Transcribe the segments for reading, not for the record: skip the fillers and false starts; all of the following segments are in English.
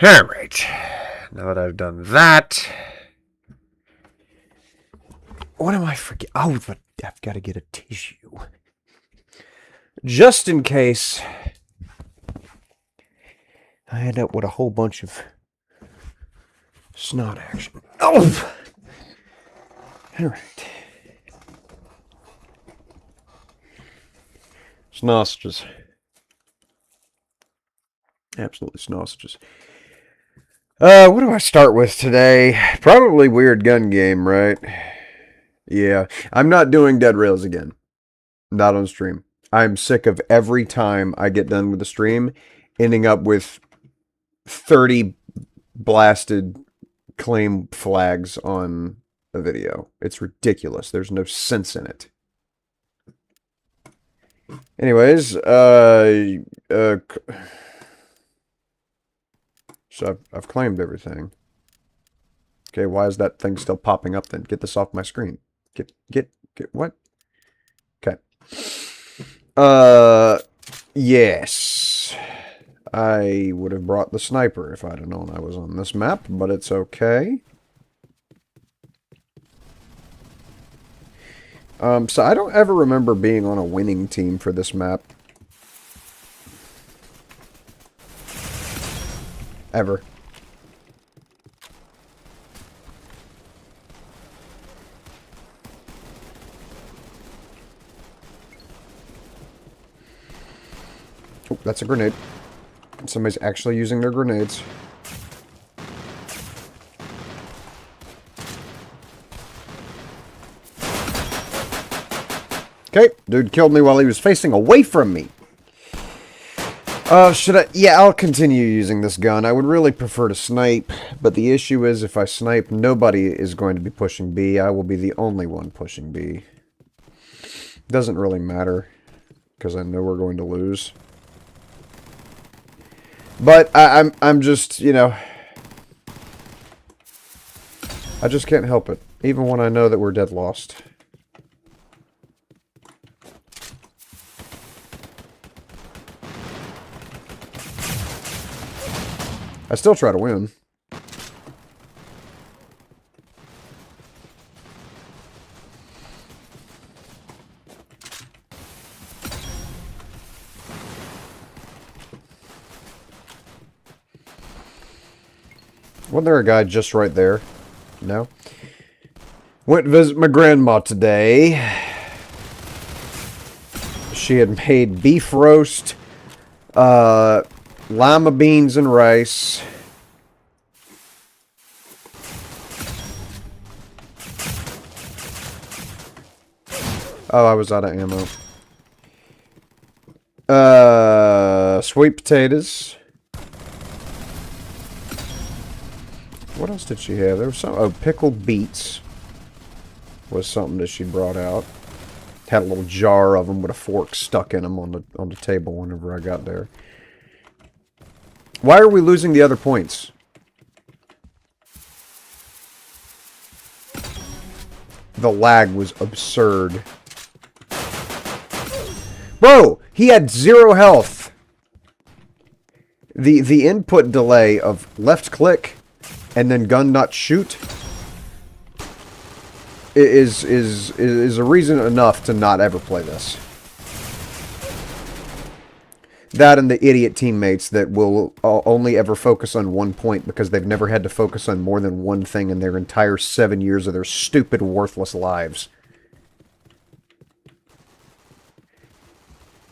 Alright. Now that I've done that... What am I forgetting? Oh, I've got to get a tissue. Just in case I end up with a whole bunch of snot action. Oh! Alright. Sausages. Absolutely sausages. What do I start with today? Probably weird gun game, right? Yeah. I'm not doing dead rails again. Not on stream. I'm sick of every time I get done with the stream ending up with 30 blasted claim flags on a video. It's ridiculous. There's no sense in it. Anyways, so I've claimed everything. Okay, why is that thing still popping up then? Get this off my screen. Get what? Okay. Yes. I would have brought the sniper if I'd have known I was on this map, but it's okay. So I don't ever remember being on a winning team for this map. Ever. Oh, that's a grenade. Somebody's actually using their grenades. Okay, dude killed me while he was facing away from me. Should I? Yeah, I'll continue using this gun. I would really prefer to snipe, but the issue is if I snipe, nobody is going to be pushing B. I will be the only one pushing B. Doesn't really matter, because I know we're going to lose. But I'm just, you know, I just can't help it, even when I know that we're dead lost. I still try to win. Wasn't there a guy just right there? No? Went to visit my grandma today. She had made beef roast, lima beans and rice. Oh, I was out of ammo. Sweet potatoes. What else did she have? There was some... Oh, pickled beets was something that she brought out. Had a little jar of them with a fork stuck in them on the table whenever I got there. Why are we losing the other points? The lag was absurd. Bro, he had 0 health. The input delay of left click and then gun not shoot is a reason enough to not ever play this. That and the idiot teammates that will only ever focus on one point because they've never had to focus on more than one thing in their entire 7 years of their stupid, worthless lives.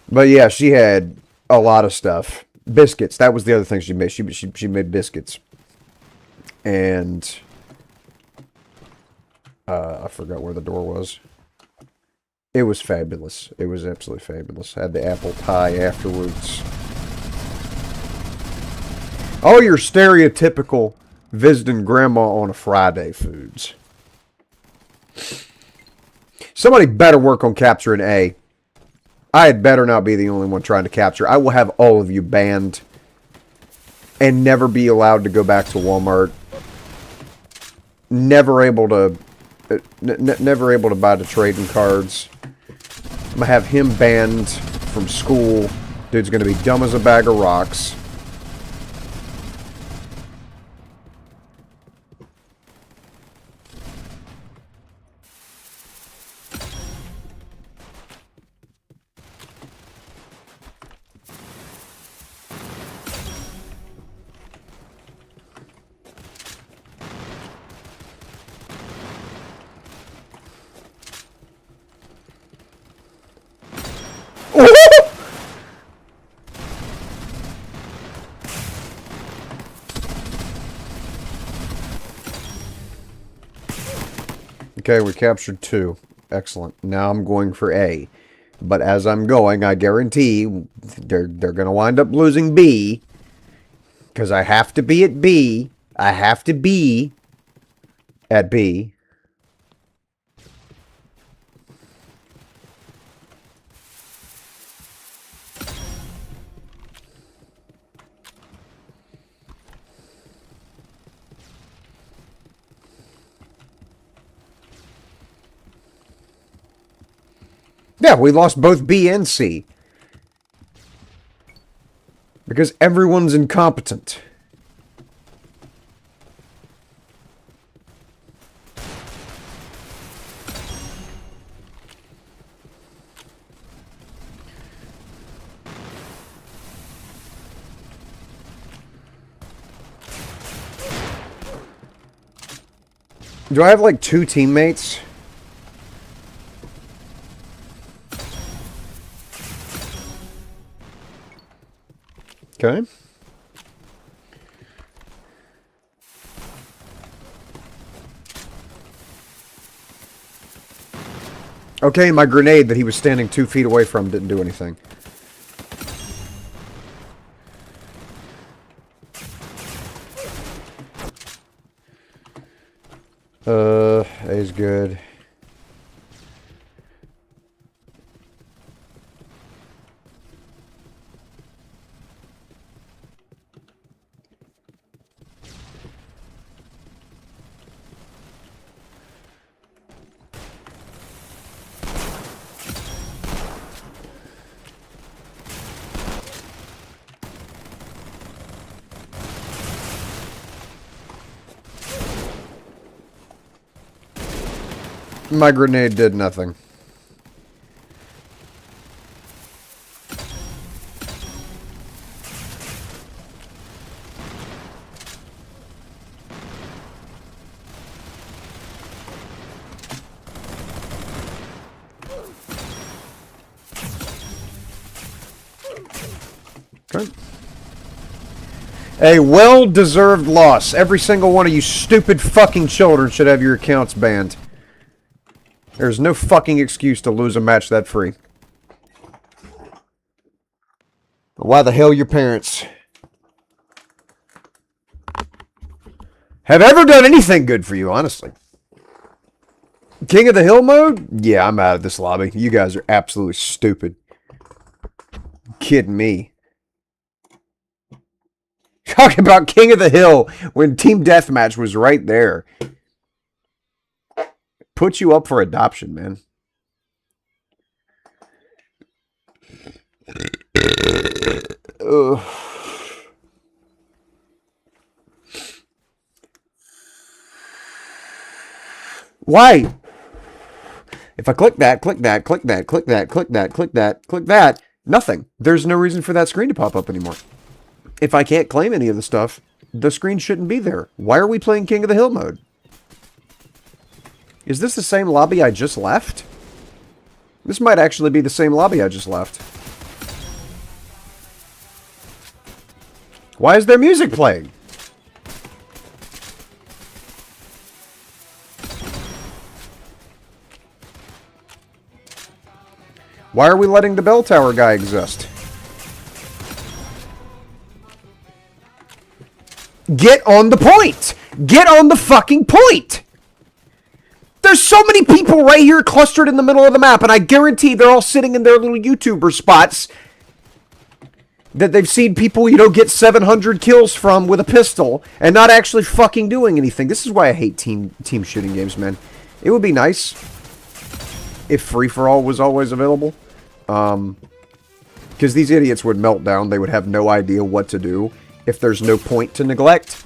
But yeah, she had a lot of stuff. Biscuits, that was the other thing she made. She made biscuits. And I forgot where the door was. It was fabulous. It was absolutely fabulous. Had the apple pie afterwards. All your stereotypical visiting grandma on a Friday foods. Somebody better work on capturing A. I had better not be the only one trying to capture. I will have all of you banned and never be allowed to go back to Walmart. Never able to buy the trading cards. I'm gonna have him banned from school. Dude's gonna be dumb as a bag of rocks. Okay, we captured 2. Excellent. Now I'm going for A. But as I'm going, I guarantee they're going to wind up losing B. Because I have to be at B. I have to be at B. Yeah, we lost both B and C. Because everyone's incompetent. Do I have like 2 teammates? Okay. Okay, my grenade that he was standing 2 feet away from didn't do anything. A's good. My grenade did nothing. Okay. A well-deserved loss. Every single one of you stupid fucking children should have your accounts banned. There's no fucking excuse to lose a match that free. Why the hell your parents have ever done anything good for you, honestly? King of the Hill mode? Yeah, I'm out of this lobby. You guys are absolutely stupid. Kidding me. Talking about King of the Hill when Team Deathmatch was right there. Put you up for adoption, man. Ugh. Why? If I click that, click that, click that, click that, click that, click that, click that, nothing. There's no reason for that screen to pop up anymore. If I can't claim any of the stuff, the screen shouldn't be there. Why are we playing King of the Hill mode? Is this the same lobby I just left? This might actually be the same lobby I just left. Why is there music playing? Why are we letting the bell tower guy exist? Get on the point! Get on the fucking point! There's so many people right here clustered in the middle of the map, and I guarantee they're all sitting in their little YouTuber spots that they've seen people, you know, get 700 kills from with a pistol and not actually fucking doing anything. This is why I hate team shooting games, man. It would be nice if free-for-all was always available. Because these idiots would melt down. They would have no idea what to do if there's no point to neglect.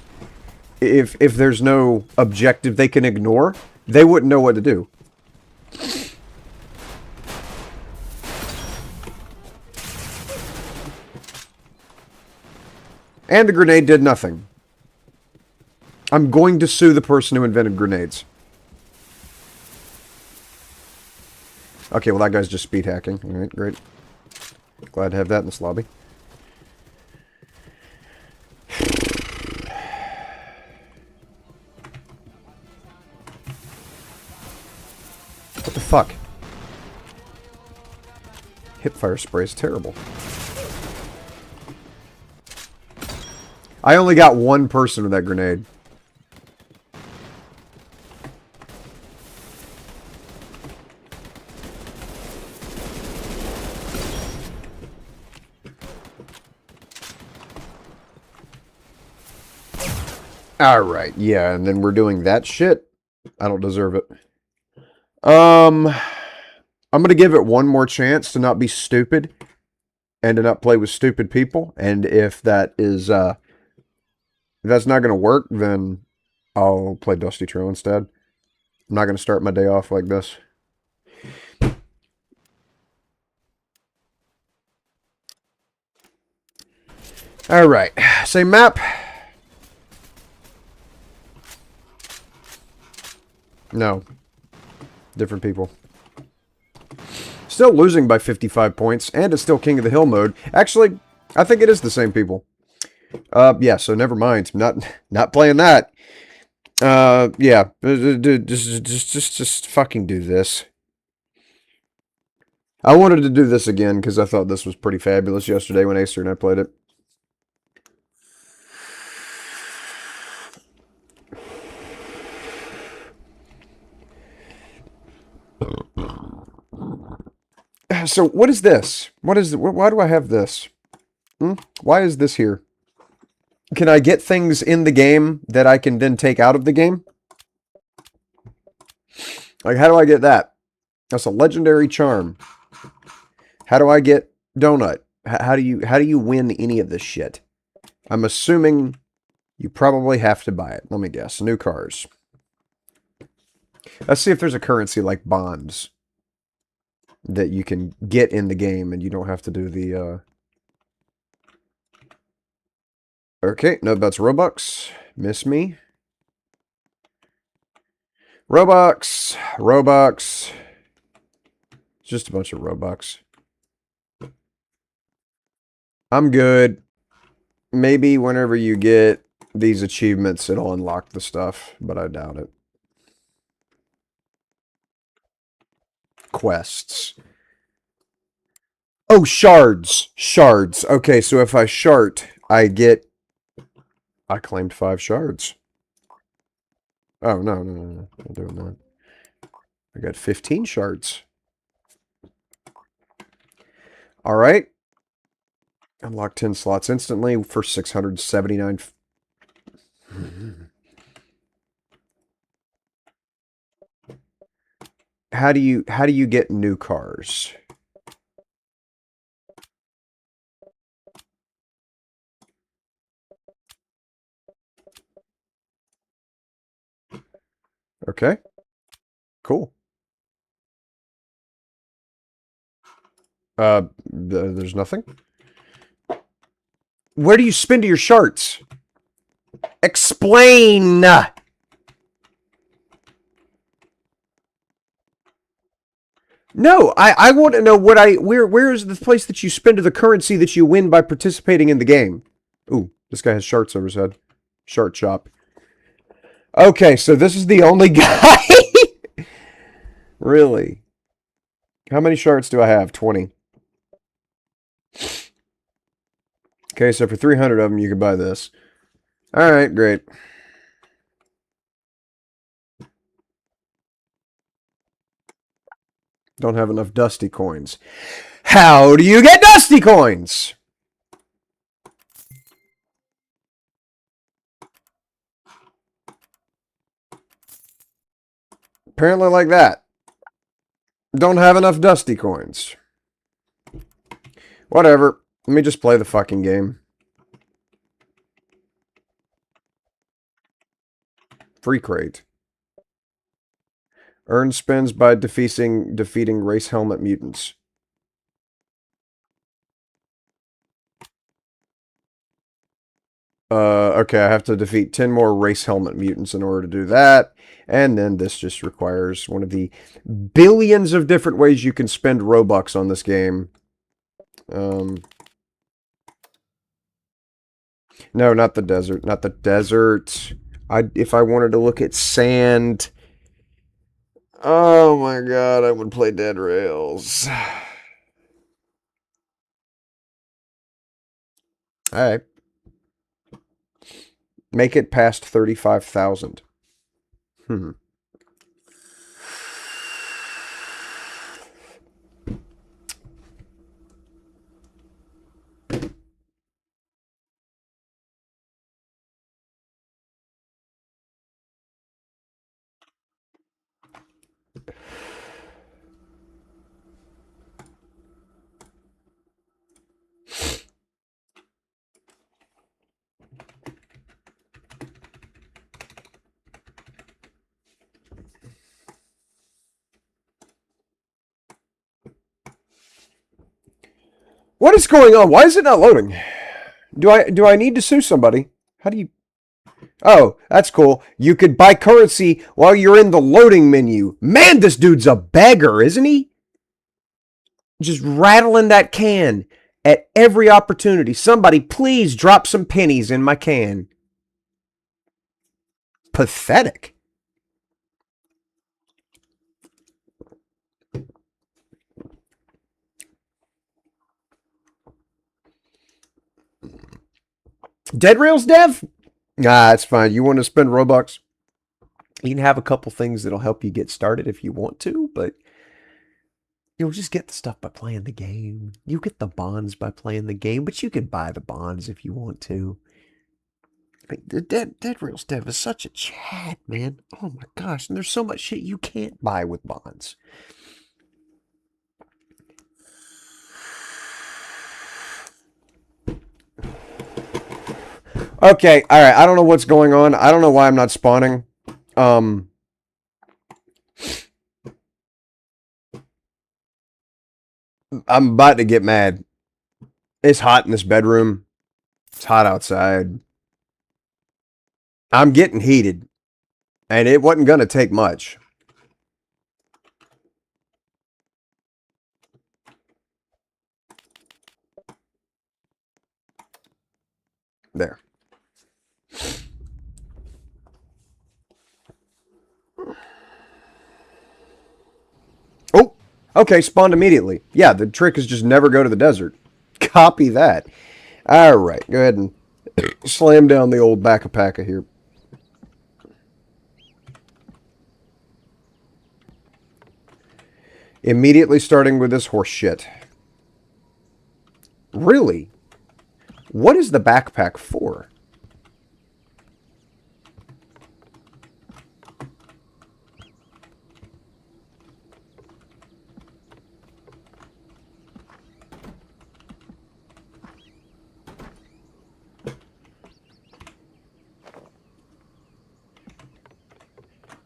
If there's no objective they can ignore, they wouldn't know what to do. And the grenade did nothing. I'm going to sue the person who invented grenades. Okay, well that guy's just speed hacking. Alright, great. Glad to have that in this lobby. What the fuck? Hipfire spray is terrible. I only got one person with that grenade. Alright, yeah, and then we're doing that shit. I don't deserve it. I'm gonna give it one more chance to not be stupid and to not play with stupid people. And if that is if that's not gonna work, then I'll play Dusty Trail instead. I'm not gonna start my day off like this. Alright, same map. No. Different people. Still losing by 55 points, and it's still King of the Hill mode. Actually, I think it is the same people. Yeah, so never mind. Not playing that. Yeah. Just fucking do this. I wanted to do this again because I thought this was pretty fabulous yesterday when Acer and I played it. So what is this? Why do I have this? Why is this here? Can I get things in the game that I can then take out of the game? Like, how do I get that? That's a legendary charm. How do I get donut? How do you win any of this shit? I'm assuming you probably have to buy it. Let me guess. New cars. Let's see if there's a currency like bonds that you can get in the game and you don't have to do the Okay, no, that's Robux. Miss me. Robux. Robux. Just a bunch of Robux. I'm good. Maybe whenever you get these achievements, it'll unlock the stuff, but I doubt it. Quests. Oh, shards. Shards. Okay, so if I shart, I claimed 5 shards. Oh, no. I'm doing that. I got 15 shards. Alright. Unlock 10 slots instantly for 679. How do you get new cars? Okay. Cool. There's nothing. Where do you spin to your shards? Explain! No, I want to know where is the place that you spend the currency that you win by participating in the game? Ooh, this guy has sharts over his head. Shart shop. Okay, so this is the only guy? Really? How many sharts do I have? 20. Okay, so for 300 of them, you can buy this. Alright, great. Don't have enough Dusty coins. How do you get Dusty coins? Apparently like that. Don't have enough Dusty coins. Whatever. Let me just play the fucking game. Free crate. Earn spins by defeating race helmet mutants. Okay, I have to defeat 10 more race helmet mutants in order to do that. And then this just requires one of the billions of different ways you can spend Robux on this game No, not the desert. Not the desert. If I wanted to look at sand. Oh my god, I would play Dead Rails. Alright. Make it past 35,000. What is going on? Why is it not loading? Do I need to sue somebody? How do you... Oh, that's cool. You could buy currency while you're in the loading menu. Man, this dude's a beggar, isn't he? Just rattling that can at every opportunity. Somebody, please drop some pennies in my can. Pathetic. Dead Rails dev? Nah, it's fine. You want to spend Robux? You can have a couple things that'll help you get started if you want to, but you'll just get the stuff by playing the game. You get the bonds by playing the game, but you can buy the bonds if you want to. The Dead Rails dev is such a chat, man. Oh my gosh, and there's so much shit you can't buy with bonds. Okay, alright, I don't know what's going on. I don't know why I'm not spawning. I'm about to get mad. It's hot in this bedroom. It's hot outside. I'm getting heated. And it wasn't going to take much. There. Oh, okay, spawned immediately. Yeah, the trick is just never go to the desert. Copy that. All right, go ahead and slam down the old back-a-pack here. Immediately starting with this horse shit. Really? What is the backpack for?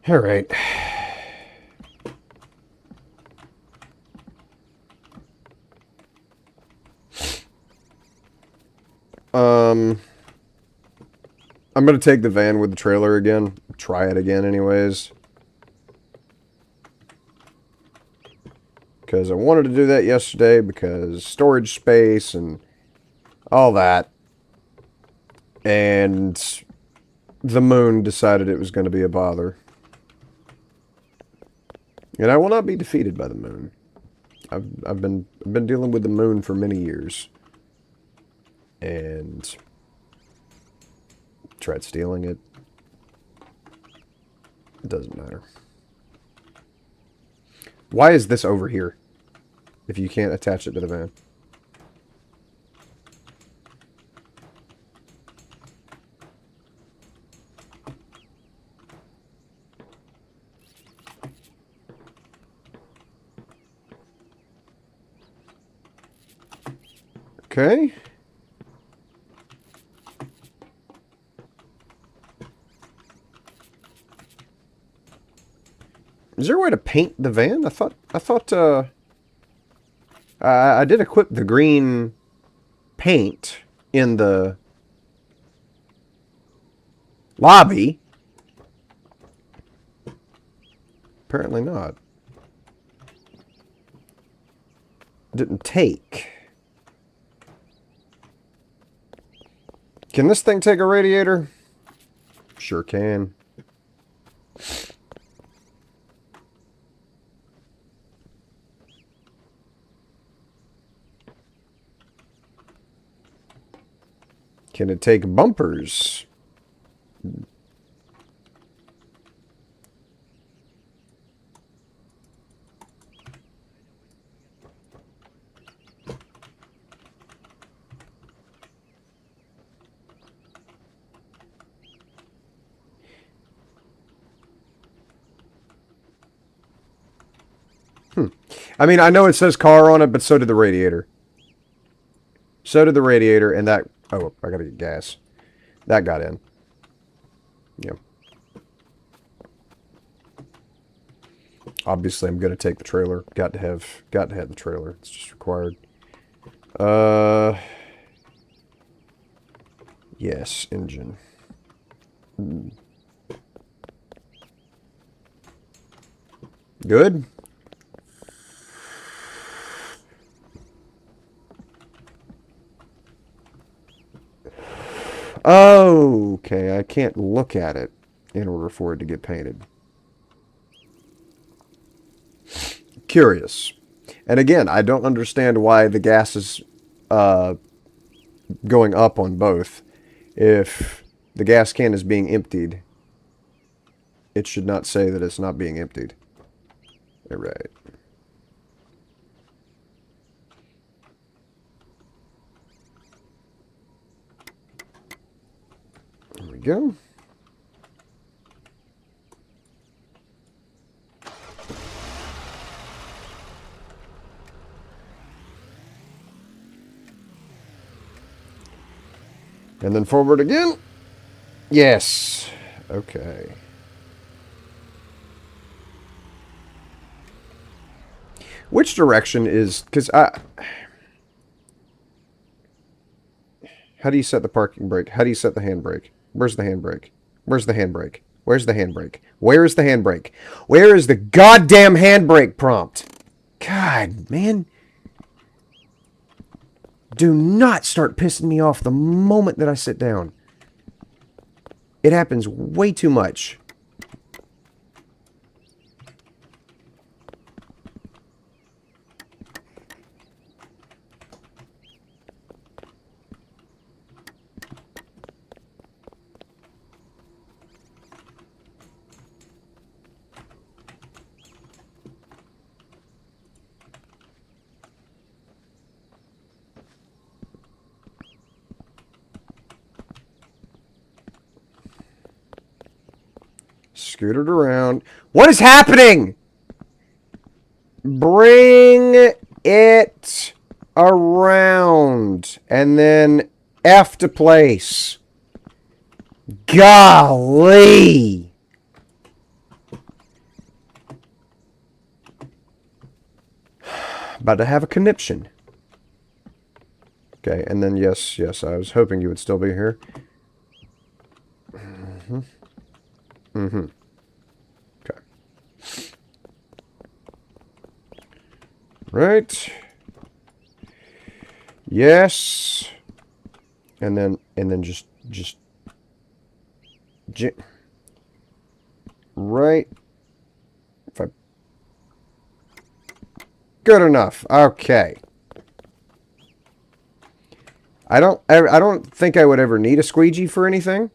All right. I'm going to take the van with the trailer again. Try it again anyways. Because I wanted to do that yesterday because storage space and all that. And the moon decided it was going to be a bother. And I will not be defeated by the moon. I've been dealing with the moon for many years. And tried stealing it. It doesn't matter. Why is this over here? If you can't attach it to the van. Okay. Is there a way to paint the van? I thought I did equip the green paint in the lobby. Apparently not. Didn't take. Can this thing take a radiator? Sure can. Can it take bumpers? I mean, I know it says car on it, but so did the radiator. So did the radiator, and that... Oh, I gotta get gas. That got in. Yeah. Obviously, I'm gonna take the trailer. Got to have the trailer. It's just required. Yes, engine. Good. Oh, okay. I can't look at it in order for it to get painted. Curious. And again, I don't understand why the gas is going up on both. If the gas can is being emptied, it should not say that it's not being emptied. All right. There we go. And then forward again. Yes. Okay. Which direction is... Because I... How do you set the parking brake? How do you set the handbrake? Where's the handbrake? Where's the handbrake? Where's the handbrake? Where is the handbrake? Where is the goddamn handbrake prompt? God, man. Do not start pissing me off the moment that I sit down. It happens way too much. Scoot it around. What is happening? Bring it around. And then F to place. Golly. About to have a conniption. Okay, and then yes, I was hoping you would still be here. Okay. Right. Yes. And then just right. If I... Good enough. Okay. I don't think I would ever need a squeegee for anything.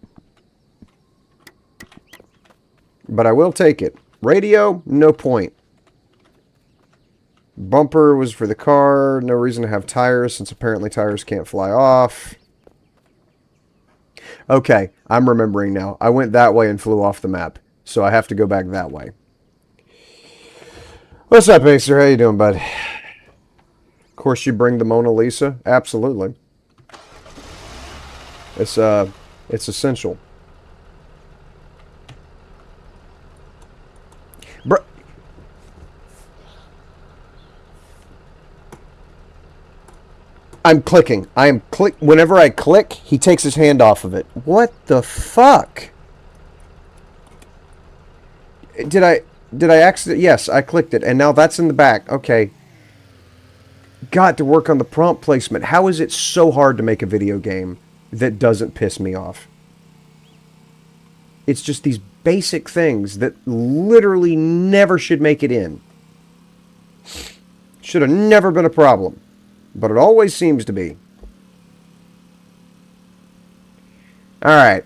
But I will take it. Radio, no point. Bumper was for the car. No reason to have tires, since apparently tires can't fly off. Okay, I'm remembering now. I went that way and flew off the map. So I have to go back that way. What's up, Acer? How you doing, bud? Of course you bring the Mona Lisa? Absolutely. It's essential. Bro. I'm clicking. Whenever I click, he takes his hand off of it. What the fuck? Did I accident? Yes, I clicked it, and now that's in the back. Okay. Got to work on the prompt placement. How is it so hard to make a video game? that doesn't piss me off. It's just these basic things that literally never should make it in. Should have never been a problem. But it always seems to be. Alright.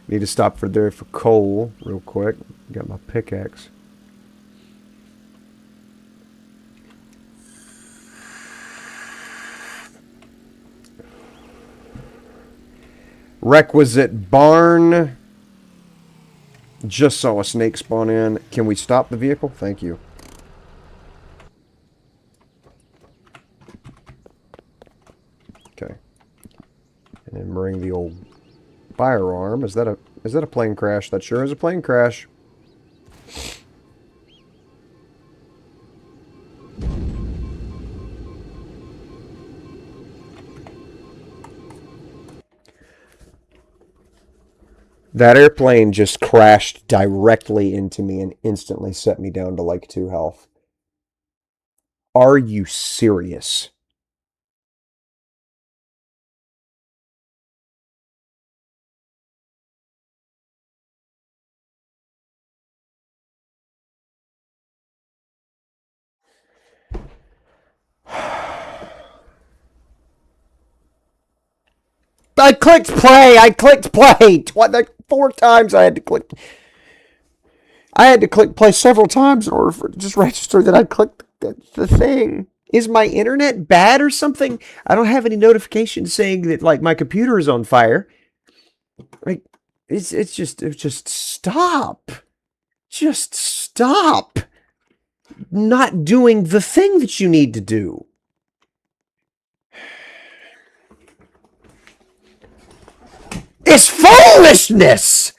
Need to stop for there for coal real quick. Got my pickaxe. Requisite barn. Just saw a snake spawn in. Can we stop the vehicle? Thank you. Okay. And then bring the old firearm. Is that a plane crash? That sure is a plane crash. That airplane just crashed directly into me and instantly set me down to like 2 health. Are you serious? I clicked play. I clicked play. Like 4 times I had to click. I had to click play several times in order for it to just register that I clicked the thing. Is my internet bad or something? I don't have any notifications saying that like my computer is on fire. Like it's just stop. Just stop not doing the thing that you need to do. It's foolishness!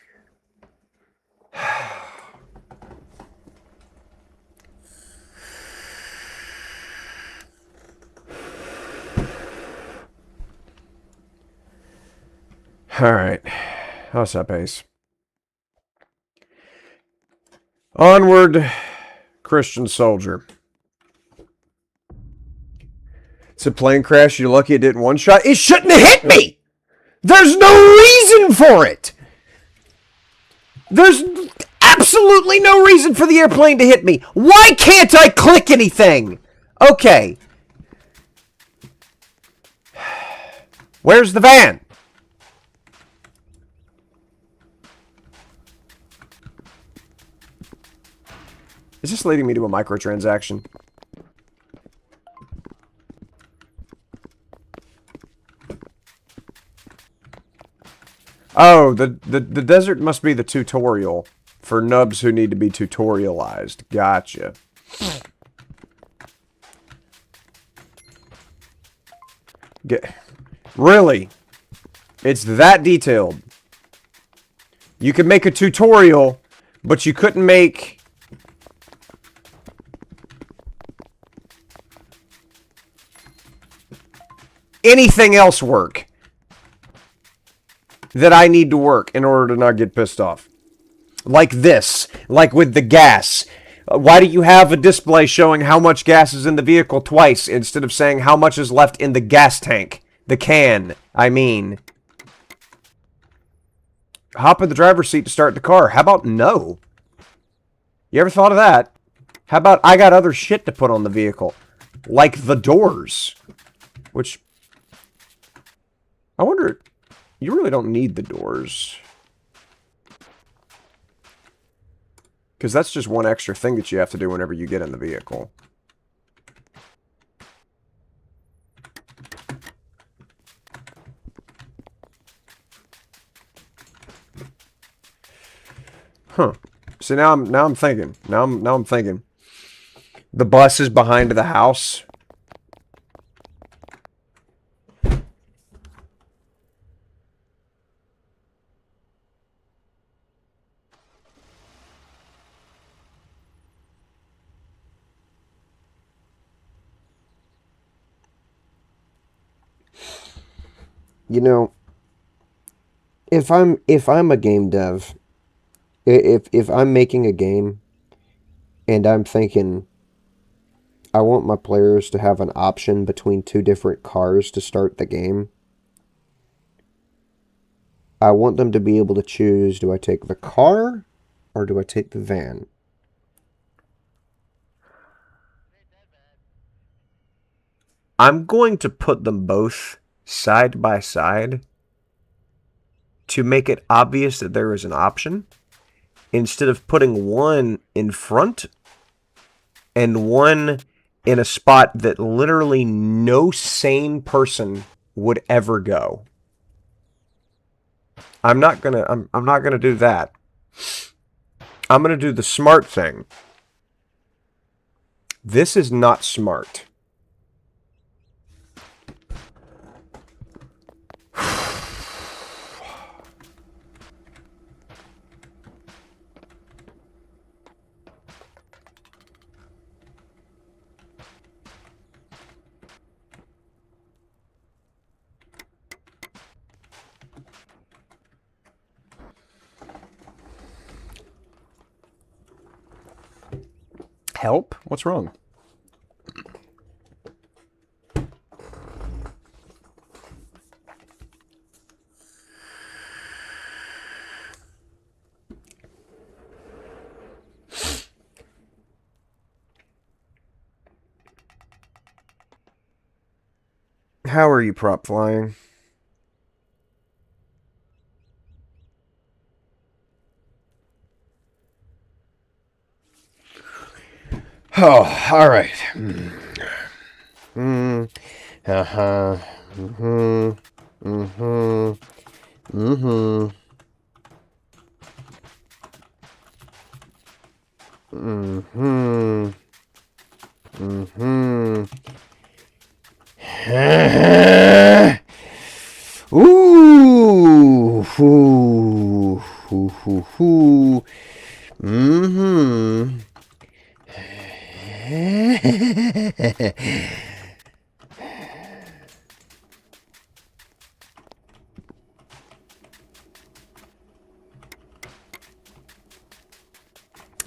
Alright. How's that pace? Onward, Christian soldier. It's a plane crash. You're lucky it didn't one-shot. It shouldn't have hit me! There's no reason for it! There's absolutely no reason for the airplane to hit me. Why can't I click anything? Okay. Where's the van? Is this leading me to a microtransaction? Oh, the desert must be the tutorial for nubs who need to be tutorialized. Gotcha. Really? It's that detailed. You could make a tutorial, but you couldn't make anything else work that I need to work in order to not get pissed off. Like this. Like with the gas. Why do you have a display showing how much gas is in the vehicle twice instead of saying how much is left in the gas tank? The can, I mean. Hop in the driver's seat to start the car. How about no? You ever thought of that? How about I got other shit to put on the vehicle? Like the doors. Which, I wonder, you really don't need the doors. Because that's just one extra thing that you have to do whenever you get in the vehicle. Huh. See, now I'm thinking. Now I'm thinking. The bus is behind the house. You know, if I'm a game dev, if I'm making a game and I'm thinking I want my players to have an option between two different cars to start the game. I want them to be able to choose, do I take the car or do I take the van? I'm going to put them both side by side to make it obvious that there is an option, instead of putting one in front and one in a spot that literally no sane person would ever go. I'm not gonna do that. I'm gonna do the smart thing. This is not smart. Help? What's wrong? How are you prop flying? Oh, all right. Uh-huh. Mm-hmm. Mm-hmm. Mm-hmm. Mm-hmm. Mm-hmm. Ooh. Ooh. Ooh. Ooh. Ooh. Mm-hmm.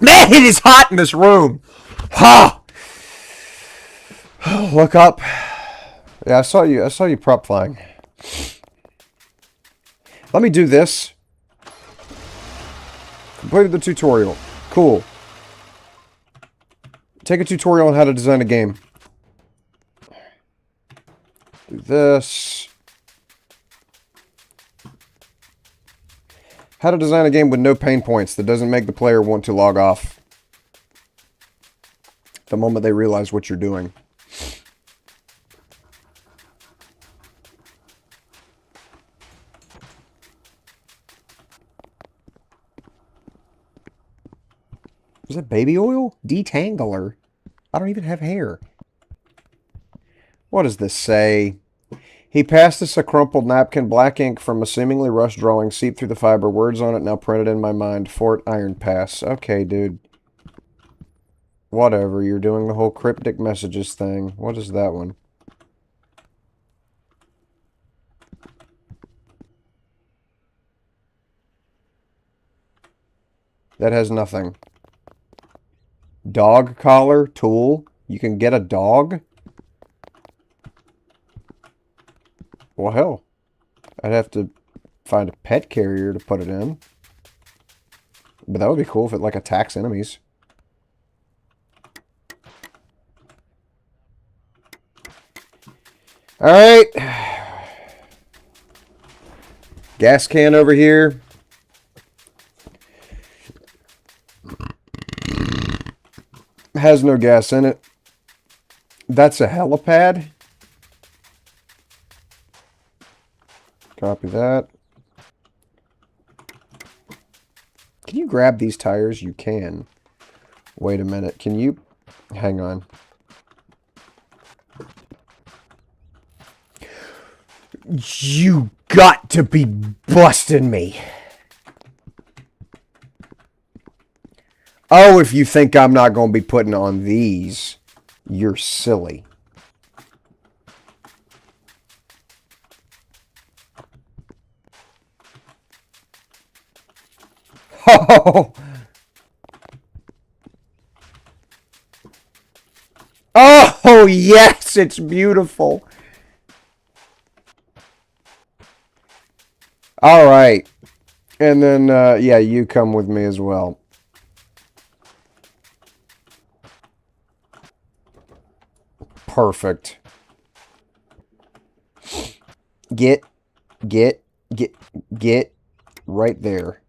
Man, it is hot in this room. Ha! Look up. Yeah, I saw you. I saw you prop flying. Let me do this. Completed the tutorial. Cool. Take a tutorial on how to design a game. Do this. How to design a game with no pain points that doesn't make the player want to log off the moment they realize what you're doing. Is that baby oil? Detangler. I don't even have hair. What does this say? He passed us a crumpled napkin, black ink from a seemingly rushed drawing seeped through the fiber. Words on it now printed in my mind. Fort Iron Pass. Okay, dude. Whatever. You're doing the whole cryptic messages thing. What is that one? That has nothing. Dog collar tool. You can get a dog? Well, hell. I'd have to find a pet carrier to put it in. But that would be cool if it, like, attacks enemies. Alright. Gas can over here. Has no gas in it. That's a helipad. Copy that. Can you grab these tires? You can. Wait a minute. Can you... Hang on. You got to be busting me. Oh, if you think I'm not going to be putting on these, you're silly. Oh! Oh! Oh, yes, it's beautiful. All right. And then, yeah, you come with me as well. Perfect. Get, get, get, get right there.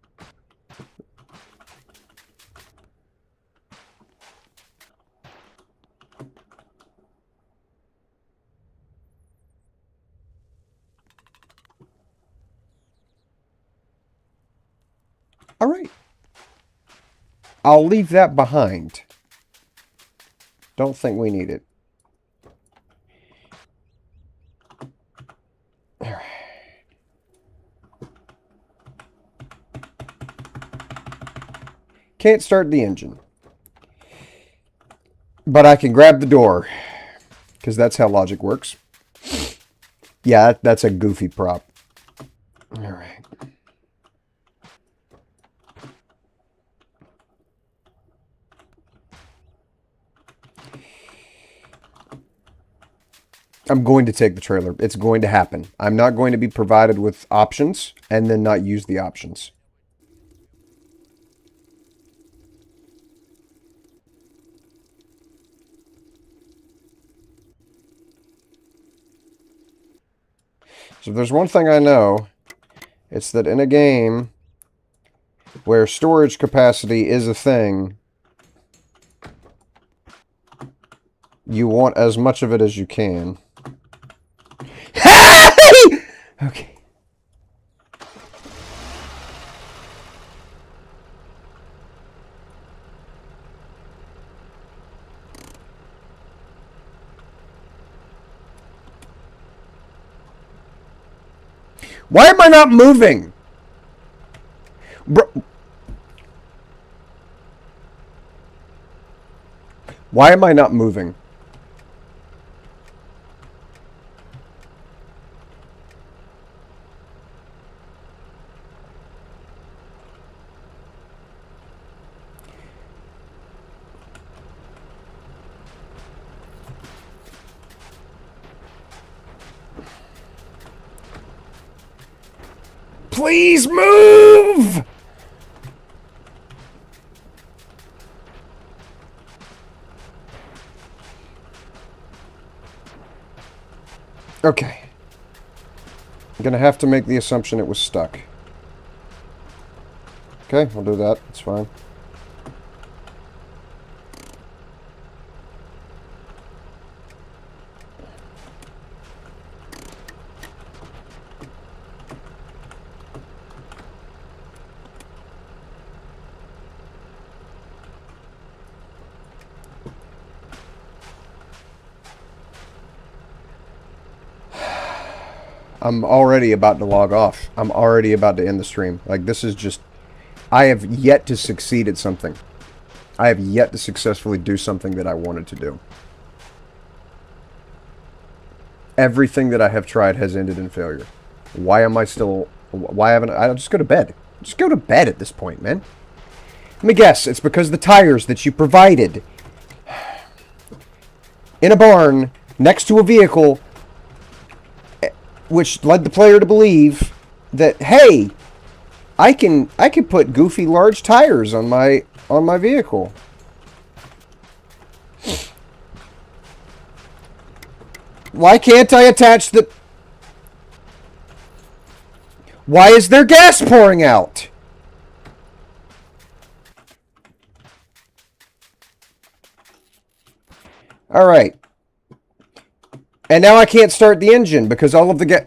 All right. I'll leave that behind. Don't think we need it. All right. Can't start the engine. But I can grab the door. Because that's how logic works. Yeah, that's a goofy prop. All right. I'm going to take the trailer. It's going to happen. I'm not going to be provided with options and then not use the options. So if there's one thing I know, it's that in a game where storage capacity is a thing, you want as much of it as you can. Okay. Why am I not moving? Bro. Why am I not moving? Please move! Okay. I'm gonna have to make the assumption it was stuck. Okay, I'll do that. It's fine. I'm already about to log off. I'm already about to end the stream. Like, this is just... I have yet to succeed at something. I have yet to successfully do something that I wanted to do. Everything that I have tried has ended in failure. Why am I still... Why haven't I... I'll just go to bed. Just go to bed at this point, man. Let me guess. It's because the tires that you provided in a barn next to a vehicle, which led the player to believe that, hey, I can put goofy large tires on my vehicle. Why can't I attach the... Why is there gas pouring out? All right. And now I can't start the engine because all of the gas...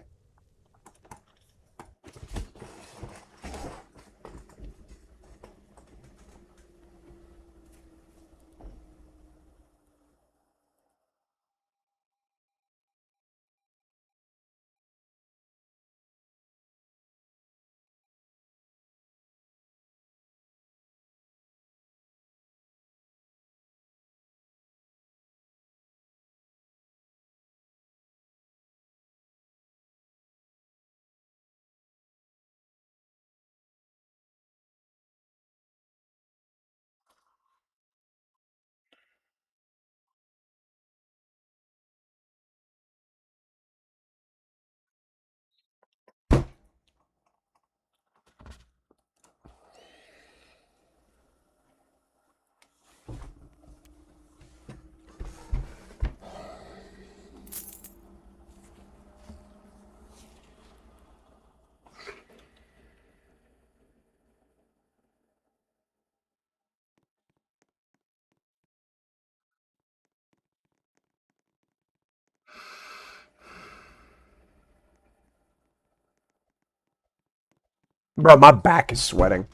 Bro, my back is sweating.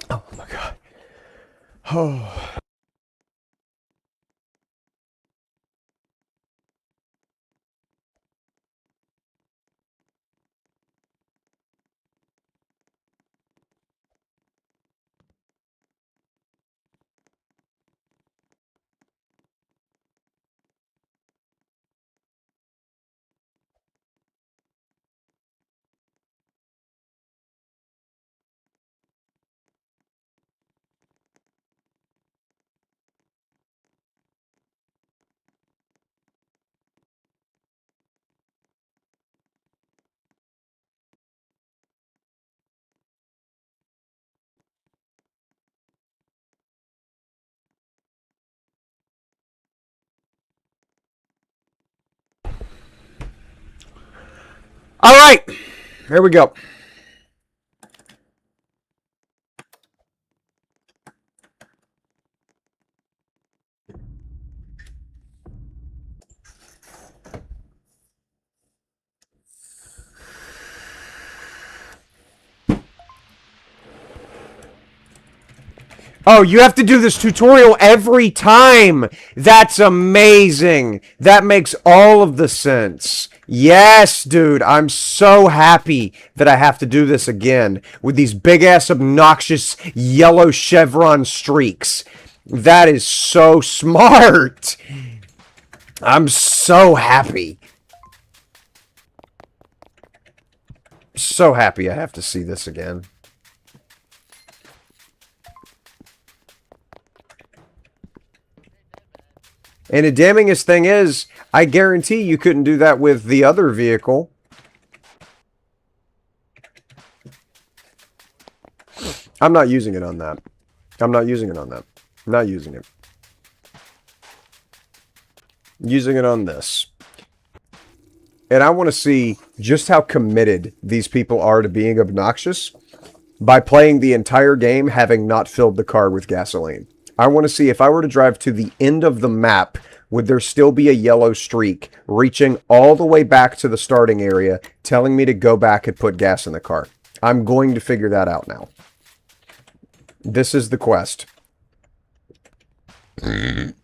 Oh my god. Oh. All right, here we go. Oh, you have to do this tutorial every time. That's amazing. That makes all of the sense. Yes, dude. I'm so happy that I have to do this again with these big ass obnoxious yellow chevron streaks. That is so smart. I'm so happy. So happy I have to see this again. And the damningest thing is, I guarantee you couldn't do that with the other vehicle. I'm not using it on that. I'm not using it on that. I'm not using it. I'm using it on this. And I want to see just how committed these people are to being obnoxious by playing the entire game having not filled the car with gasoline. I want to see if I were to drive to the end of the map, would there still be a yellow streak reaching all the way back to the starting area, telling me to go back and put gas in the car? I'm going to figure that out now. This is the quest.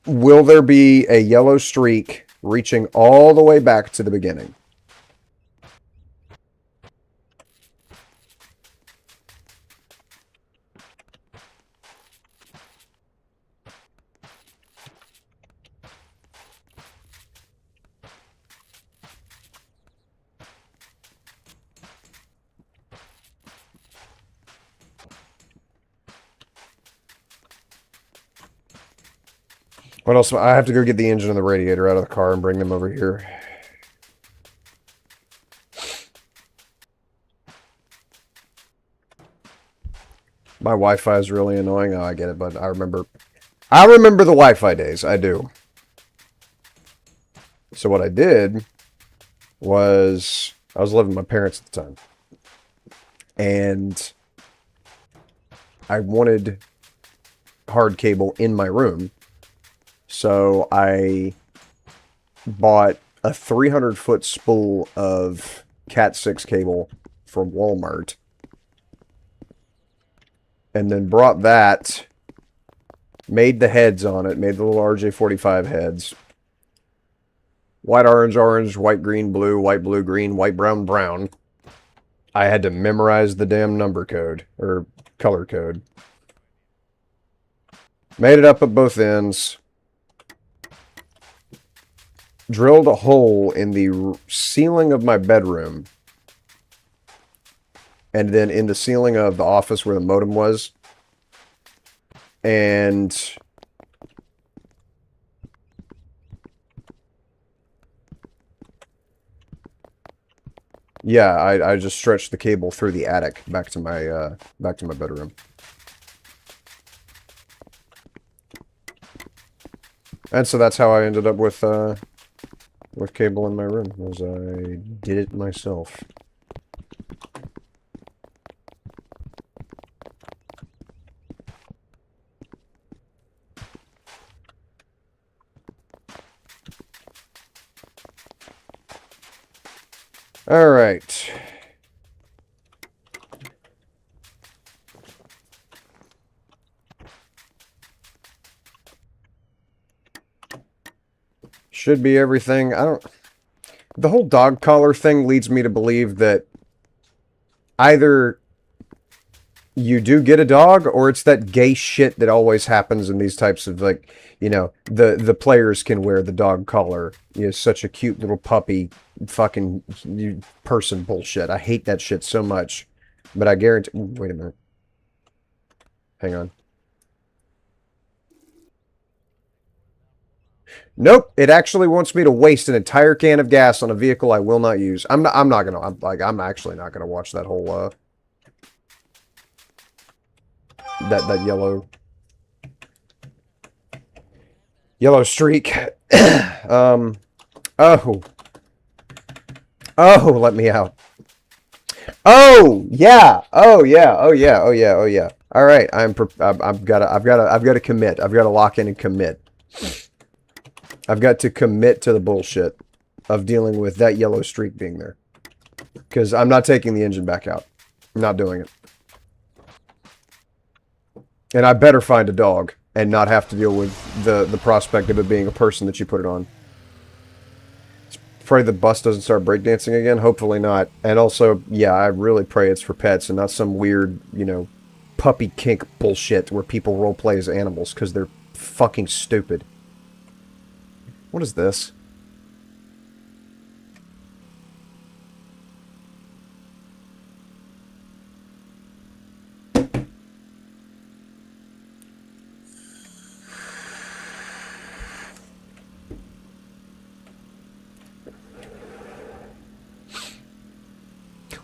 Will there be a yellow streak reaching all the way back to the beginning? What else? I have to go get the engine and the radiator out of the car and bring them over here. My Wi-Fi is really annoying. Oh, I get it, but I remember the Wi-Fi days. I do. So what I did was I was living with my parents at the time. And I wanted hard cable in my room. So I bought a 300-foot spool of Cat 6 cable from Walmart. And then brought that, made the heads on it, made the little RJ45 heads. White, orange, orange, white, green, blue, green, white, brown, brown. I had to memorize the damn number code, or color code. Made it up at both ends. Drilled a hole in the ceiling of my bedroom. And then in the ceiling of the office where the modem was. And yeah, I just stretched the cable through the attic back to my bedroom. And so that's how I ended up with cable in my room, was I did it myself. All right. Should be everything. I don't... The whole dog collar thing leads me to believe that either you do get a dog, or it's that gay shit that always happens in these types of, like, you know, the players can wear the dog collar. You know, such a cute little puppy fucking person bullshit. I hate that shit so much. But I guarantee... Wait a minute. Hang on. Nope, it actually wants me to waste an entire can of gas on a vehicle I will not use. I'm actually not gonna watch that whole that yellow streak. um oh. Oh, let me out. Oh, yeah. Oh, yeah. Oh, yeah. Oh, yeah. Oh, yeah. All right, I've got to commit. I've got to lock in and commit. I've got to commit to the bullshit of dealing with that yellow streak being there. Because I'm not taking the engine back out. I'm not doing it. And I better find a dog and not have to deal with the prospect of it being a person that you put it on. Pray the bus doesn't start breakdancing again. Hopefully not. And also, yeah, I really pray it's for pets and not some weird, you know, puppy kink bullshit where people roleplay as animals because they're fucking stupid. What is this?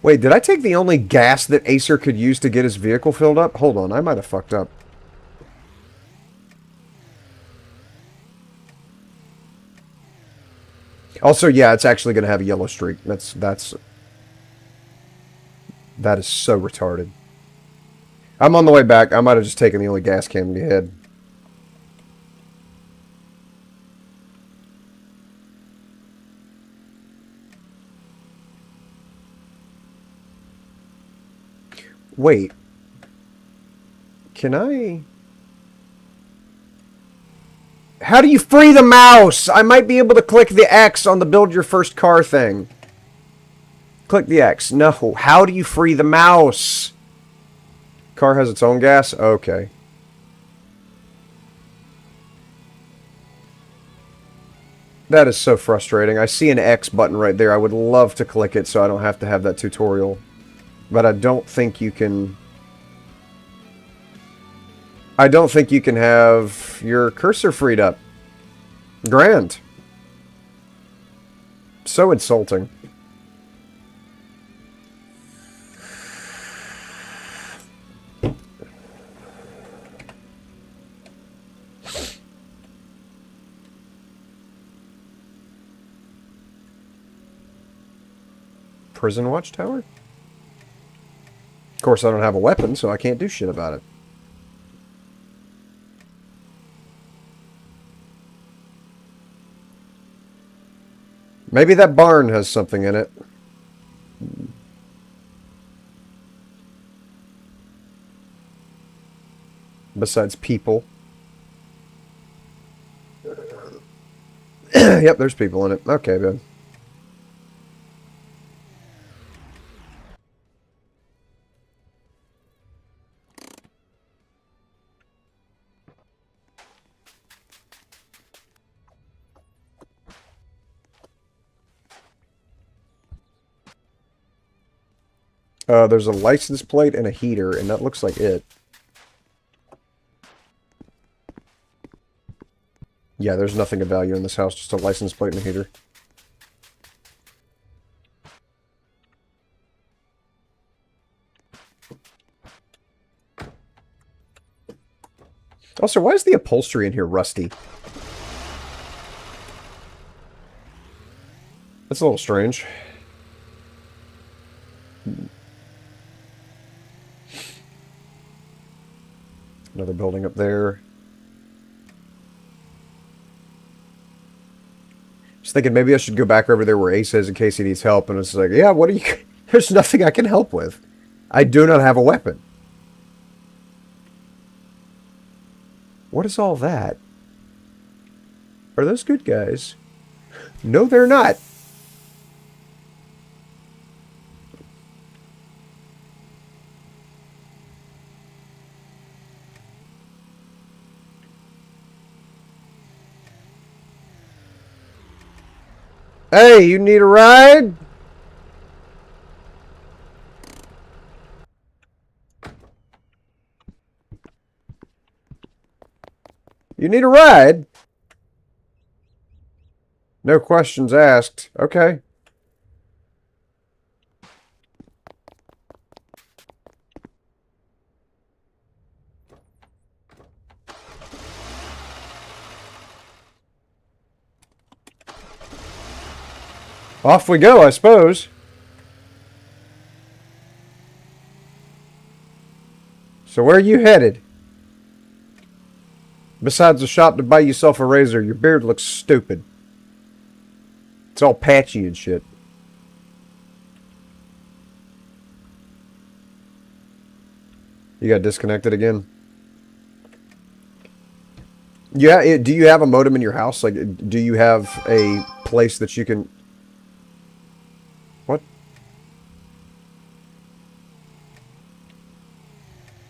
Wait, did I take the only gas that Acer could use to get his vehicle filled up? Hold on, I might have fucked up. Also, yeah, it's actually going to have a yellow streak. That is so retarded. I'm on the way back. I might have just taken the only gas can we had. Wait. Can I... How do you free the mouse? I might be able to click the X on the build your first car thing. Click the X. No. How do you free the mouse? Car has its own gas? Okay. That is so frustrating. I see an X button right there. I would love to click it so I don't have to have that tutorial. But I don't think you can... I don't think you can have your cursor freed up. Grand. So insulting. Prison watchtower? Of course, I don't have a weapon, so I can't do shit about it. Maybe that barn has something in it. Besides people. Yep, there's people in it. Okay, man. There's a license plate and a heater, and that looks like it. Yeah, there's nothing of value in this house, just a license plate and a heater. Also, why is the upholstery in here rusty? That's a little strange. Another building up there. Just thinking maybe I should go back over there where Ace is in case he needs help. And it's like, yeah, what are you... There's nothing I can help with. I do not have a weapon. What is all that? Are those good guys? No, they're not. Hey, you need a ride? You need a ride? No questions asked. Okay. Off we go, I suppose. So where are you headed? Besides the shop to buy yourself a razor, your beard looks stupid. It's all patchy and shit. You got disconnected again? Yeah, do you have a modem in your house? Like, do you have a place that you can... What?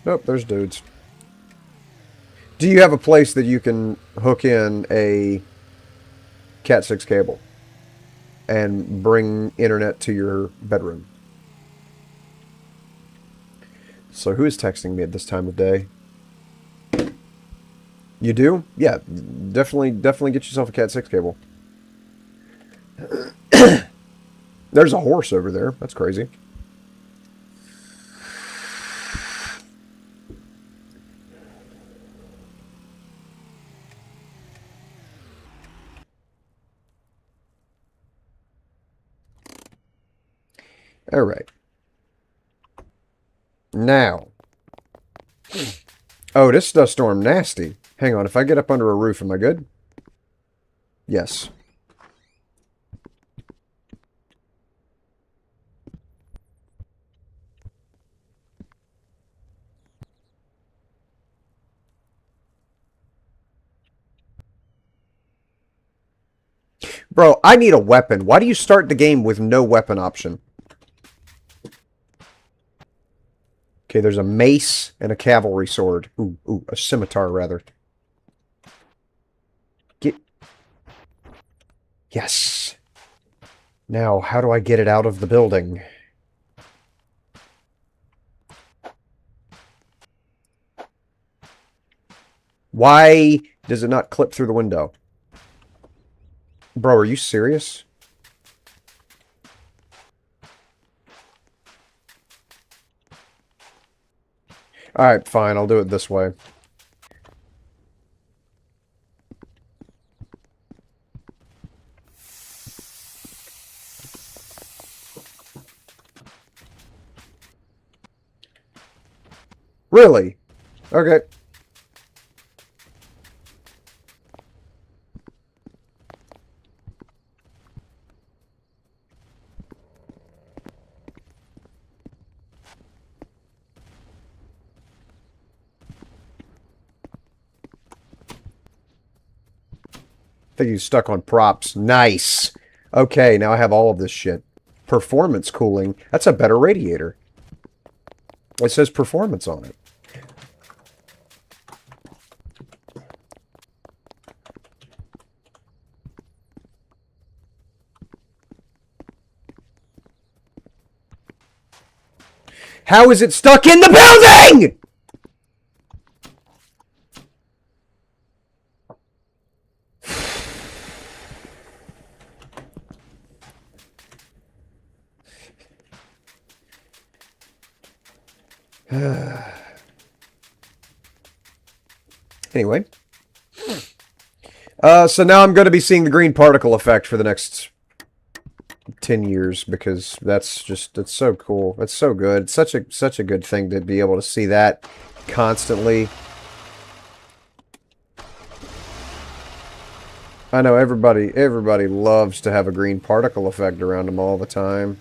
Nope, there's dudes. Do you have a place that you can hook in a Cat 6 cable and bring internet to your bedroom? So who is texting me at this time of day? You do? Yeah, definitely get yourself a Cat 6 cable. There's a horse over there. That's crazy. All right. Now. Oh, this dust storm nasty. Hang on, if I get up under a roof, am I good? Yes. Bro, I need a weapon. Why do you start the game with no weapon option? Okay, there's a mace and a cavalry sword. Ooh, a scimitar, rather. Get... Yes. Now, how do I get it out of the building? Why does it not clip through the window? Bro, are you serious? Alright, fine, I'll do it this way. Really? Okay. I think he's stuck on props. Nice. Okay, now I have all of this shit. Performance cooling. That's a better radiator. It says performance on it. How is it stuck in the building?! Anyway. So now I'm going to be seeing the green particle effect for the next 10 years because that's just, it's so cool. It's so good. It's such a good thing to be able to see that constantly. I know everybody loves to have a green particle effect around them all the time.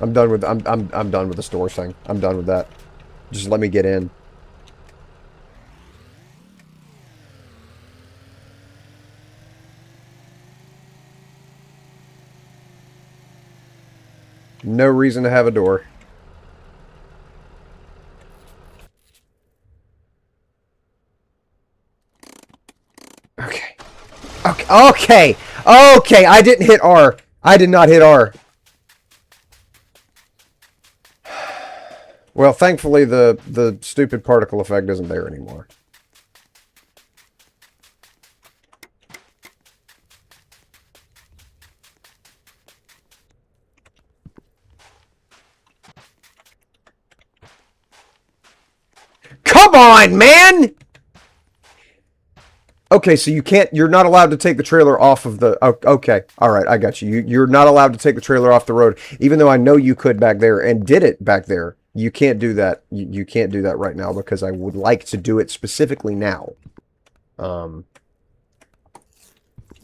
I'm done with I'm done with the store thing. I'm done with that. Just let me get in. No reason to have a door. Okay. Okay. Okay. Okay. I didn't hit R. I did not hit R. Well, thankfully the stupid particle effect isn't there anymore. Come on, man! Okay, so you're not allowed to take the trailer off of the, okay, alright, I got you. You're not allowed to take the trailer off the road, even though I know you could back there, and did it back there. You can't do that. You can't do that right now, because I would like to do it specifically now.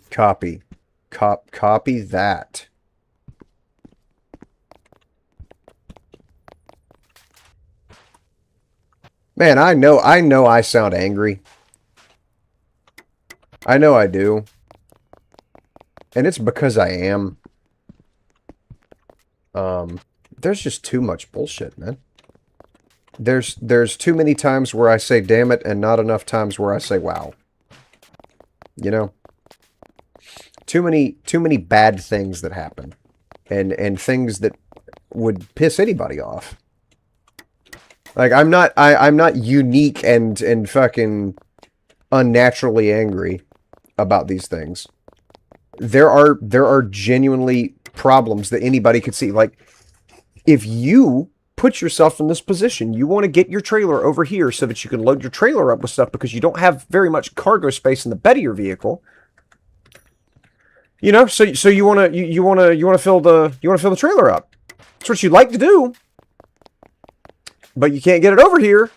Copy. Copy that. Man, I know I sound angry. I know I do. And it's because I am. There's just too much bullshit, man. There's too many times where I say damn it and not enough times where I say wow. You know? Too many bad things that happen. And things that would piss anybody off. Like I'm not unique and fucking unnaturally angry about these things. There are genuinely problems that anybody could see. Like, if you put yourself in this position, you want to get your trailer over here so that you can load your trailer up with stuff because you don't have very much cargo space in the bed of your vehicle. You know, so you want to fill the trailer up. That's what you'd like to do. But you can't get it over here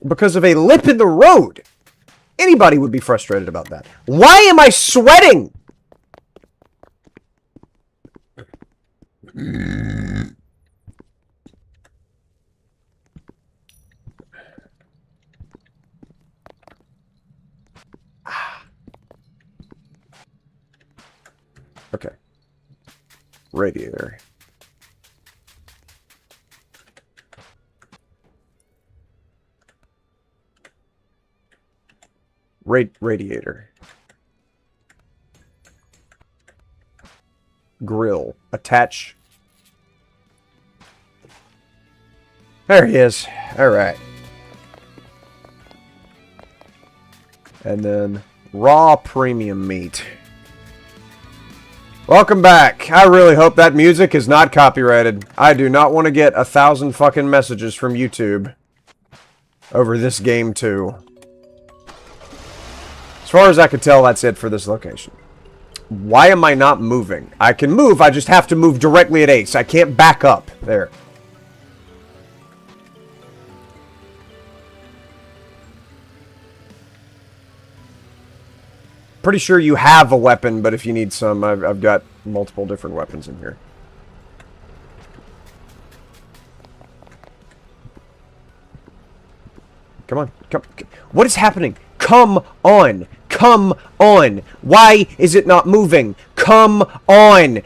because of a lip in the road. Anybody would be frustrated about that. Why am I sweating? Okay. Radiator. Radiator. Grill. Attach. There he is. Alright. And then raw premium meat. Welcome back. I really hope that music is not copyrighted. I do not want to get 1,000 fucking messages from YouTube over this game too. As far as I can tell, that's it for this location. Why am I not moving? I can move, I just have to move directly at Ace. I can't back up. There. Pretty sure you have a weapon, but if you need some, I've got multiple different weapons in here. Come on. Come. What is happening? Come on. Come on. Why is it not moving? Come on.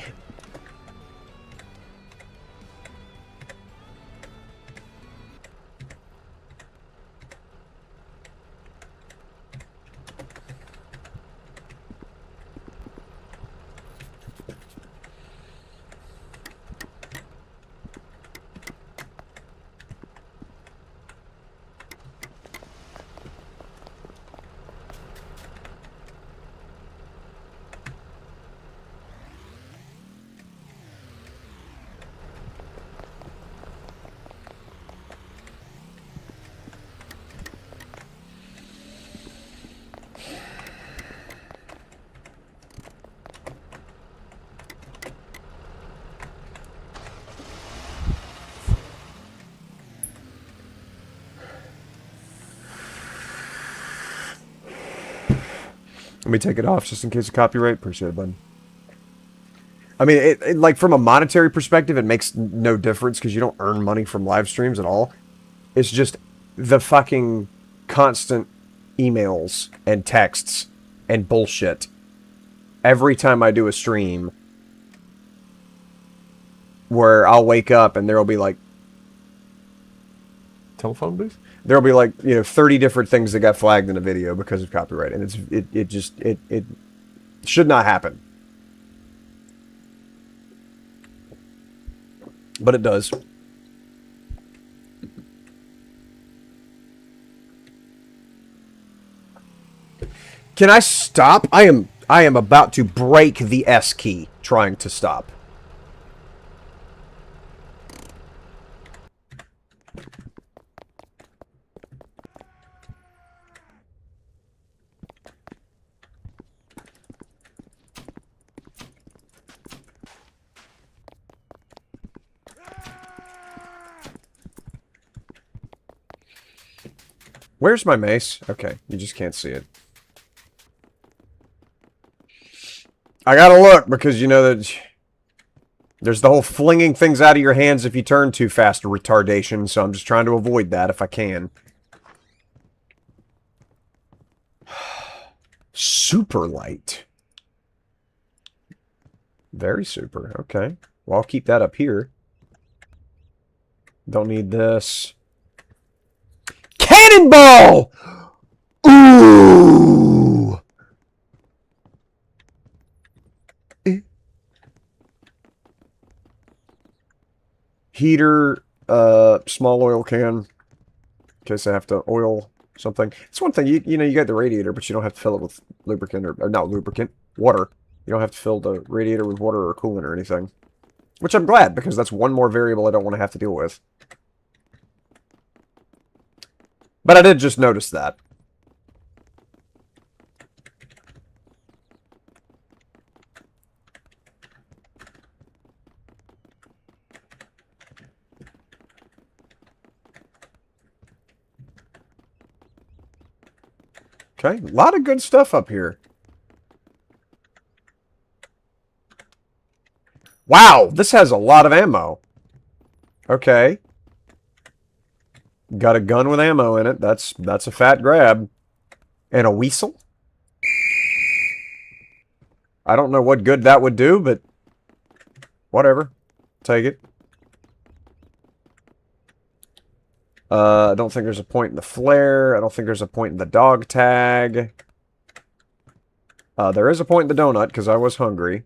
Let me take it off just in case of copyright. Appreciate it, bud. I mean, like, from a monetary perspective, it makes no difference because you don't earn money from live streams at all. It's just the fucking constant emails and texts and bullshit every time I do a stream where I'll wake up and there'll be like telephone booth? There'll be like, 30 different things that got flagged in a video because of copyright, and it should not happen. But it does. Can I stop? I am about to break the S key trying to stop. Where's my mace? Okay, you just can't see it. I gotta look, because you know that there's the whole flinging things out of your hands if you turn too fast retardation, so I'm just trying to avoid that if I can. Super light. Very super, okay. Well, I'll keep that up here. Don't need this. Cannonball! Ooh! Heater, small oil can, in case I have to oil something. It's one thing, you know, you got the radiator, but you don't have to fill it with lubricant, or not lubricant, water. You don't have to fill the radiator with water or coolant or anything. Which I'm glad, because that's one more variable I don't want to have to deal with. But I did just notice that. Okay, a lot of good stuff up here. Wow, this has a lot of ammo. Okay. Got a gun with ammo in it. That's a fat grab. And a weasel? I don't know what good that would do, but whatever. Take it. I don't think there's a point in the flare. I don't think there's a point in the dog tag. There is a point in the donut, because I was hungry.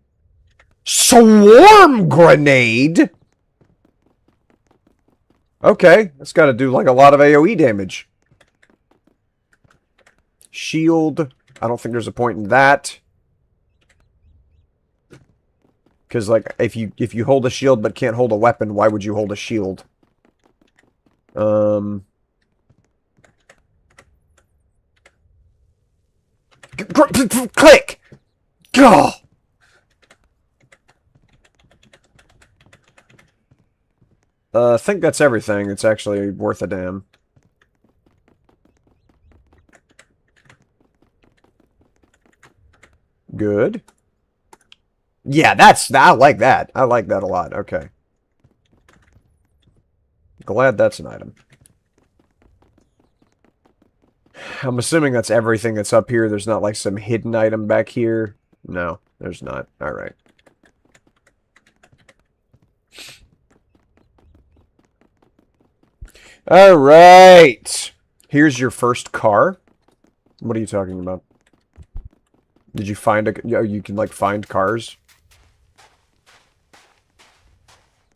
Swarm grenade? Okay, that's got to do like a lot of AoE damage. Shield. I don't think there's a point in that. Because like if you hold a shield but can't hold a weapon, why would you hold a shield? Click! Go! I think that's everything. It's actually worth a damn. Good. Yeah, I like that. I like that a lot. Okay. Glad that's an item. I'm assuming that's everything that's up here. There's not like some hidden item back here. No, there's not. Alright. Alright. Here's your first car. What are you talking about? Did you find a... You can, like, find cars?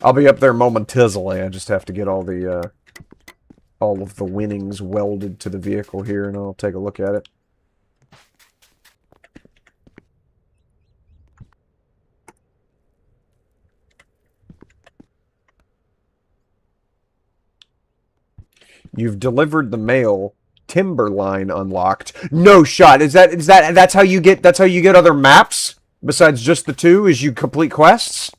I'll be up there momentarily. I just have to get all the, all of the winnings welded to the vehicle here, and I'll take a look at it. You've delivered the mail. Timberline unlocked. No shot. That's how you get other maps besides just the two? Is you complete quests?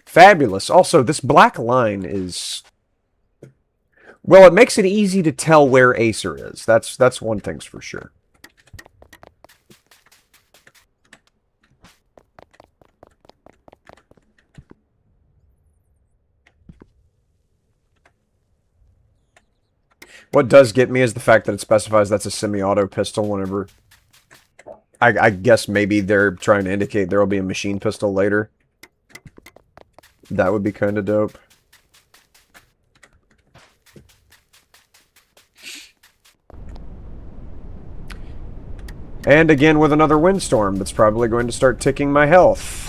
Fabulous. Also, this black line is... Well, it makes it easy to tell where Acer is. That's one thing's for sure. What does get me is the fact that it specifies that's a semi-auto pistol whenever... I guess maybe they're trying to indicate there will be a machine pistol later. That would be kind of dope. And again with another windstorm that's probably going to start ticking my health.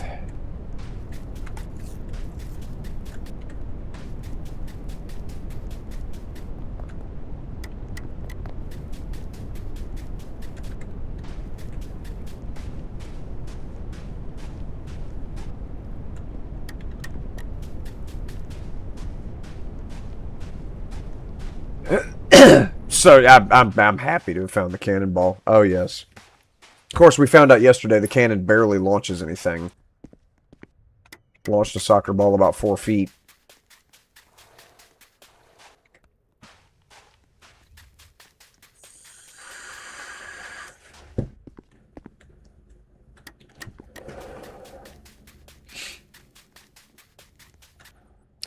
So I'm happy to have found the cannonball. Oh yes. Of course, we found out yesterday the cannon barely launches anything. Launched a soccer ball about 4 feet.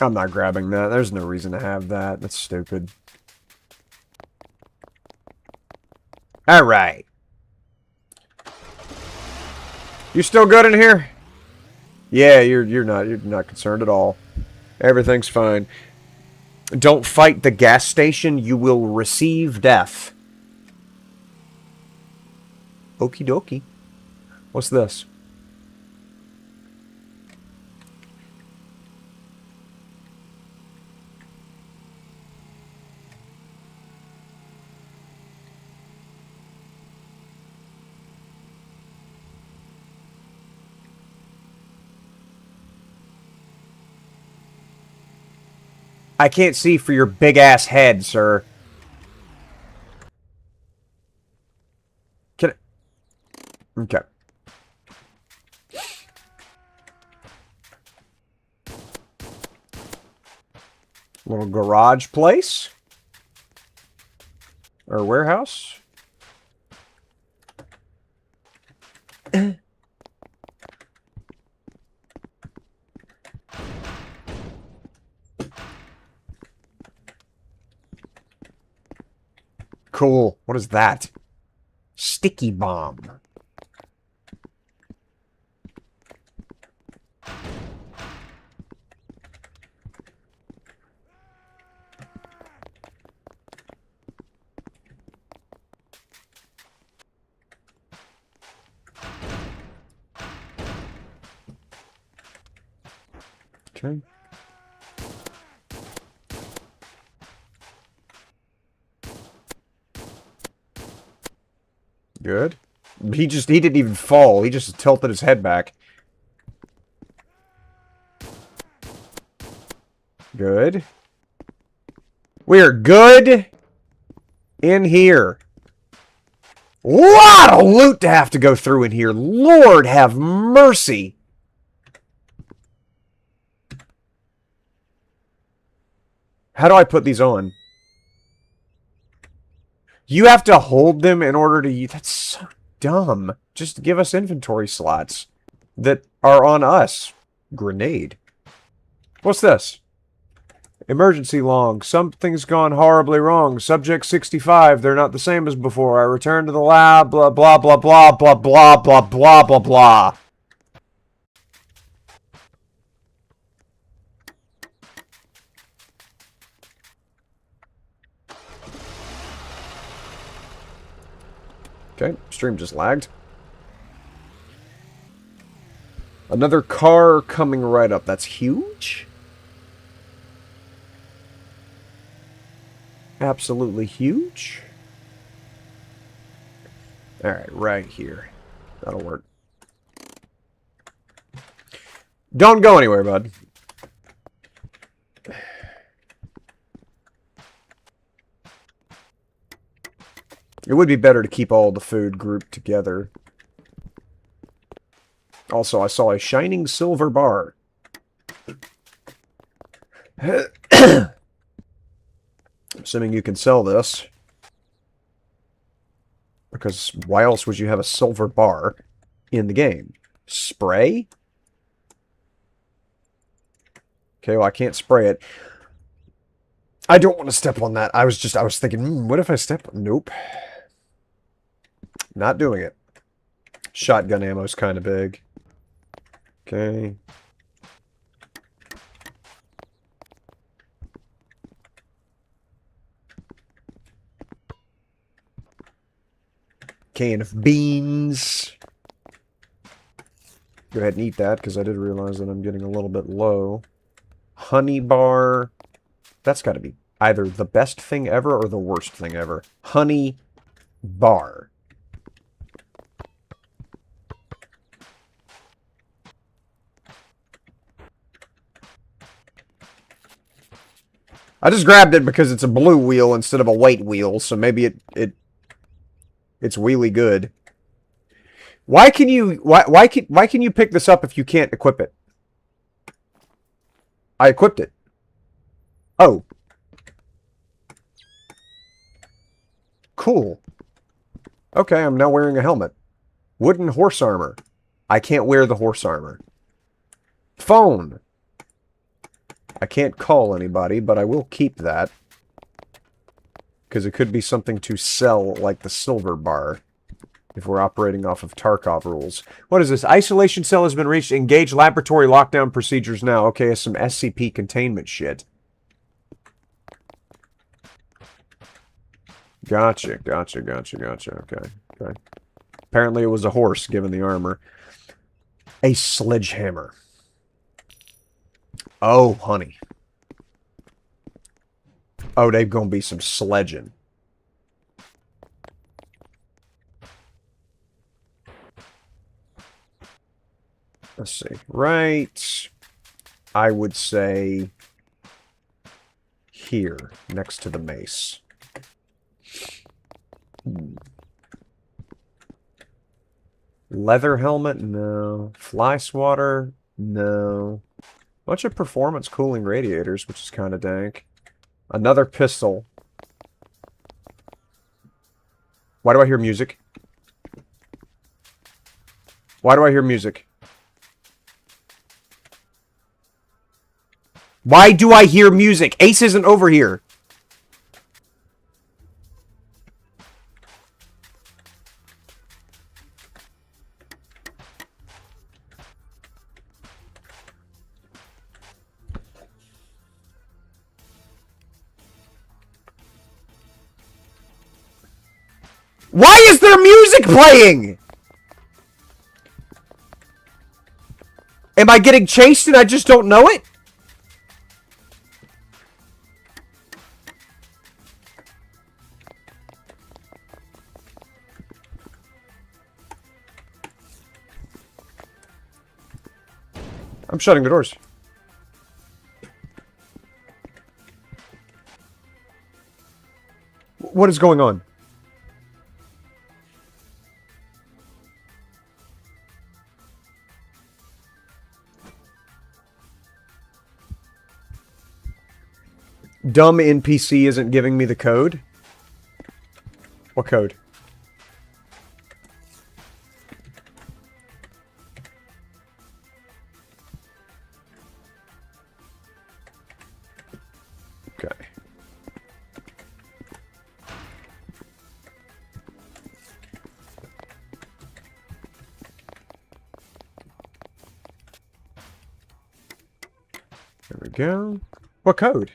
I'm not grabbing that. There's no reason to have that. That's stupid. Alright. You still good in here? Yeah, you're not concerned at all. Everything's fine. Don't fight the gas station, you will receive death. Okie dokie. What's this? I can't see for your big-ass head, sir. Can I... Okay. Little garage place? Or warehouse? Cool. What is that? Sticky bomb. Okay. Good. He didn't even fall. He just tilted his head back. Good. We're good in here. Lot of loot to have to go through in here. Lord have mercy. How do I put these on? You have to hold them in order to use... That's so dumb. Just give us inventory slots that are on us. Grenade. What's this? Emergency log. Something's gone horribly wrong. Subject 65. They're not the same as before. I returned to the lab. Blah, blah, blah, blah, blah, blah, blah, blah, blah, blah. Okay, stream just lagged. Another car coming right up. That's huge. Absolutely huge. Alright, right here. That'll work. Don't go anywhere, bud. It would be better to keep all the food grouped together. Also, I saw a shining silver bar. Assuming you can sell this. Because why else would you have a silver bar in the game? Spray? Okay, well, I can't spray it. I don't want to step on that. I was thinking, what if I step? Nope. Not doing it. Shotgun ammo's kind of big. Okay. Can of beans. Go ahead and eat that, because I did realize that I'm getting a little bit low. Honey bar. That's got to be either the best thing ever or the worst thing ever. Honey bar. I just grabbed it because it's a blue wheel instead of a white wheel, so maybe it's really good. Why can you pick this up if you can't equip it? I equipped it. Oh. Cool. Okay, I'm now wearing a helmet. Wooden horse armor. I can't wear the horse armor. Phone. I can't call anybody, but I will keep that. Because it could be something to sell, like the silver bar. If we're operating off of Tarkov rules. What is this? Isolation cell has been reached. Engage laboratory lockdown procedures now. Okay, it's some SCP containment shit. Gotcha. Okay. Apparently it was a horse, given the armor. A sledgehammer. Oh, honey. Oh, they've gonna be some sledging. Let's see. Right. I would say here, next to the mace. Leather helmet? No. Fly swatter? No. Bunch of performance cooling radiators, which is kind of dank. Another pistol. Why do I hear music? Why do I hear music? Why do I hear music? Ace isn't over here. Why is there music playing? Am I getting chased and I just don't know it? I'm shutting the doors. What is going on? Dumb NPC isn't giving me the code? What code? Okay. There we go. What code?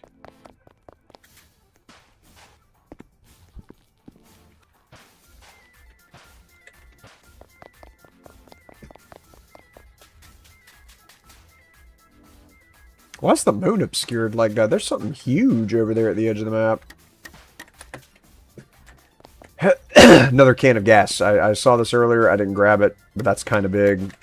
Why's the moon obscured like that? There's something huge over there at the edge of the map. Another can of gas. I saw this earlier. I didn't grab it, but that's kind of big.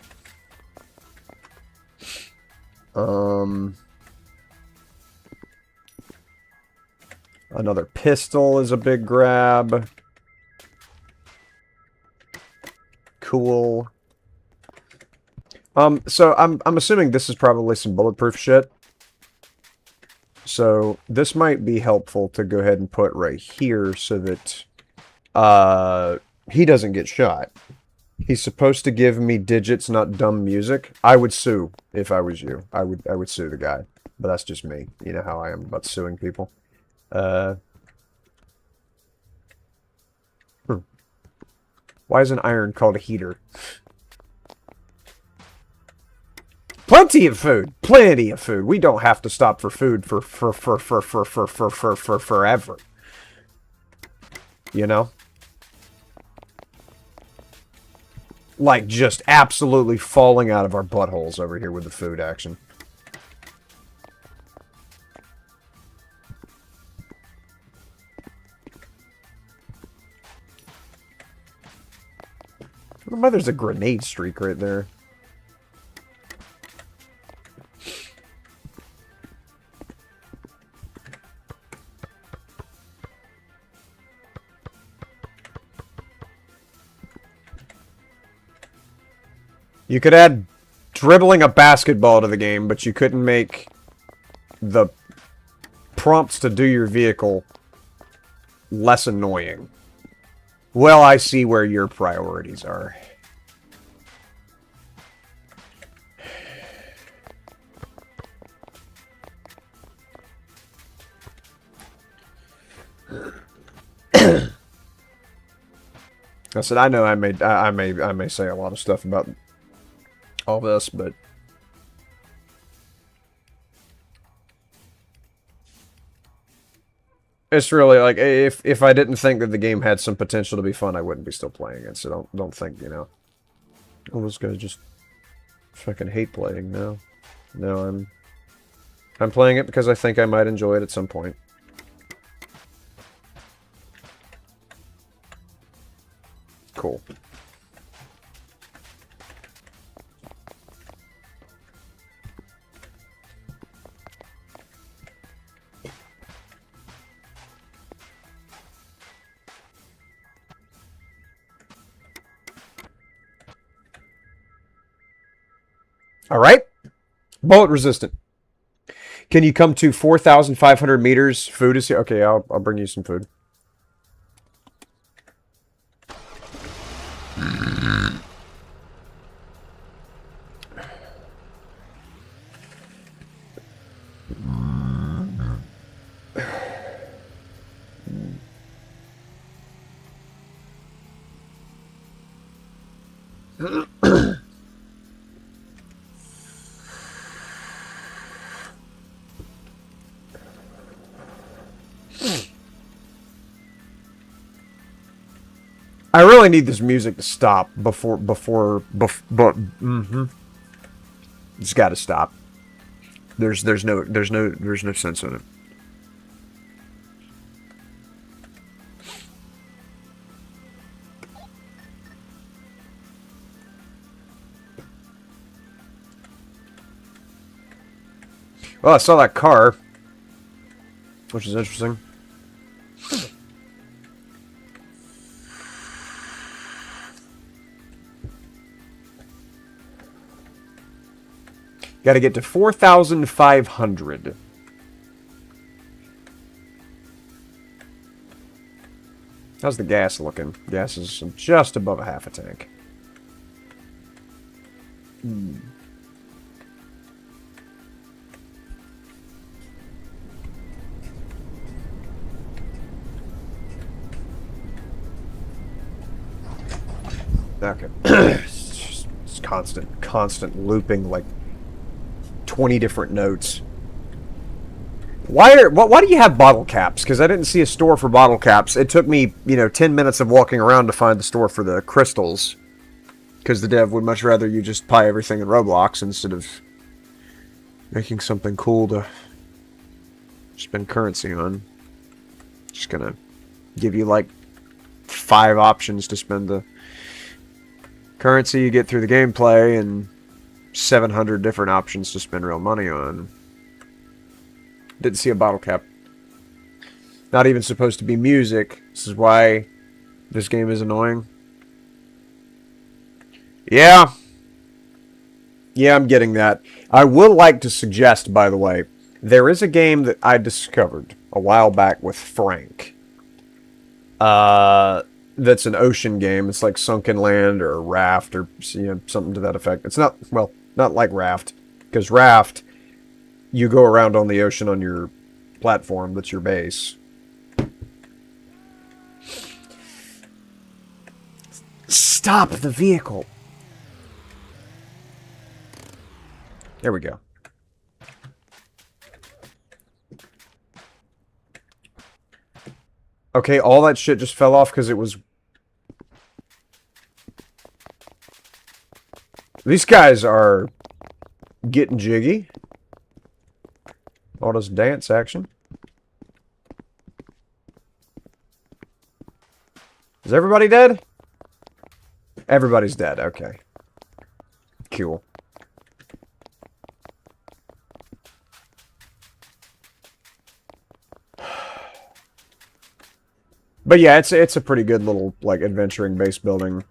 Another pistol is a big grab. Cool. So I'm assuming this is probably some bulletproof shit. So this might be helpful to go ahead and put right here so that he doesn't get shot. He's supposed to give me digits, not dumb music. I would sue if I was you. I would sue the guy. But that's just me. You know how I am about suing people. Uh, Why is an iron called a heater? Plenty of food. Plenty of food. We don't have to stop for food for forever. You know? Like, just absolutely falling out of our buttholes over here with the food action. I don't know why there's a grenade streak right there. You could add dribbling a basketball to the game, but you couldn't make the prompts to do your vehicle less annoying. Well, I see where your priorities are. I said I know I may say a lot of stuff about all this, but it's really like if I didn't think that the game had some potential to be fun, I wouldn't be still playing it. So don't think, you know. All those guys just fucking hate playing now. No, I'm playing it because I think I might enjoy it at some point. Cool. All right. Bullet resistant. Can you come to 4,500 meters? Food is here. Okay, I'll bring you some food. I really need this music to stop before It's got to stop. There's no sense in it. Well, I saw that car, which is interesting. Got to get to 4,500. How's the gas looking? Gas is just above a half a tank. Okay. It's constant looping, like 20 different notes. Why do you have bottle caps? Because I didn't see a store for bottle caps. It took me, 10 minutes of walking around to find the store for the crystals. Because the dev would much rather you just buy everything in Roblox instead of making something cool to spend currency on. Just gonna give you like 5 options to spend the currency you get through the gameplay and 700 different options to spend real money on. Didn't see a bottle cap. Not even supposed to be music. This is why this game is annoying. Yeah. Yeah, I'm getting that. I would like to suggest, by the way, there is a game that I discovered a while back with Frank. That's an ocean game. It's like Sunken Land or Raft or something to that effect. It's not, well, not like Raft. Because Raft, you go around on the ocean on your platform that's your base. Stop the vehicle! There we go. Okay, all that shit just fell off because it was... These guys are getting jiggy. All this dance action. Is everybody dead? Everybody's dead, okay. Cool. But yeah, it's a pretty good little, like, adventuring base building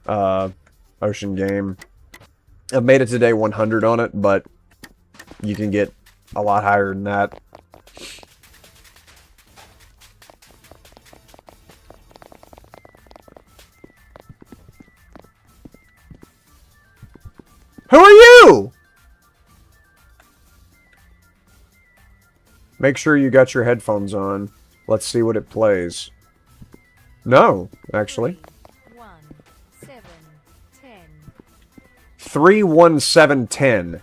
ocean game. I've made it to day 100 on it, but you can get a lot higher than that. Who are you? Make sure you got your headphones on. Let's see what it plays. No, actually. 31710.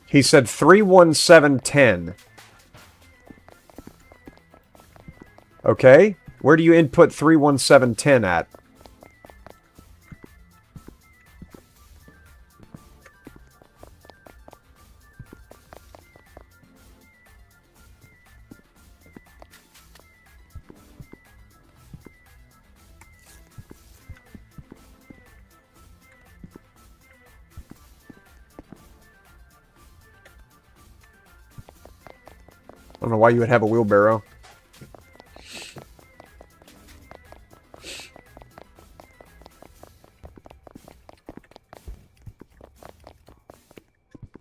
He said 31710. Okay. Where do you input 31710 at? I don't know why you would have a wheelbarrow.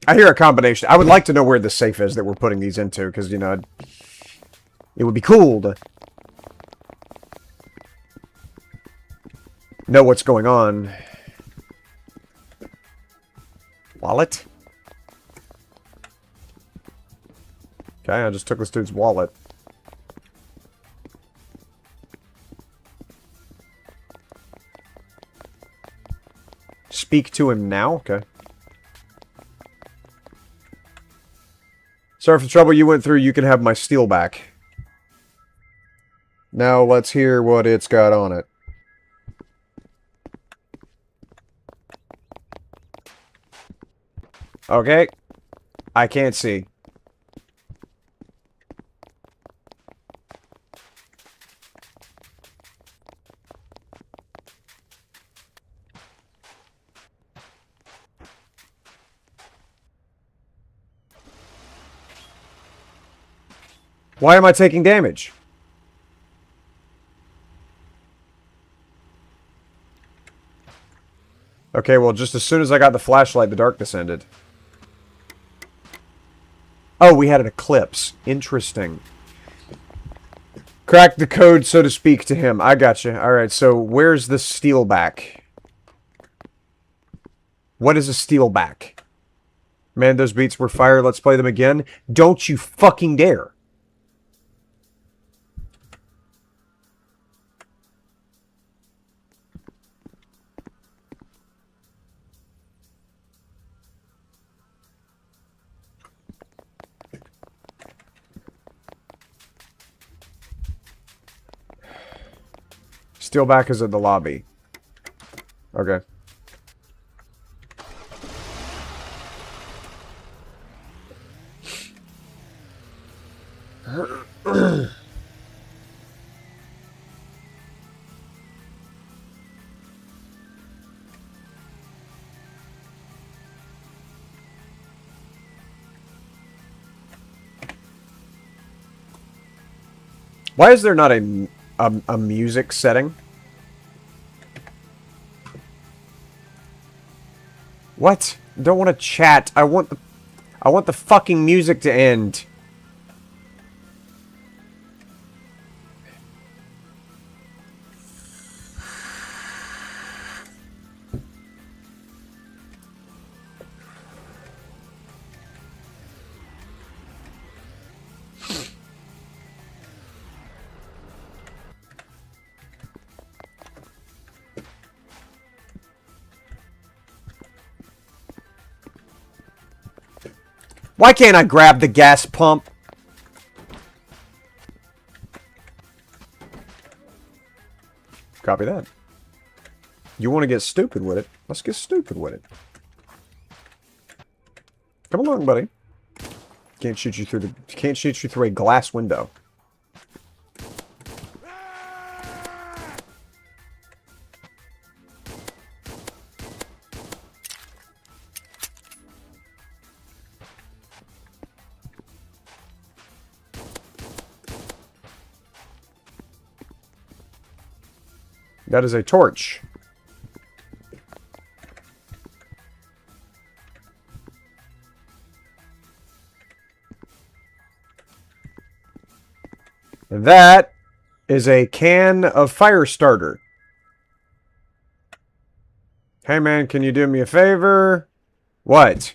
I hear a combination. I would like to know where the safe is that we're putting these into, because, you know, it would be cool to know what's going on. Wallet? Okay, I just took this dude's wallet. Speak to him now? Okay. Sorry for the trouble you went through. You can have my steel back. Now let's hear what it's got on it. Okay. I can't see. Why am I taking damage? Okay, well, just as soon as I got the flashlight, the darkness ended. Oh, we had an eclipse. Interesting. Crack the code, so to speak, to him. I gotcha. Alright, so where's the steel back? What is a steel back? Man, those beats were fire. Let's play them again. Don't you fucking dare. Steelback is at the lobby. Okay. Why is there not a music setting? What? Don't want to chat. I want the fucking music to end. Why can't I grab the gas pump? Copy that. You want to get stupid with it? Let's get stupid with it. Come along, buddy. Can't shoot you through a glass window. That is a torch. That is a can of fire starter. Hey man, can you do me a favor? What?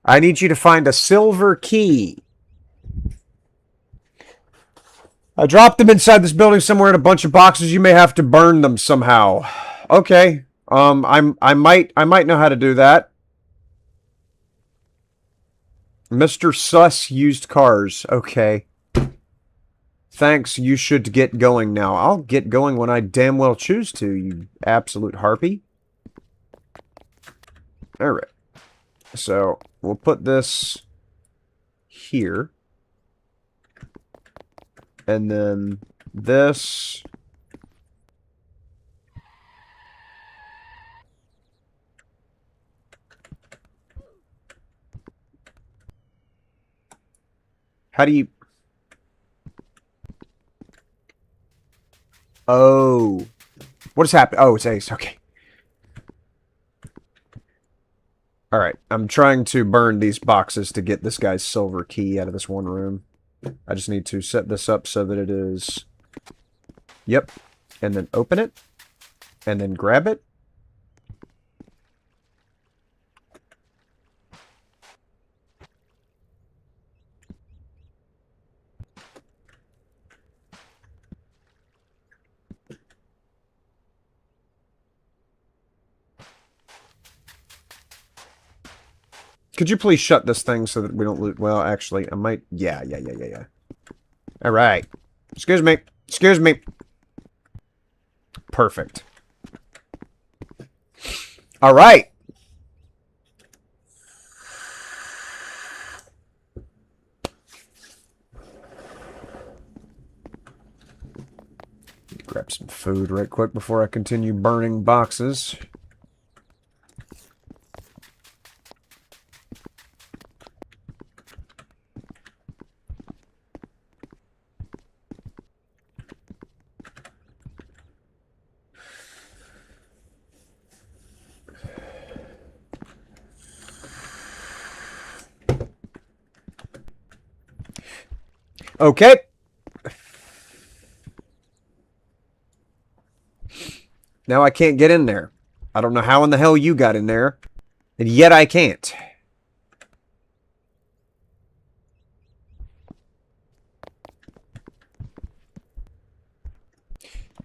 I need you to find a silver key. I dropped them inside this building somewhere in a bunch of boxes. You may have to burn them somehow. Okay. I might know how to do that. Mr. Sus used cars. Okay. Thanks, you should get going now. I'll get going when I damn well choose to, you absolute harpy. Alright. So, we'll put this here. And then this. How do you... Oh. What has happened? Oh, it's ace. Okay. Alright. I'm trying to burn these boxes to get this guy's silver key out of this one room. I just need to set this up so that it is... Yep. And then open it. And then grab it. Could you please shut this thing so that we don't lose? Well, actually, I might... Yeah. All right. Excuse me. Excuse me. Perfect. All right. Grab some food right quick before I continue burning boxes. Okay. Now I can't get in there. I don't know how in the hell you got in there. And yet I can't.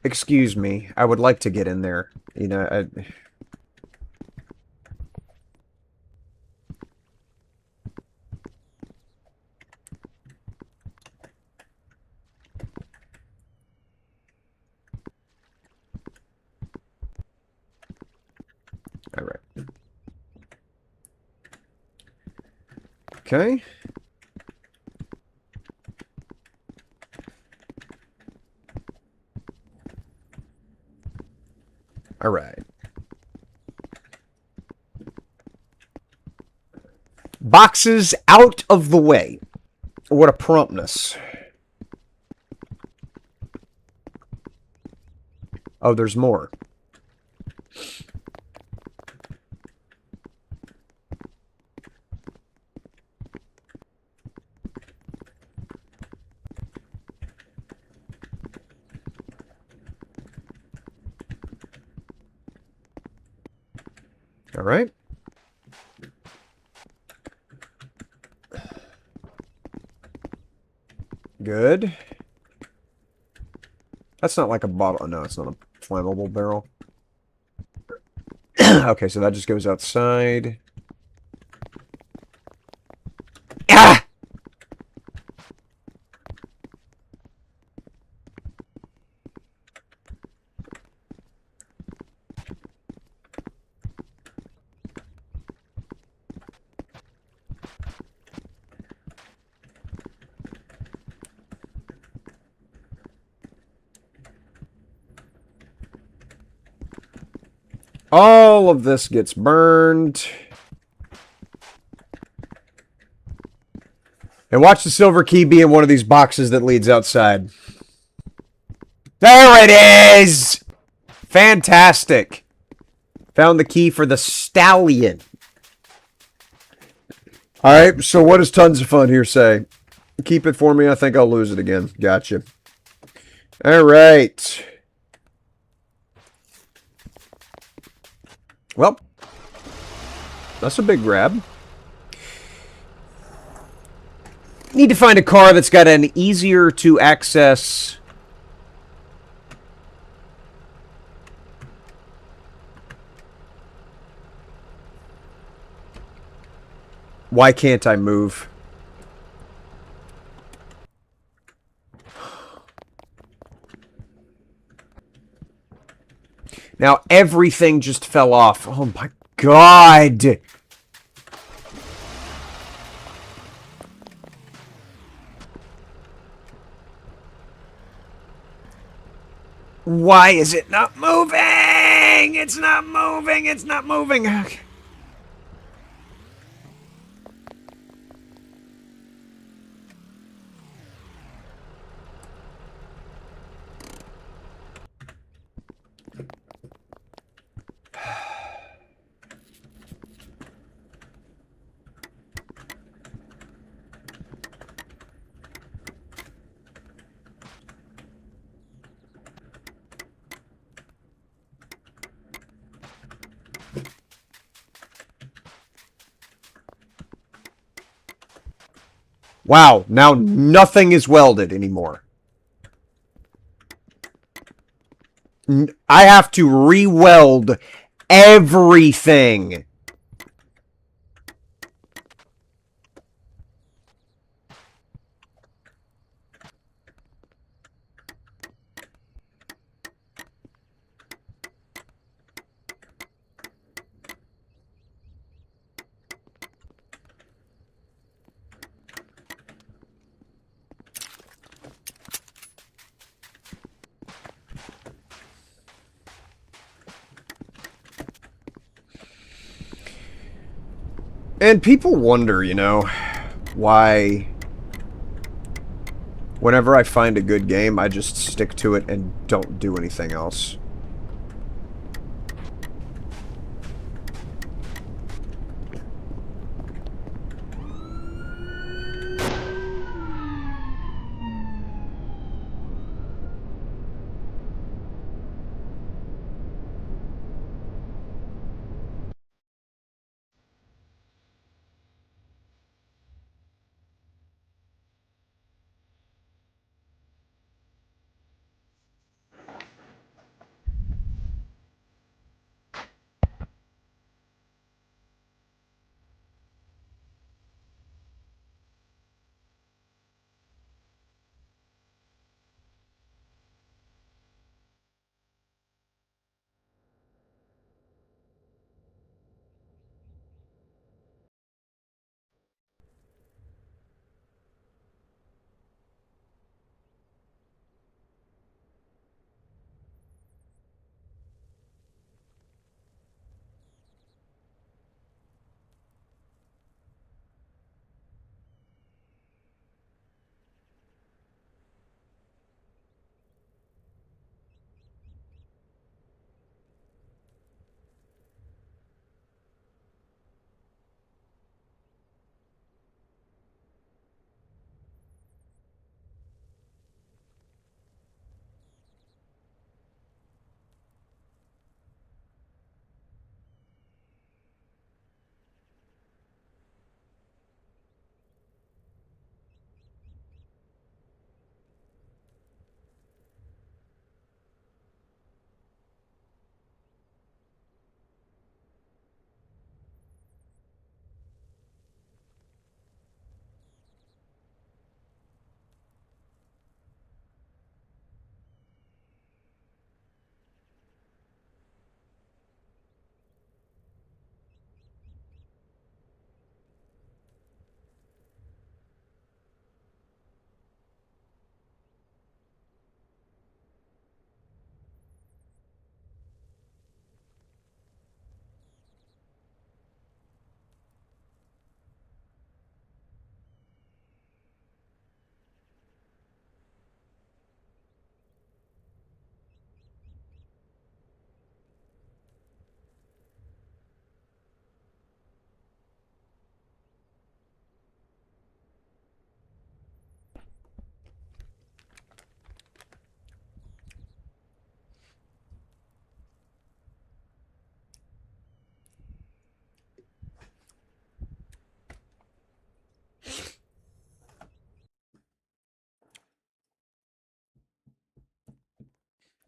Excuse me. I would like to get in there. You know, all right. Okay. All right. Boxes out of the way. What a promptness. Oh, there's more. All right. Good. That's not like a bottle. No, it's not a flammable barrel. Okay, so that just goes outside. All of this gets burned. And watch the silver key be in one of these boxes that leads outside. There it is! Fantastic. Found the key for the stallion. Alright, so what does tons of fun here say? Keep it for me, I think I'll lose it again. Gotcha. Alright. Well, that's a big grab. Need to find a car that's got an easier to access... Why can't I move? Now everything just fell off. Oh my god! Why is it not moving? It's not moving. It's not moving. Okay. Wow, now nothing is welded anymore. I have to re-weld everything. And people wonder, you know, why whenever I find a good game, I just stick to it and don't do anything else.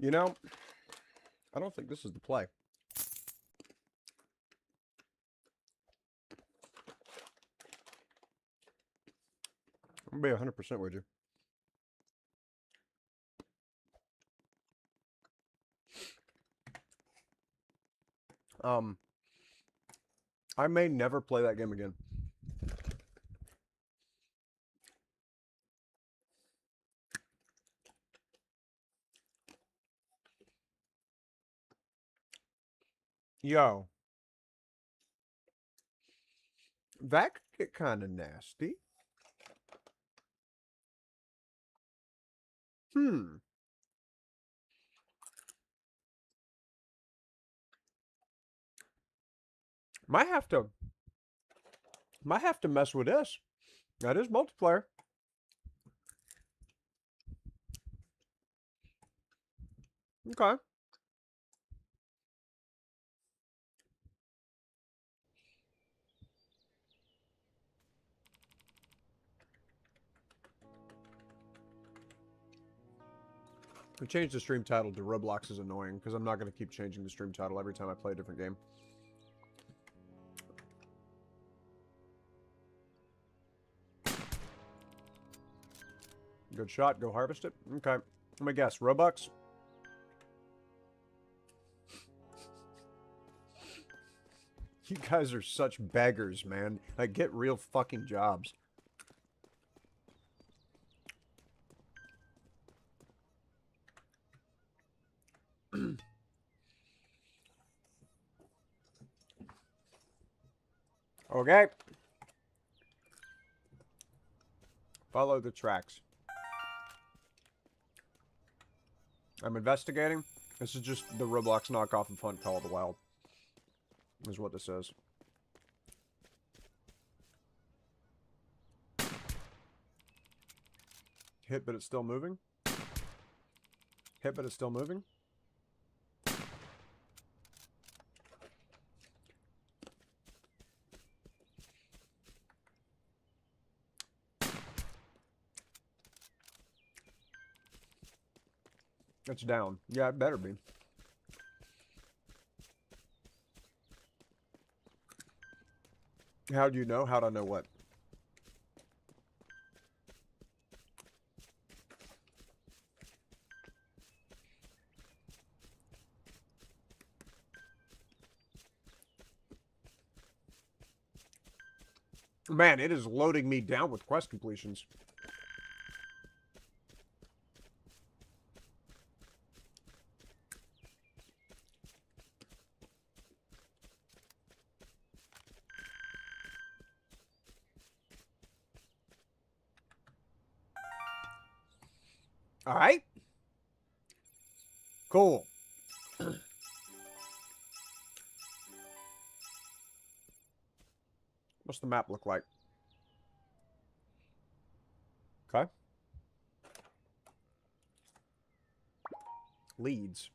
You know, I don't think this is the play. I'm gonna be 100% with you. I may never play that game again. Yo, that could get kind of nasty. Might have to mess with this. That is multiplayer. Okay. I changed the stream title to Roblox is annoying because I'm not going to keep changing the stream title every time I play a different game. Good shot. Go harvest it. Okay. Let me guess. Robux? You guys are such beggars, man. Like, get real fucking jobs. Okay. Follow the tracks. I'm investigating. This is just the Roblox knockoff of Hunt Call of the Wild. Is what this is. Hit, but it's still moving. Hit, but it's still moving. It's down. Yeah, it better be. How do you know? How'd I know what? Man, it is loading me down with quest completions. All right. Cool. What's the map look like? Okay. Leads.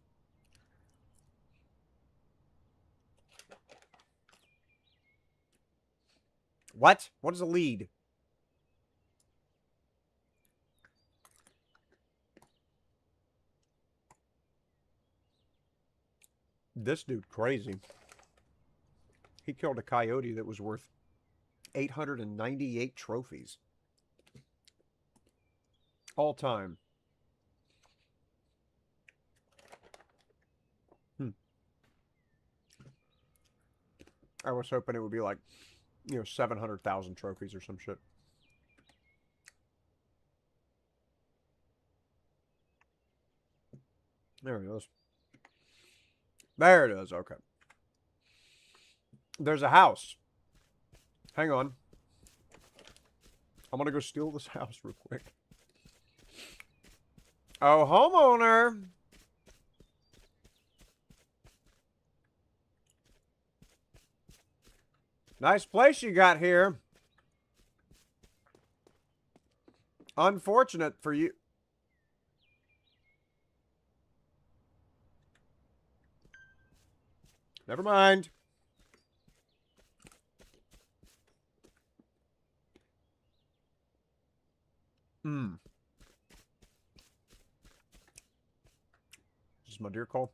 What? What is a lead? This dude crazy. He killed a coyote that was worth 898 trophies. All time. I was hoping it would be like, 700,000 trophies or some shit. There it is. There it is. Okay. There's a house. Hang on. I'm gonna go steal this house real quick. Oh, homeowner. Nice place you got here. Unfortunate for you. Never mind. Does my deer call?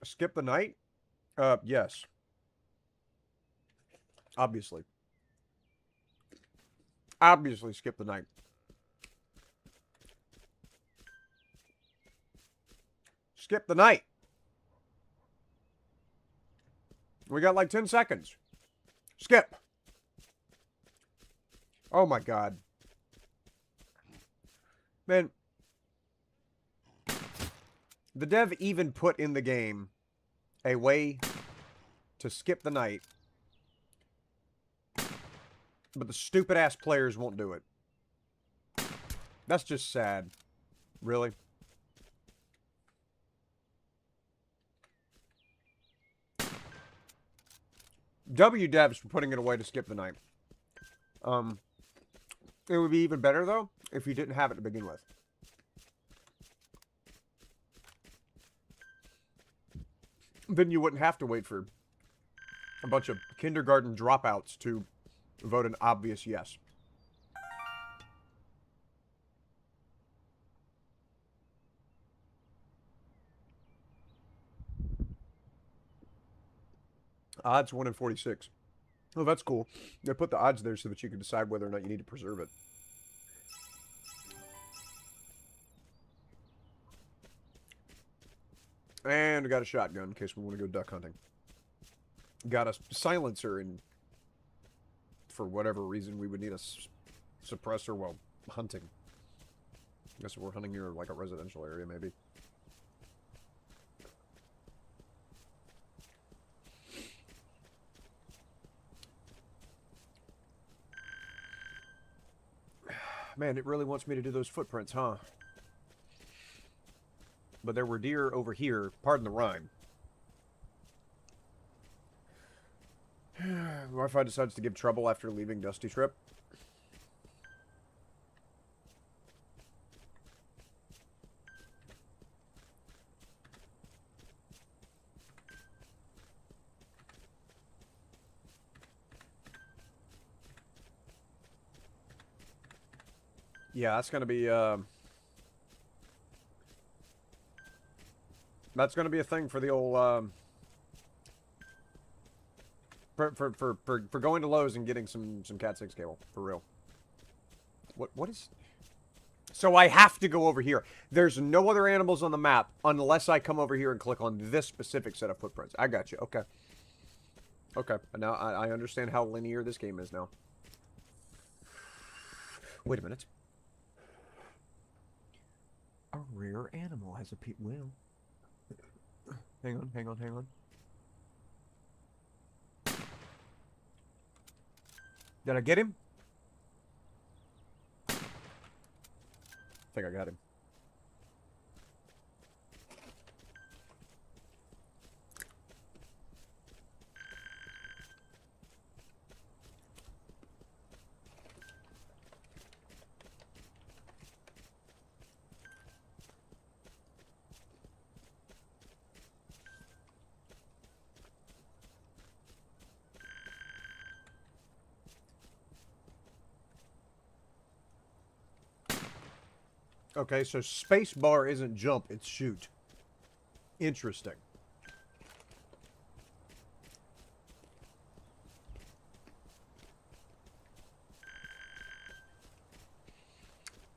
Skip the night? Yes. Obviously. Obviously skip the night. Skip the night. We got like 10 seconds. Skip. Oh my god. Man. The dev even put in the game a way to skip the night. But the stupid ass players won't do it. That's just sad. Really? W devs for putting it away to skip the night. It would be even better though if you didn't have it to begin with. Then you wouldn't have to wait for a bunch of kindergarten dropouts to vote an obvious yes. Odds 1 in 46. Oh, that's cool. They put the odds there so that you can decide whether or not you need to preserve it. And we got a shotgun in case we want to go duck hunting. Got a silencer, and for whatever reason we would need a suppressor while hunting. I guess if we're hunting near like a residential area, maybe. Man, it really wants me to do those footprints, huh? But there were deer over here. Pardon the rhyme. Wi-Fi decides to give trouble after leaving Dusty Trip. Yeah, that's gonna be that's gonna be a thing for the old for going to Lowe's and getting some Cat 6 cable, for real. What is... So I have to go over here. There's no other animals on the map unless I come over here and click on this specific set of footprints. I got you. Okay. Okay. Now I understand how linear this game is now. Wait a minute. A rare animal has a well. Hang on, hang on, hang on. Did I get him? I think I got him. Okay, so space bar isn't jump, it's shoot. Interesting.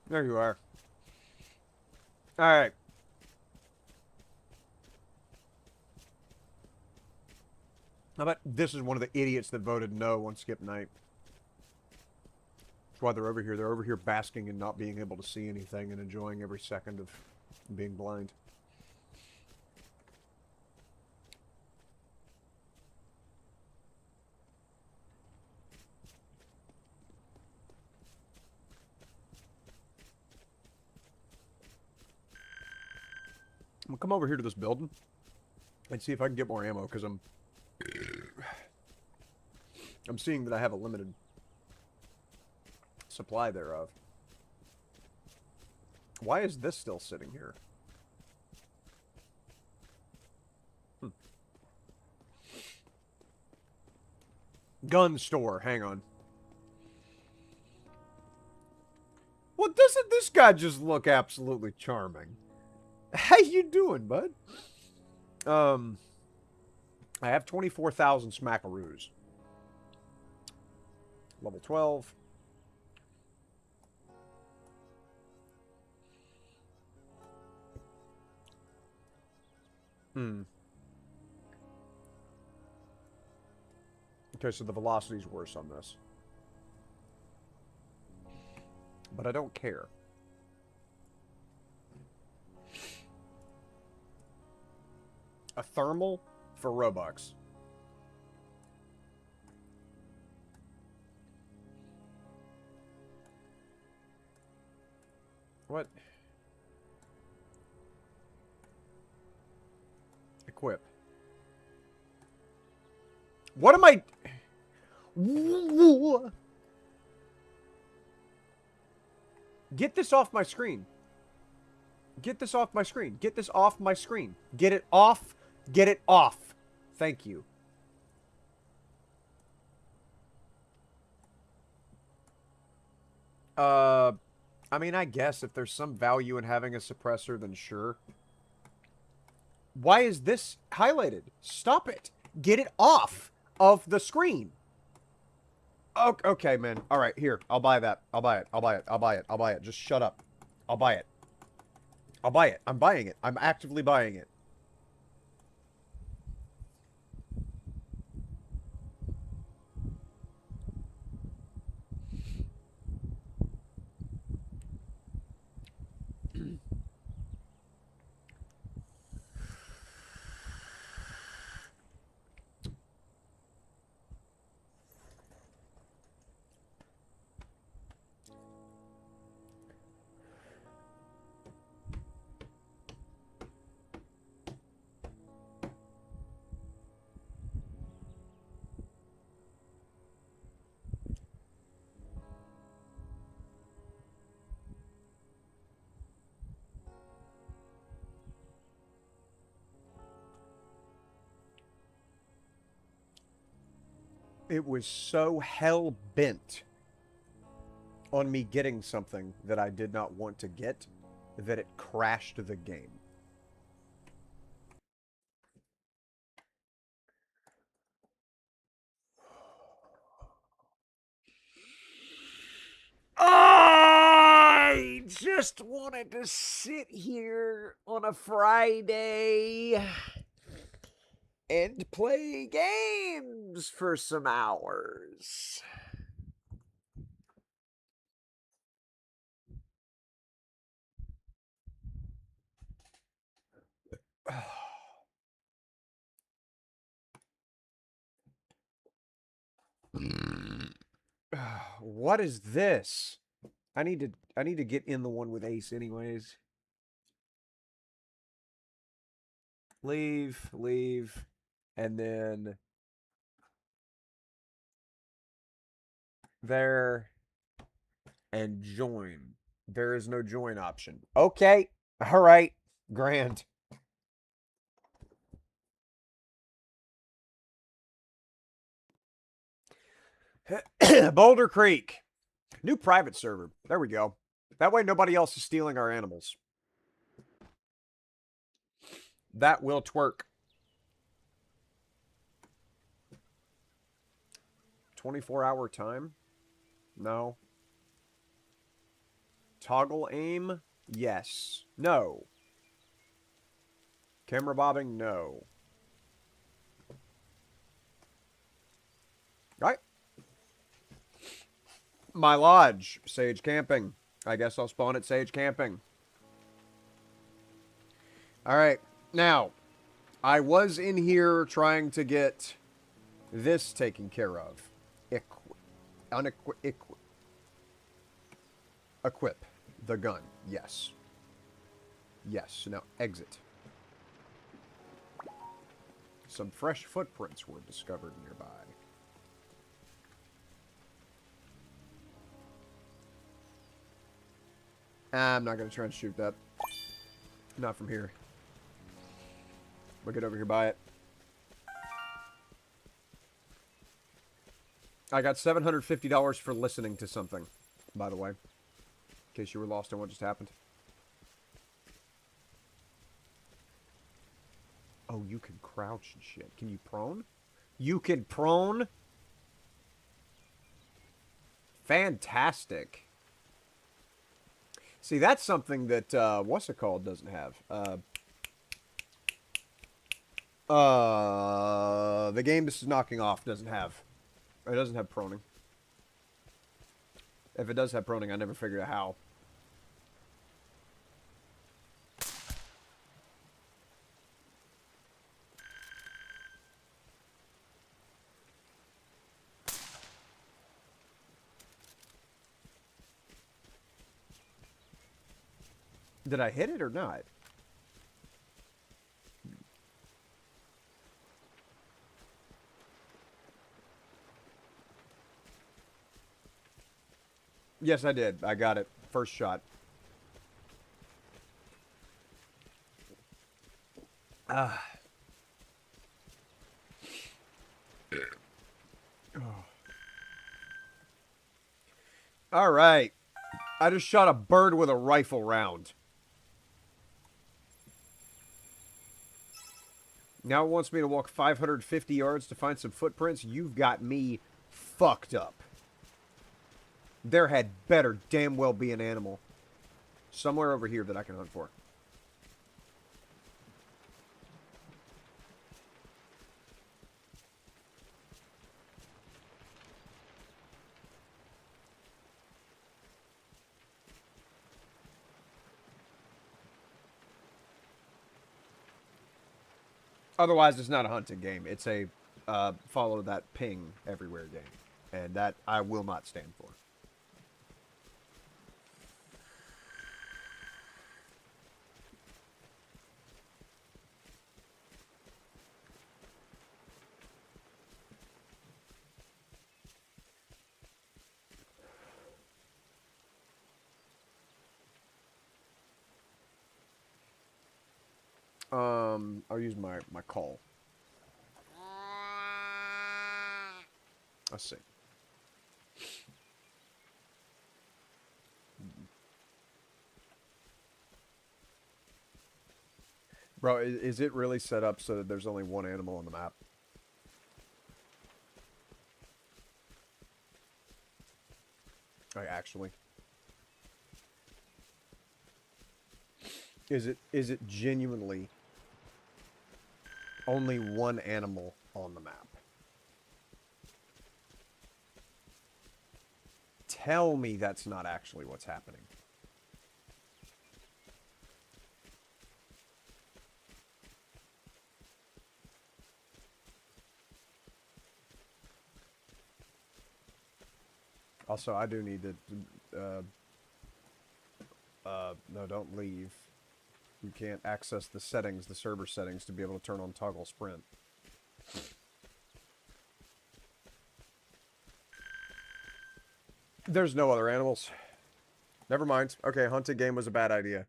There you are. Alright. How about this is one of the idiots that voted no on skip night. That's why they're over here. They're over here basking and not being able to see anything and enjoying every second of being blind. I'm gonna come over here to this building and see if I can get more ammo, because I'm seeing that I have a limited supply thereof. Why is this still sitting here? Gun store, hang on. Well, doesn't this this guy just look absolutely charming? How you doing, bud? I have 24,000 smackaroos. Level 12. Okay, so the velocity's worse on this. But I don't care. A thermal for Robux. What? Equip. What am I... Get this off my screen. Get this off my screen. Get this off my screen. Get it off. Get it off. Thank you. I mean, I guess if there's some value in having a suppressor, then sure. Why is this highlighted? Stop it. Get it off of the screen. Okay, man. All right, here. I'll buy that. I'll buy it. I'll buy it. I'll buy it. I'll buy it. Just shut up. I'll buy it. I'll buy it. I'm buying it. I'm actively buying it. It was so hell-bent on me getting something that I did not want to get that it crashed the game. I just wanted to sit here on a Friday and play games for some hours. What is this? I need to get in the one with Ace anyways. Leave, and then there and join. There is no join option. Okay. All right. Grand. Boulder Creek. New private server. There we go. That way nobody else is stealing our animals. That will twerk. 24-hour time? No. Toggle aim? Yes. No. Camera bobbing? No. Right. My lodge. Sage camping. I guess I'll spawn at Sage camping. Alright. Now, I was in here trying to get this taken care of. Equip the gun. Yes. Yes. Now, exit. Some fresh footprints were discovered nearby. I'm not going to try and shoot that. Not from here. We'll get over here by it. I got $750 for listening to something, by the way. In case you were lost on what just happened. Oh, you can crouch and shit. Can you prone? You can prone? Fantastic. See, that's something that, what's it called doesn't have. The game this is knocking off doesn't have. It doesn't have proning. If it does have proning, I never figured out how. Did I hit it or not? Yes, I did. I got it. First shot. Ah. Oh. All right. I just shot a bird with a rifle round. Now it wants me to walk 550 yards to find some footprints. You've got me fucked up. There had better damn well be an animal somewhere over here that I can hunt for. Otherwise, it's not a hunting game. It's a follow that ping everywhere game. And that I will not stand for. I'll use my call. Let's see. Bro, is it really set up so that there's only one animal on the map? Like, actually. Is it genuinely only one animal on the map? Tell me that's not actually what's happening. Also, I do need to, no, don't leave. You can't access the settings, the server settings, to be able to turn on toggle sprint. There's no other animals. Never mind. Okay, hunting game was a bad idea.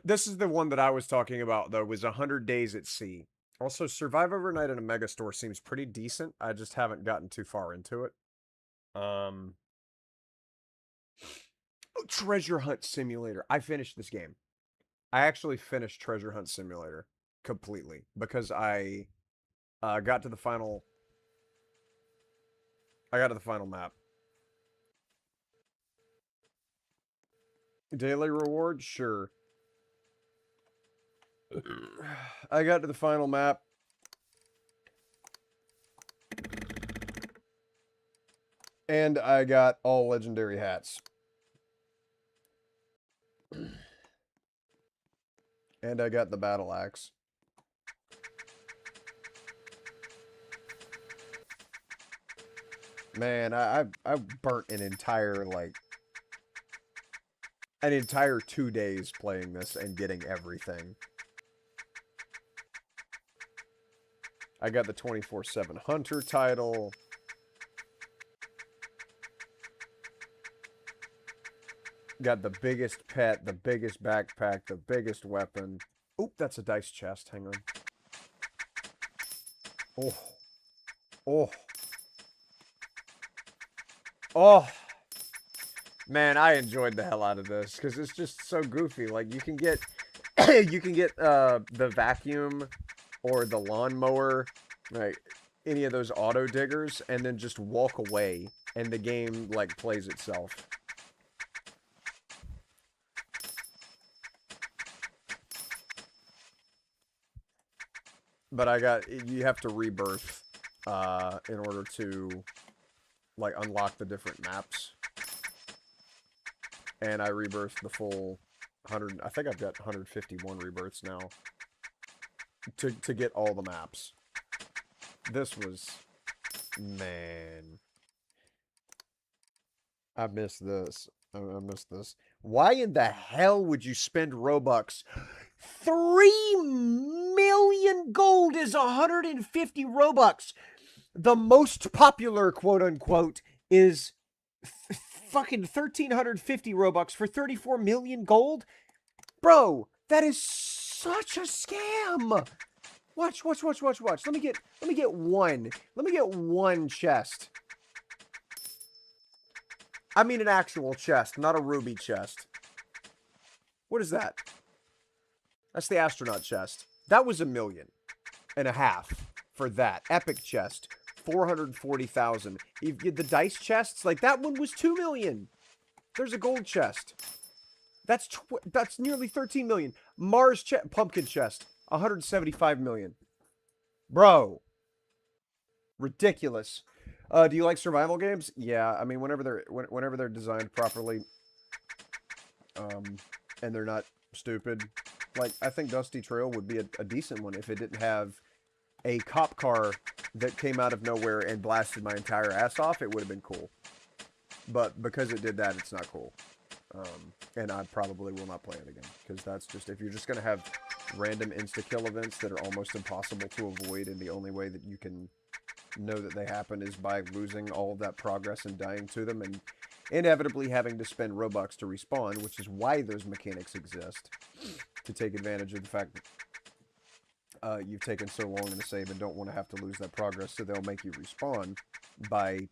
This is the one that I was talking about, though, was 100 Days at Sea. Also, Survive Overnight in a Megastore seems pretty decent. I just haven't gotten too far into it. Oh, Treasure Hunt Simulator. I finished this game. I actually finished Treasure Hunt Simulator completely because I got to the final... I got to the final map. Daily reward? Sure. I got to the final map. And I got all legendary hats. And I got the battle axe. Man, I burnt an entire, like... an entire 2 days playing this and getting everything. I got the 24/7 Hunter title. Got the biggest pet, the biggest backpack, the biggest weapon. Oop, that's a dice chest. Hang on. Oh. Oh. Oh. Man, I enjoyed the hell out of this because it's just so goofy. Like you can get the vacuum or the lawnmower, right? Any of those auto diggers, and then just walk away, and the game like plays itself. But you have to rebirth in order to like unlock the different maps. And I rebirthed the full 100. I think I've got 151 rebirths now to get all the maps. This was, man, I missed this. I missed this. Why in the hell would you spend Robux? 3 million gold is 150 Robux. The most popular, quote unquote, is fucking 1,350 Robux for 34 million gold? Bro, that is such a scam. Watch. Let me get one. Let me get one chest. I mean an actual chest, not a ruby chest. What is that? That's the astronaut chest. That was 1.5 million for that. Epic chest. 440,000. You get the dice chests, like that one was 2 million. There's a gold chest. That's nearly 13 million. Mars pumpkin chest, 175 million. Bro. Ridiculous. Do you like survival games? Yeah, I mean whenever they're designed properly, and they're not stupid. Like I think Dusty Trail would be a decent one if it didn't have a cop car that came out of nowhere and blasted my entire ass off. It would have been cool. But because it did that, it's not cool. And I probably will not play it again. Because that's just, if you're just going to have random insta-kill events that are almost impossible to avoid, and the only way that you can know that they happen is by losing all of that progress and dying to them, and inevitably having to spend Robux to respawn, which is why those mechanics exist, to take advantage of the fact that you've taken so long in the save and don't want to have to lose that progress, so they'll make you respawn by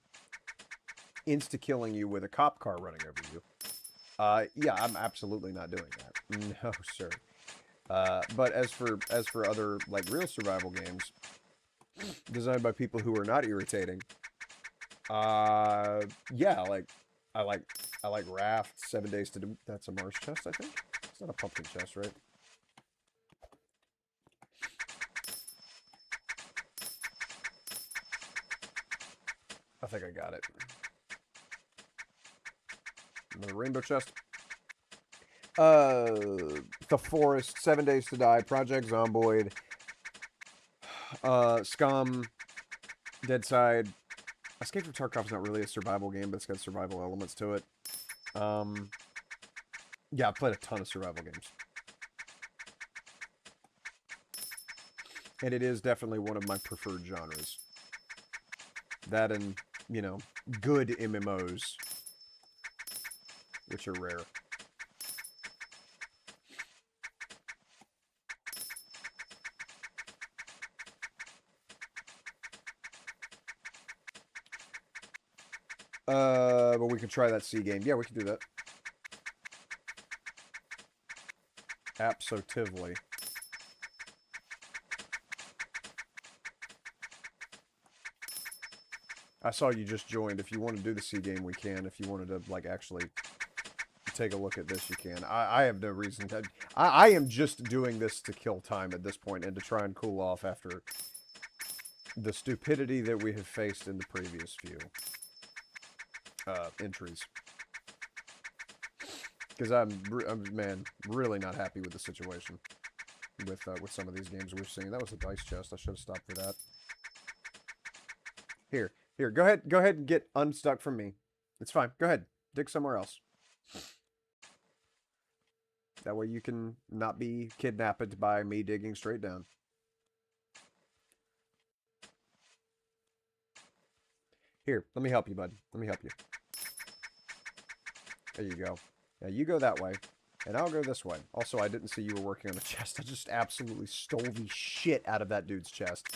insta-killing you with a cop car running over you. Yeah, I'm absolutely not doing that. No, sir. But as for other like real survival games designed by people who are not irritating, yeah, like I like Raft, 7 Days to Do. That's a Mars chest, I think. It's not a pumpkin chest, right? I think I got it. Another rainbow chest. The Forest, 7 Days to Die, Project Zomboid, Scum, Deadside. Escape from Tarkov's not really a survival game, but it's got survival elements to it. Yeah, I've played a ton of survival games. And it is definitely one of my preferred genres. That and, you know, good MMOs, which are rare. But we could try that C game. Yeah, we could do that. Absolutely. I saw you just joined. If you want to do the C game, we can. If you wanted to, like, actually take a look at this, you can. I have no reason to... I am just doing this to kill time at this point and to try and cool off after the stupidity that we have faced in the previous few entries. Because I'm, man, really not happy with the situation with some of these games we've seen. That was a dice chest. I should have stopped for that. Here, go ahead and get unstuck from me. It's fine. Go ahead. Dig somewhere else. That way you can not be kidnapped by me digging straight down. Here, let me help you, bud. Let me help you. There you go. Now you go that way, and I'll go this way. Also, I didn't see you were working on the chest. I just absolutely stole the shit out of that dude's chest.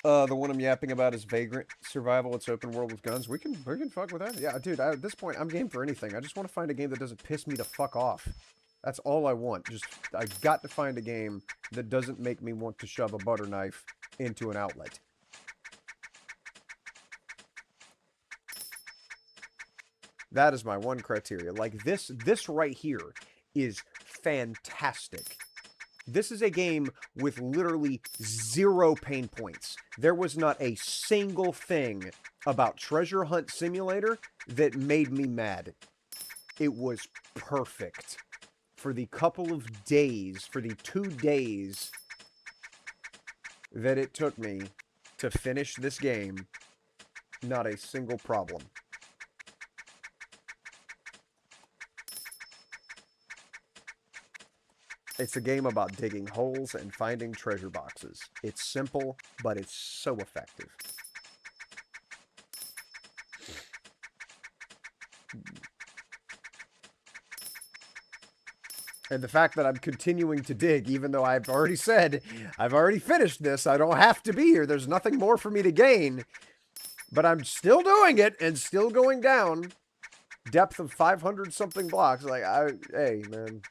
The one I'm yapping about is Vagrant Survival. It's open world with guns. We can fuck with that. Yeah, dude. At this point, I'm game for anything. I just want to find a game that doesn't piss me the fuck off. That's all I want. Just I got to find a game that doesn't make me want to shove a butter knife into an outlet. That is my one criteria. Like this right here is fantastic. This is a game with literally 0 pain points. There was not a single thing about Treasure Hunt Simulator that made me mad. It was perfect. For the couple of days, for the 2 days that it took me to finish this game, not a single problem. It's a game about digging holes and finding treasure boxes. It's simple, but it's so effective. And the fact that I'm continuing to dig, even though I've already said, I've already finished this, I don't have to be here, there's nothing more for me to gain, but I'm still doing it and still going down. Depth of 500 something blocks. Like, hey, man.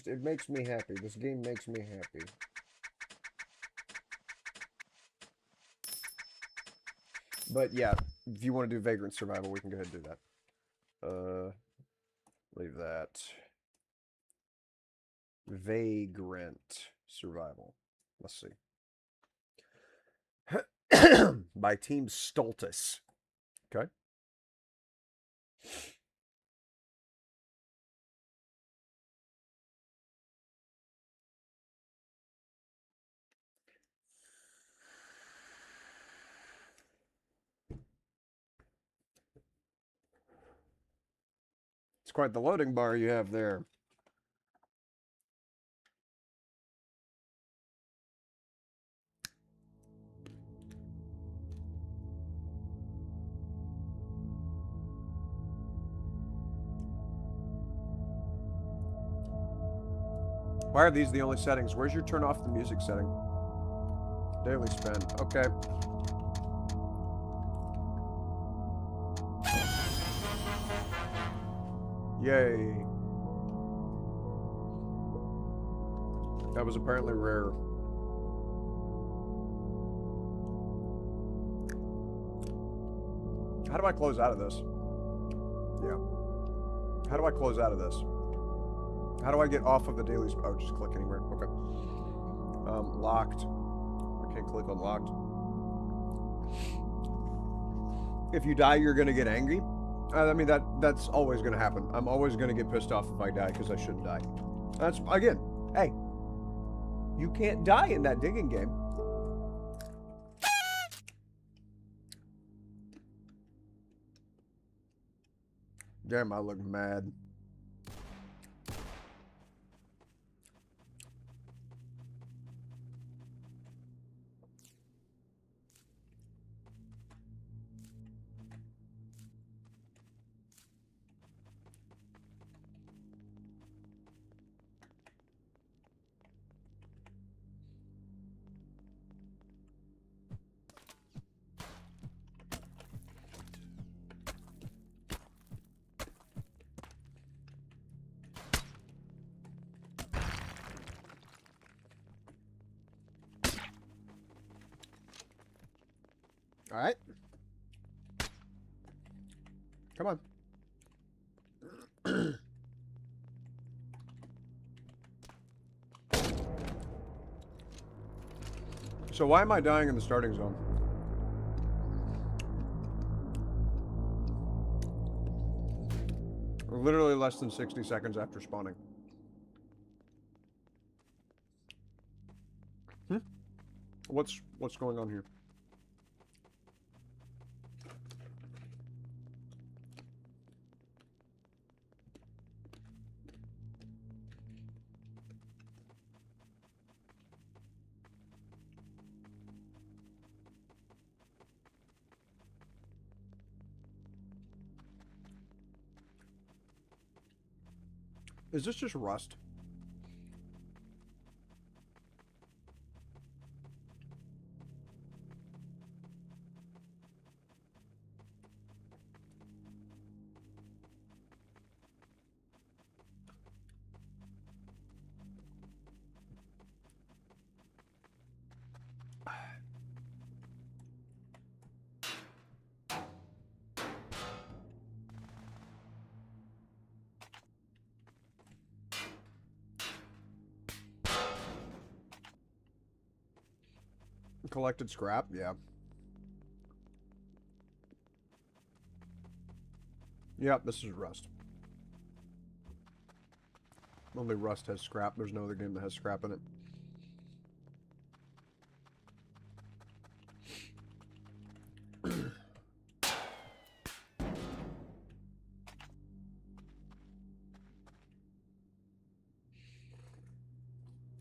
It makes me happy. This game makes me happy. But yeah, if you want to do Vagrant Survival, we can go ahead and do that. Leave that. Vagrant Survival. Let's see. By Team Stultus. Okay. It's quite the loading bar you have there. Why are these the only settings? Where's your turn off the music setting? Daily spend. Okay. Yay. That was apparently rare. How do I close out of this? Yeah. How do I close out of this? How do I get off of the daily... Oh, just click anywhere. Okay. Locked. I can't click on locked. If you die, you're going to get angry. I mean, that's always going to happen. I'm always going to get pissed off if I die because I shouldn't die. That's, again, hey, you can't die in that digging game. Damn, I look mad. All right. Come on. So why am I dying in the starting zone? Literally less than 60 seconds after spawning. What's going on here? Is this just rust? collected scrap? Yeah. Yep, this is Rust. Only Rust has scrap. There's no other game that has scrap in it.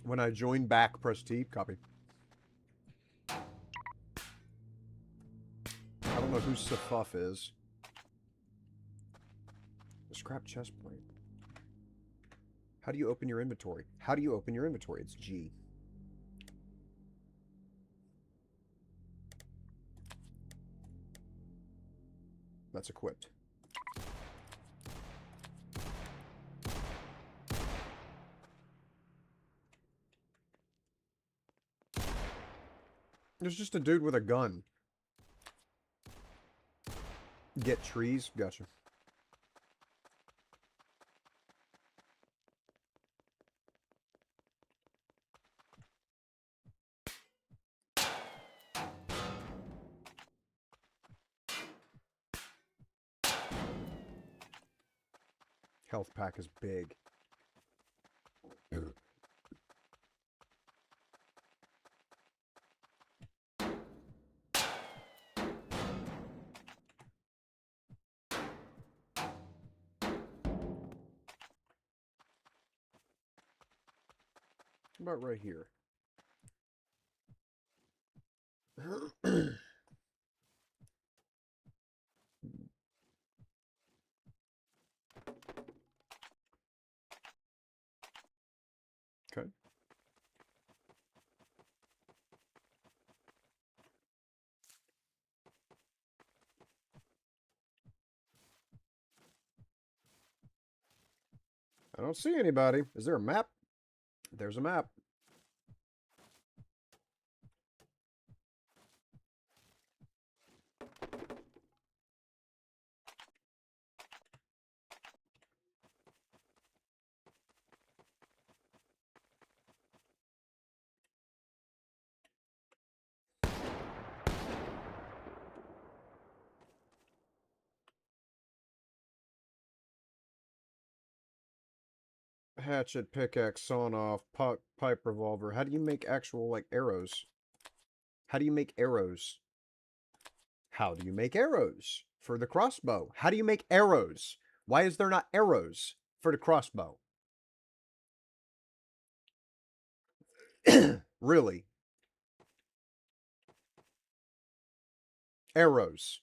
When I join back, press T, copy. I don't know who Safuff is. The scrap chest plate. How do you open your inventory? How do you open your inventory? It's G. That's equipped. There's just a dude with a gun. Get trees? Gotcha. Health pack is big. About right here. Okay. I don't see anybody. Is there a map? There's a map. Hatchet, pickaxe, sawn off, pipe revolver. How do you make actual, like, arrows? How do you make arrows? How do you make arrows for the crossbow? How do you make arrows? Why is there not arrows for the crossbow? Really? Arrows.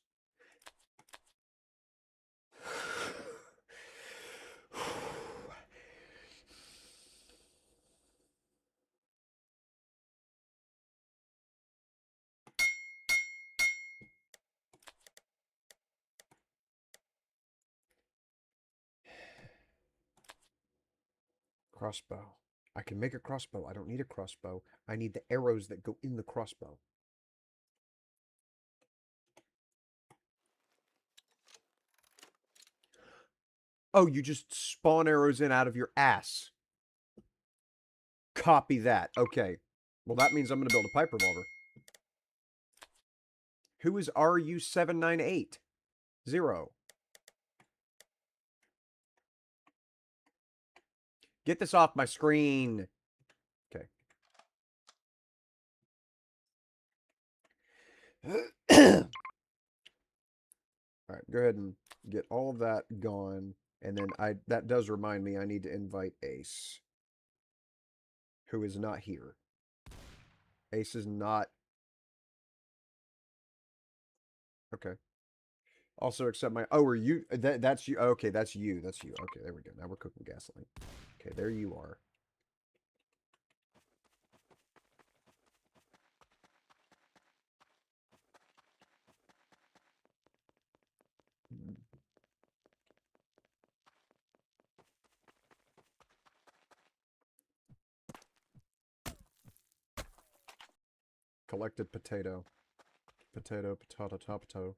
Crossbow. I can make a crossbow. I don't need a crossbow. I need the arrows that go in the crossbow. Oh, you just spawn arrows in out of your ass. Copy that. Okay. Well, that means I'm going to build a pipe revolver. Who is RU7980? Get this off my screen. Okay. All right, go ahead and get all of that gone. And then that does remind me I need to invite Ace, who is not here. Ace is not. Okay. Also accept my. Oh, are you? That's you. Okay, that's you. That's you. Okay, there we go. Now we're cooking gasoline. Okay, there you are. Collected potato. Potato, potato, potato.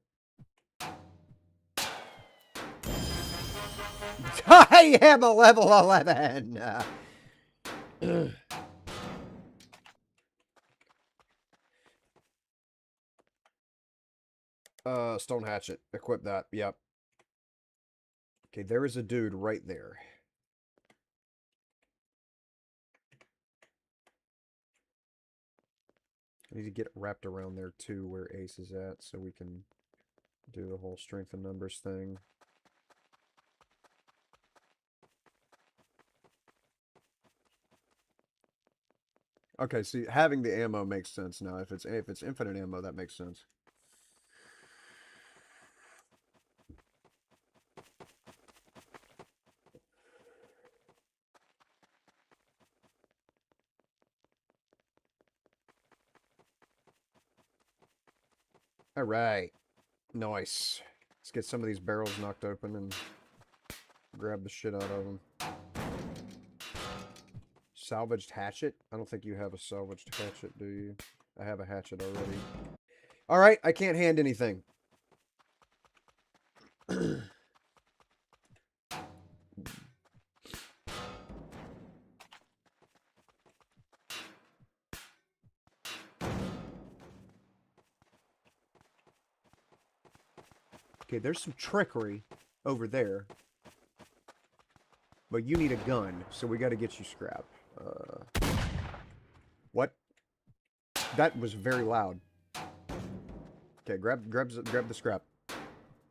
I am a level 11! Stone hatchet. Equip that. Yep. Okay, there is a dude right there. I need to get wrapped around there too, where Ace is at, so we can do the whole strength in numbers thing. Okay, see, having the ammo makes sense now. If it's infinite ammo, that makes sense. All right, nice. Let's get some of these barrels knocked open and grab the shit out of them. Salvaged hatchet? I don't think you have a salvaged hatchet, do you? I have a hatchet already. All right, I can't hand anything. Okay, there's some trickery over there. But you need a gun, so we got to get you scrap. What? That was very loud. Okay, grab the scrap.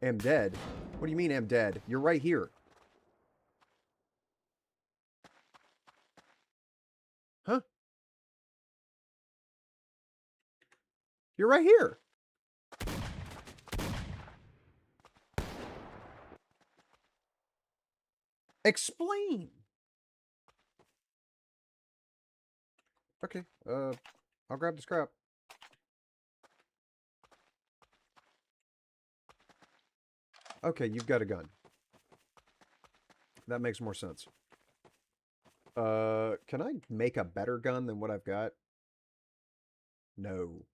Am dead? What do you mean am dead? You're right here. Huh? You're right here. Explain. Okay, I'll grab the scrap. Okay, you've got a gun. That makes more sense. Can I make a better gun than what I've got? No.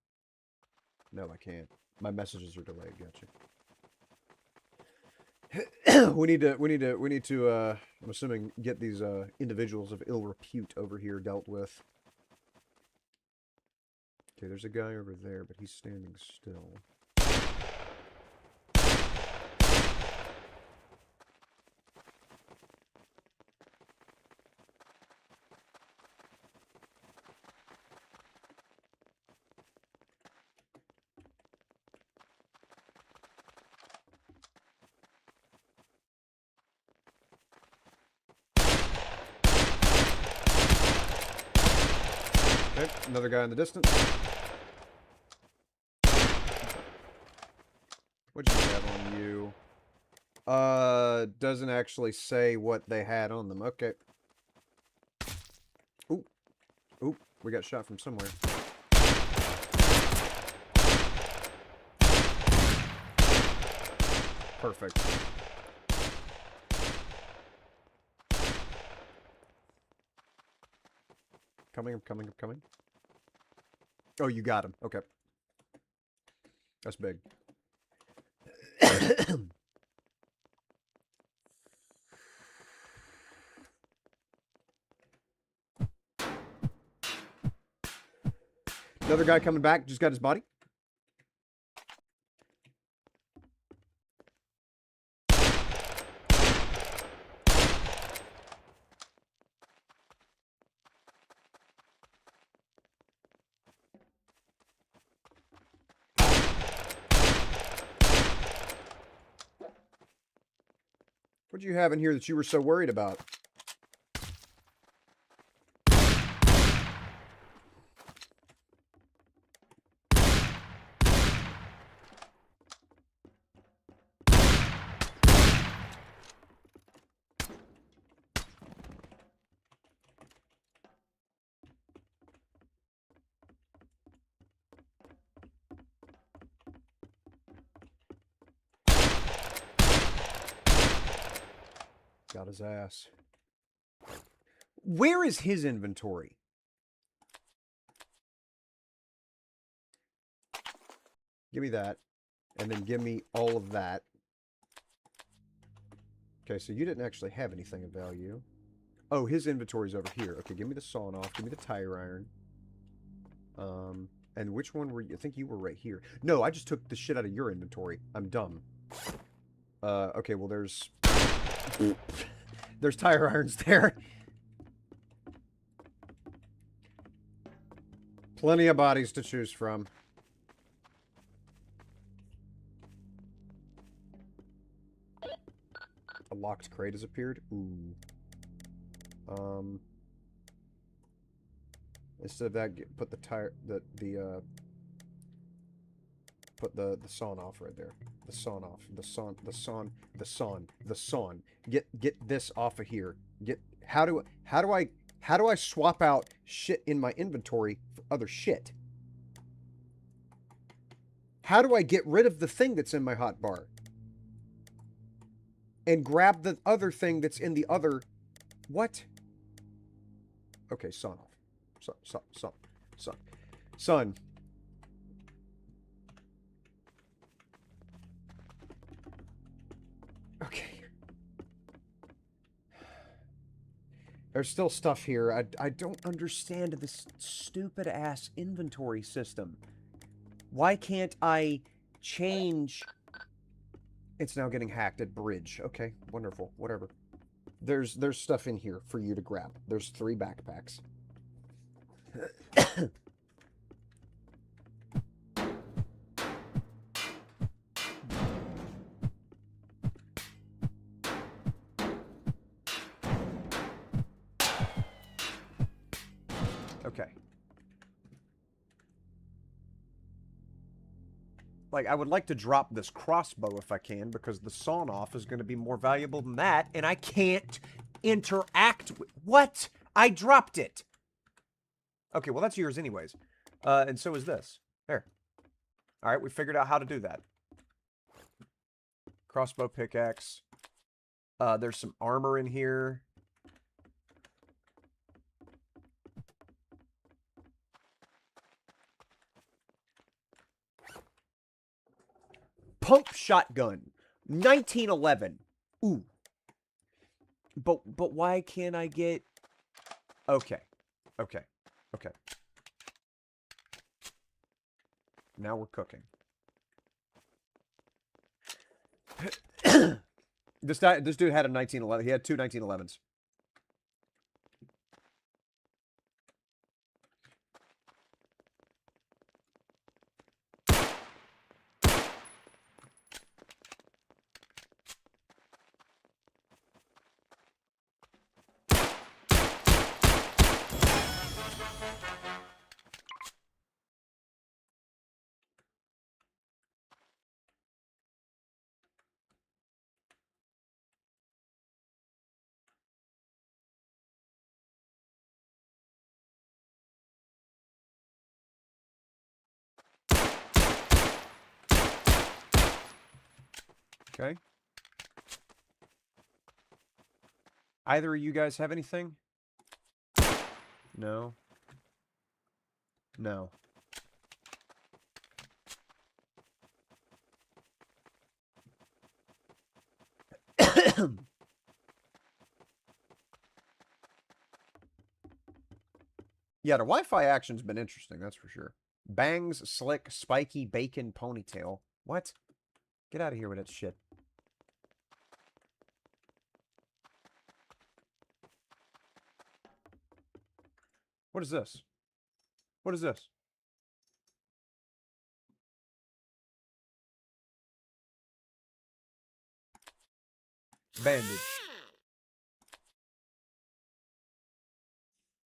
No, I can't. My messages are delayed, gotcha. we need to, I'm assuming, get these, individuals of ill repute over here dealt with. Okay, there's a guy over there, but he's standing still. Okay, another guy in the distance. What do you have on you? Doesn't actually say what they had on them. Okay. Ooh. Ooh, we got shot from somewhere. Perfect. Coming, I'm coming, I'm coming. Oh, you got him. Okay. That's big. Another guy coming back. Just got his body. What do you have in here that you were so worried about? Got his ass. Where is his inventory? Give me that. And then give me all of that. Okay, so you didn't actually have anything of value. Oh, his inventory's over here. Okay, give me the sawn off. Give me the tire iron. And which one were you? I think you were right here. No, I just took the shit out of your inventory. I'm dumb. Okay, well there's tire irons there. Plenty of bodies to choose from. A locked crate has appeared. Ooh. Instead of that, put the tire, put the sawn off right there. The sawn off. The sawn. Get this off of here. How do I swap out shit in my inventory for other shit? How do I get rid of the thing that's in my hotbar? And grab the other thing that's in the other... What? Okay, sawn off. Son. Okay. There's still stuff here. I don't understand this stupid-ass inventory system. Why can't I change... It's now getting hacked at bridge. Okay, wonderful. Whatever. There's stuff in here for you to grab. There's 3 backpacks. Okay. Like, I would like to drop this crossbow if I can, because the sawn-off is going to be more valuable than that, and I can't interact with... What? I dropped it! Okay, well, that's yours anyways. And so is this. There. Alright, we figured out how to do that. Crossbow pickaxe. There's some armor in here. Pump shotgun. 1911. Ooh. But why can't I get... Okay. Now we're cooking. This dude had a 1911. He had 2 1911s. Okay. Either of you guys have anything? No. No. Yeah, the Wi-Fi action's been interesting, that's for sure. Bangs, slick, spiky, bacon, ponytail. What? Get out of here with that shit. What is this? What is this? Bandage.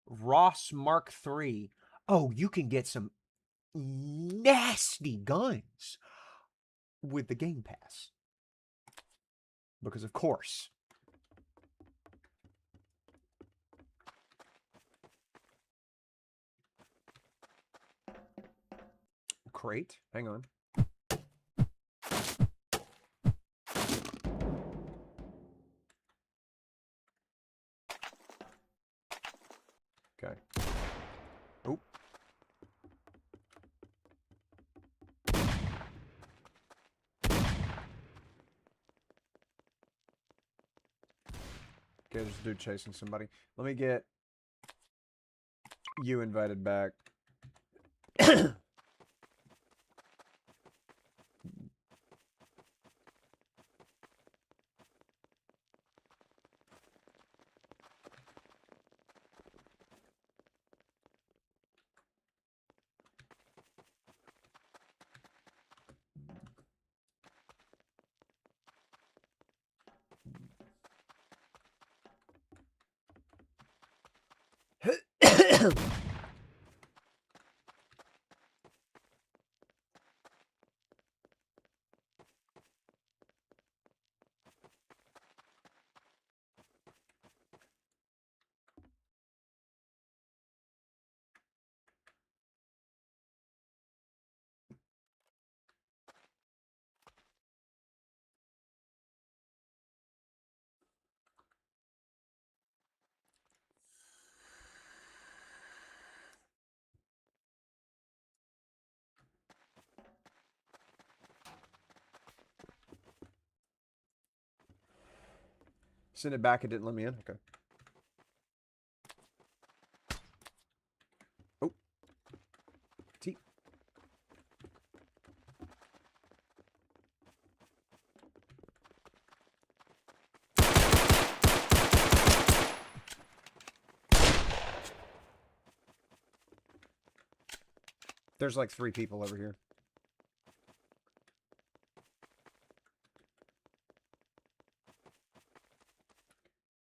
Ross Mark III. Oh, you can get some nasty guns with the Game Pass. Because of course. Crate. Hang on. Okay. Oh. Okay, there's a dude chasing somebody. Let me get you invited back. Send it back. It didn't let me in. Okay. Oh. T. There's like 3 people over here.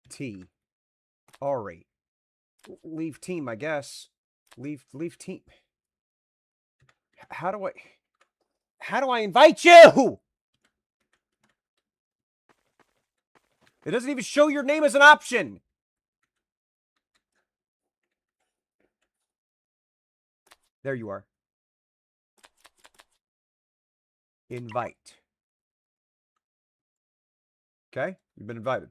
T. Ari. Leave team, I guess. Leave team. How do I invite you? It doesn't even show your name as an option. There you are. Invite. Okay, you've been invited.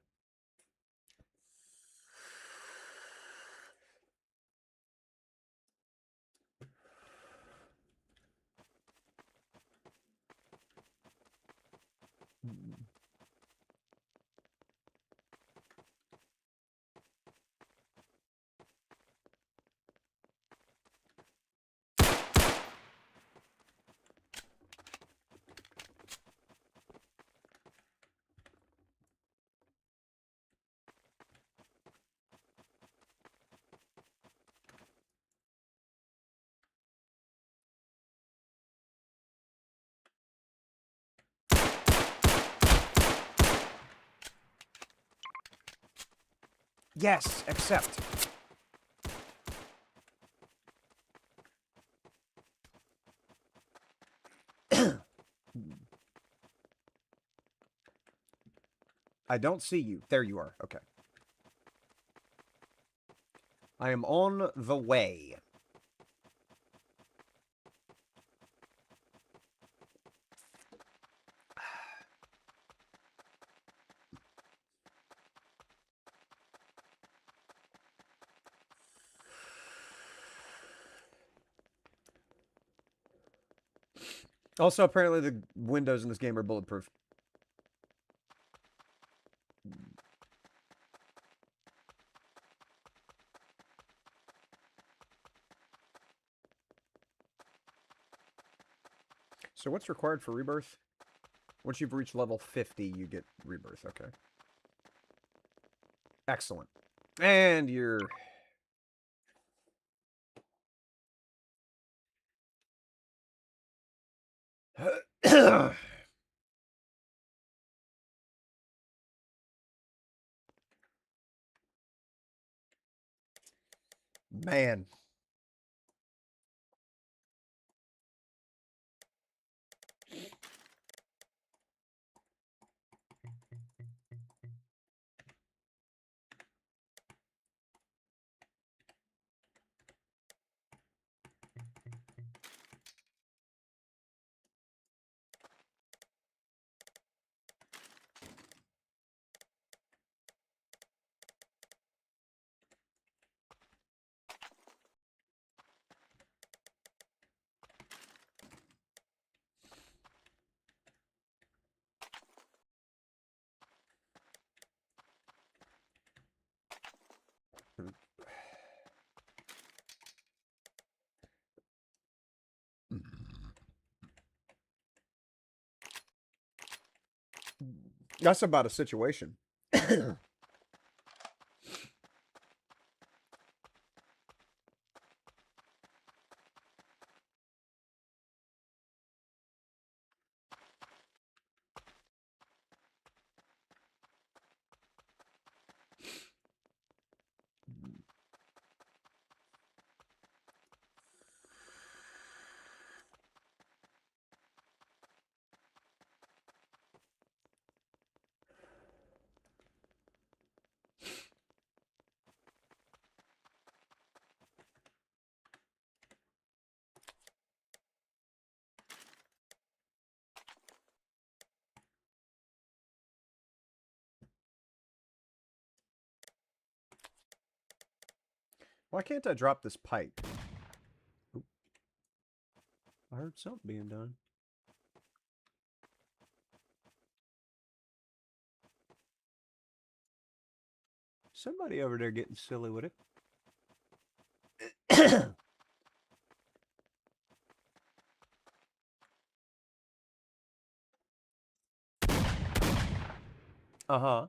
Yes, accept. I don't see you. There you are. Okay. I am on the way. Also, apparently the windows in this game are bulletproof. So what's required for rebirth? Once you've reached level 50, you get rebirth. Okay. Excellent. And you're... Man. That's about a situation. Why can't I drop this pipe? Oop. I heard something being done. Somebody over there getting silly with it. Uh-huh.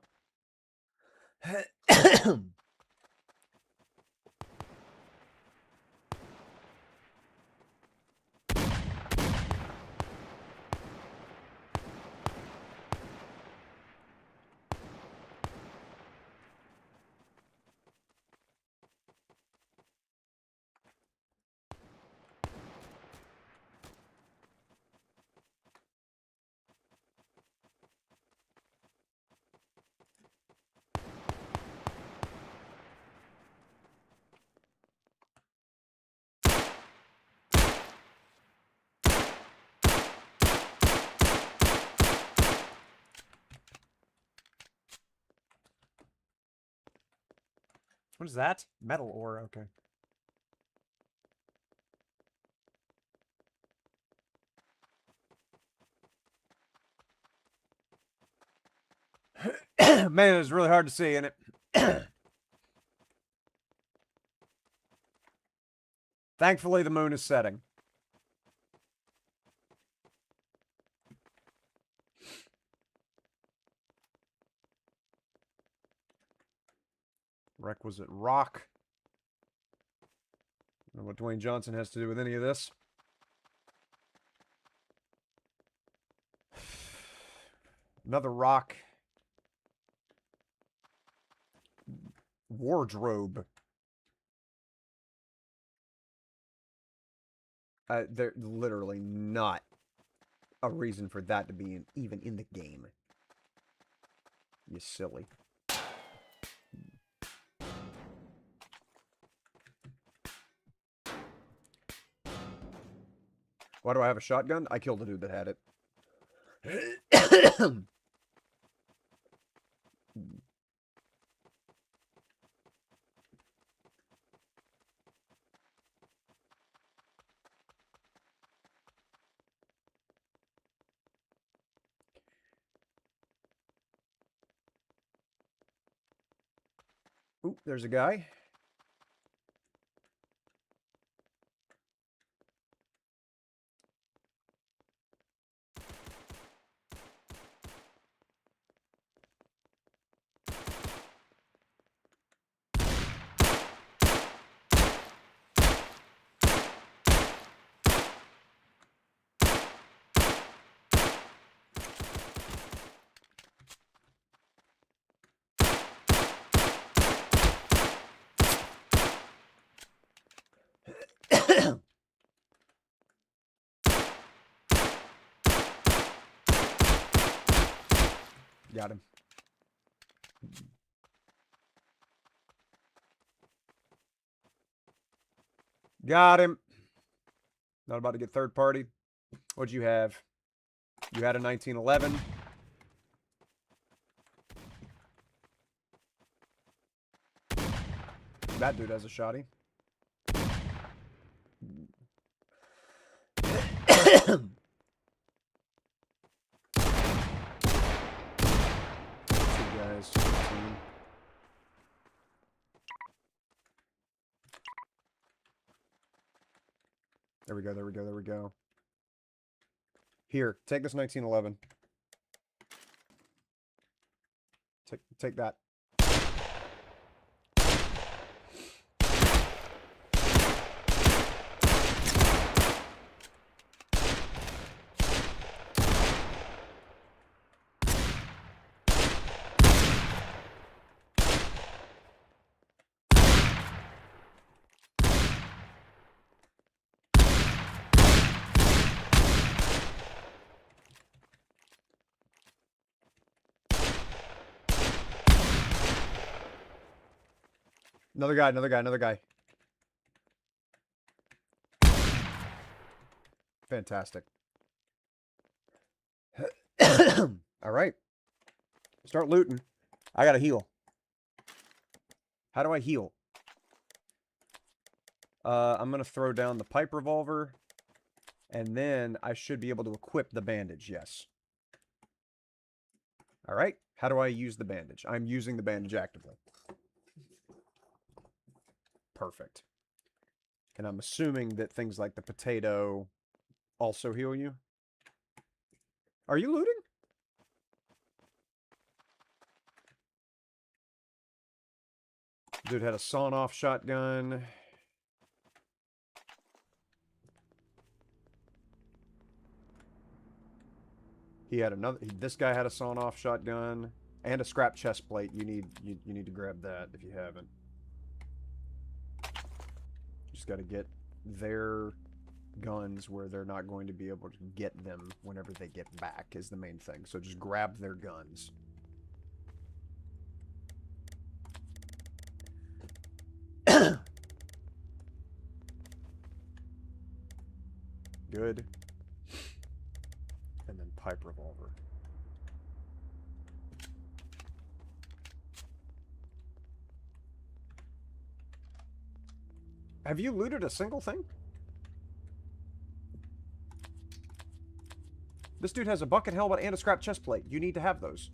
What is that? Metal ore, okay. Man, it's really hard to see, isn't it? Thankfully, the moon is setting. Requisite rock. I don't know what Dwayne Johnson has to do with any of this. Another rock. Wardrobe. There's literally not a reason for that to be even in the game. You silly. Why do I have a shotgun? I killed a dude that had it. Oop, there's a guy. Got him. Got him. Not about to get third party. What'd you have? You had a 1911. That dude has a shotty. Two guys. Team. There we go, there we go, there we go. Here, take this 1911. Take that. Another guy, another guy, another guy. Fantastic. All right. Start looting. I gotta heal. How do I heal? I'm going to throw down the pipe revolver. And then I should be able to equip the bandage, yes. All right. How do I use the bandage? I'm using the bandage actively. Perfect. And I'm assuming that things like the potato also heal you. Are you looting? Dude had a sawn-off shotgun. He had another. This guy had a sawn-off shotgun and a scrap chest plate. You need to grab that if you haven't. Just got to get their guns where they're not going to be able to get them whenever they get back is the main thing. So just grab their guns. Good. And then pipe revolver. Have you looted a single thing? This dude has a bucket helmet and a scrap chest plate. You need to have those.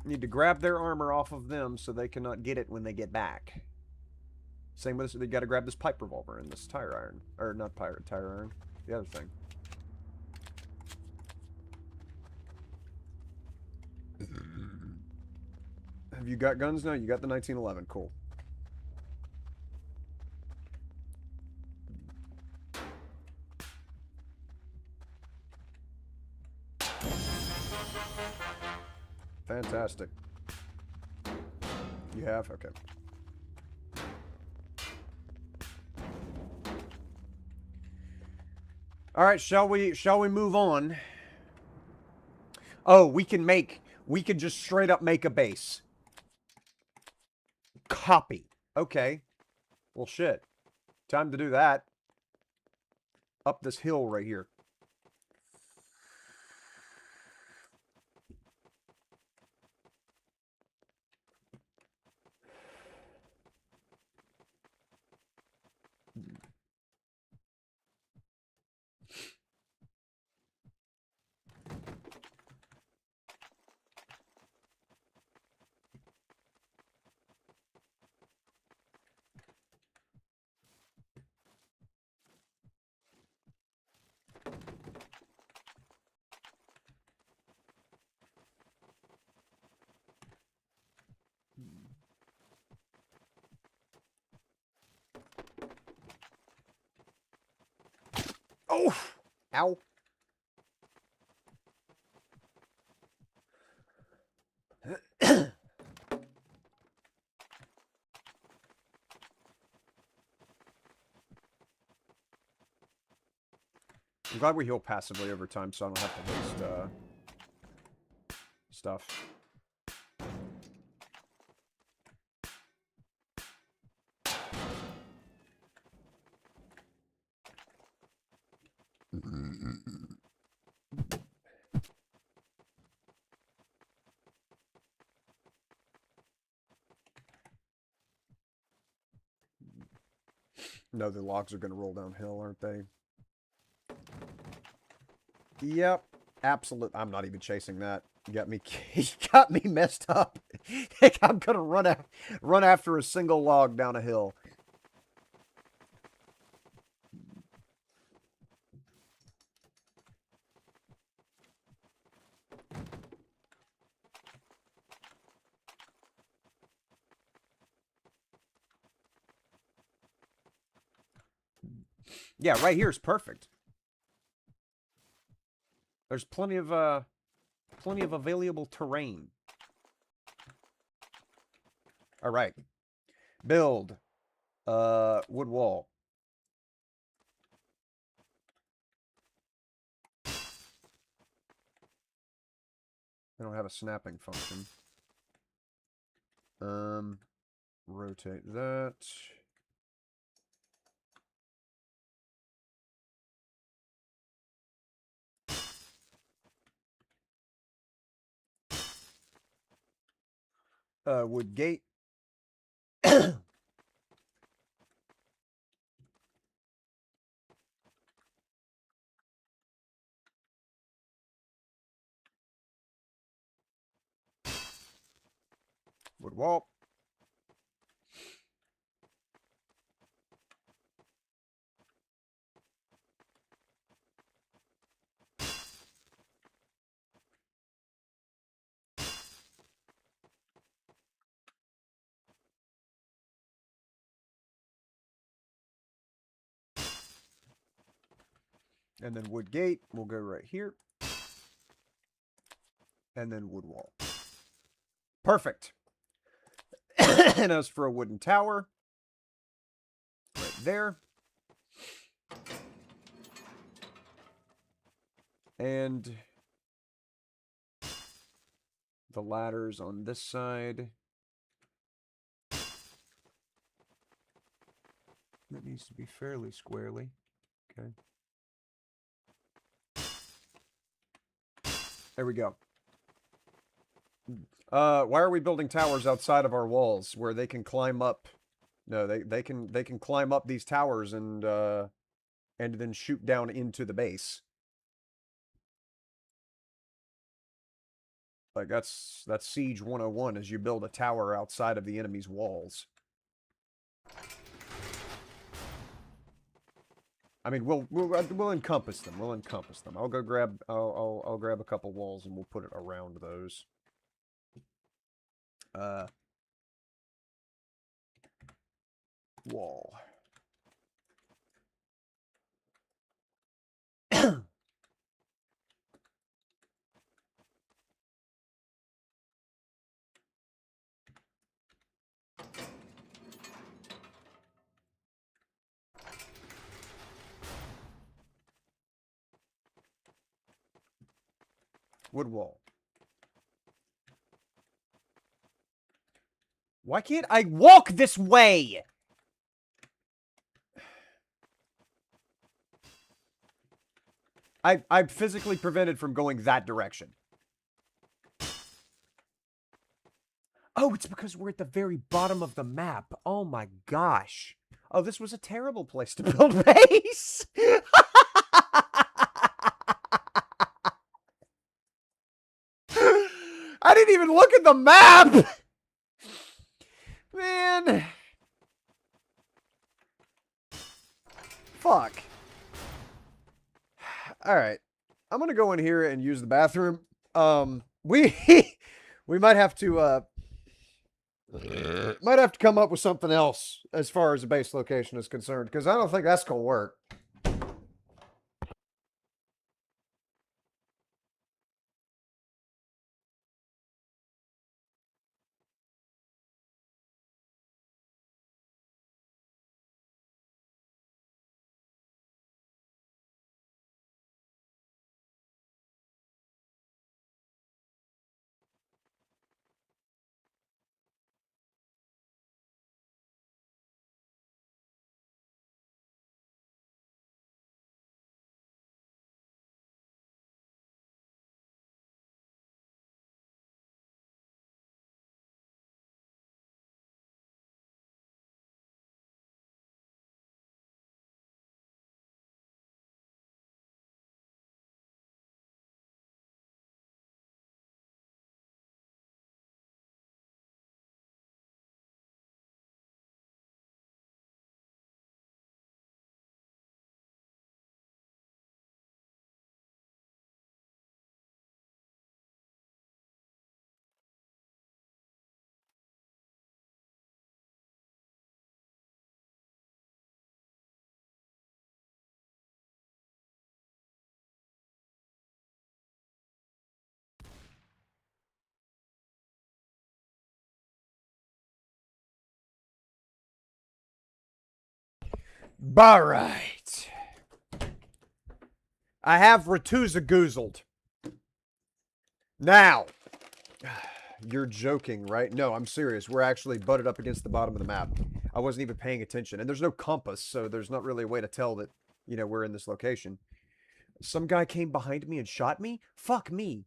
You need to grab their armor off of them so they cannot get it when they get back. Same with this. They got to grab this pipe revolver and this tire iron. Or not tire iron. The other thing. Have you got guns now? You got the 1911. Cool. Fantastic. You have? Okay. All right, shall we move on? Oh, we can just straight up make a base. Copy. Okay. Well, shit. Time to do that. Up this hill right here. Oh! Ow. I'm glad we heal passively over time so I don't have to waste, stuff. No, the logs are going to roll downhill, aren't they? Yep. Absolute. I'm not even chasing that. You got me. You got me messed up. I'm gonna run after a single log down a hill. Yeah, right here is perfect. There's plenty of available terrain. All right. Build wood wall. I don't have a snapping function. Rotate that. Wood gate. Wood wall. And then wood gate will go right here. And then wood wall. Perfect. And as for a wooden tower, right there. And the ladders on this side. That needs to be fairly squarely. Okay. There we go. Why are we building towers outside of our walls where they can climb up? No, they can climb up these towers and then shoot down into the base. Like that's Siege 101 as you build a tower outside of the enemy's walls. I mean, we'll encompass them. We'll encompass them. I'll go grab I'll grab a couple walls and we'll put it around those. Wall. Wood wall. Why can't I walk this way? I'm physically prevented from going that direction. Oh, it's because we're at the very bottom of the map. Oh my gosh. Oh, this was a terrible place to build base. I didn't even look at the map. Man. Fuck. All right. I'm going to go in here and use the bathroom. We we might have to come up with something else as far as the base location is concerned because I don't think that's going to work. All right. I have Ratuza-goozled. Now, you're joking, right? No, I'm serious. We're actually butted up against the bottom of the map. I wasn't even paying attention. And there's no compass, so there's not really a way to tell that, we're in this location. Some guy came behind me and shot me? Fuck me.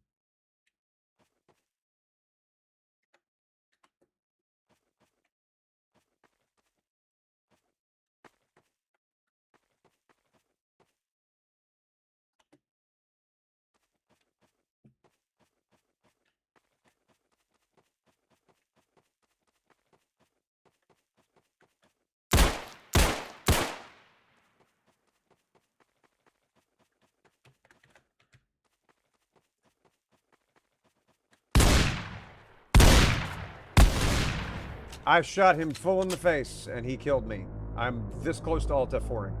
I shot him full in the face, and he killed me. I'm this close to Alt F4ing.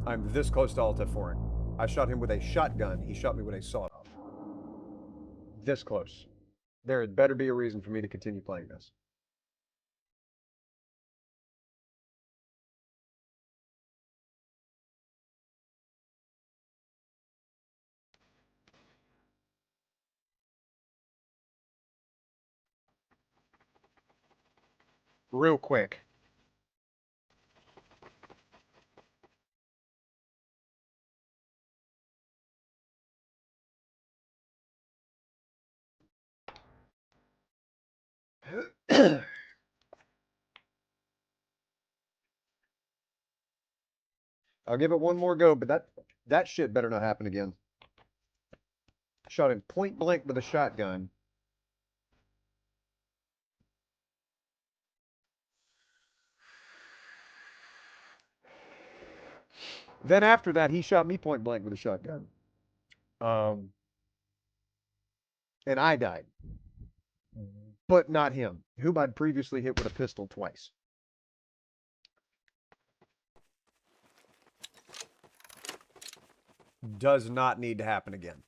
I'm this close to Alt F4ing. I shot him with a shotgun. He shot me with a sawed-off. This close. There had better be a reason for me to continue playing this. Real quick. I'll give it one more go, but that shit better not happen again. Shot him point blank with a shotgun. Then after that, he shot me point blank with a shotgun. And I died. But not him, whom I'd previously hit with a pistol twice. Does not need to happen again.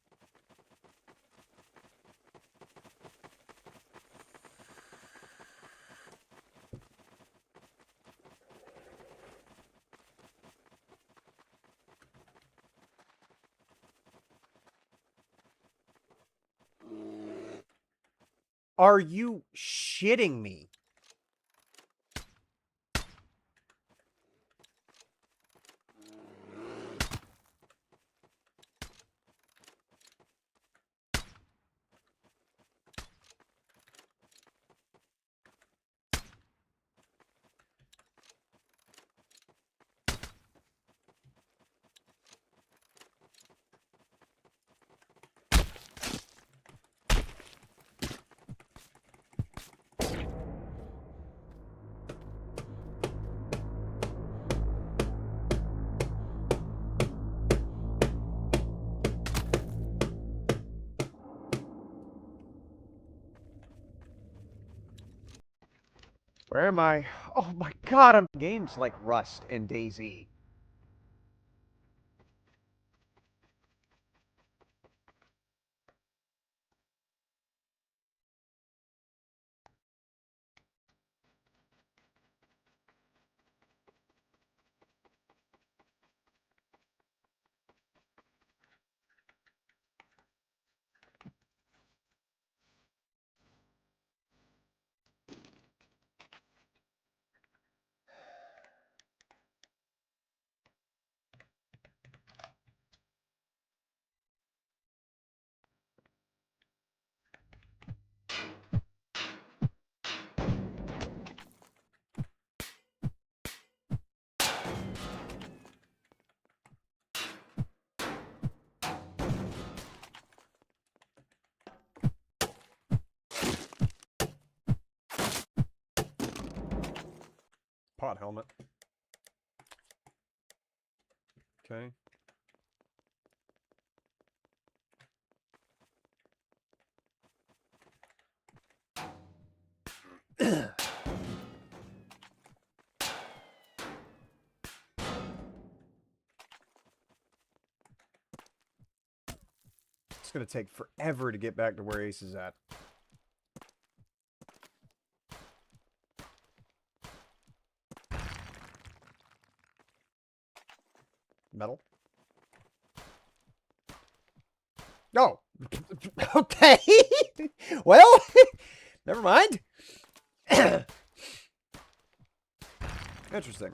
Are you shitting me? Where am I? Oh my god, I'm games like Rust and DayZ. Pot helmet. Okay. It's gonna take forever to get back to where Ace is at. Metal. Oh, okay. Well, never mind. Interesting.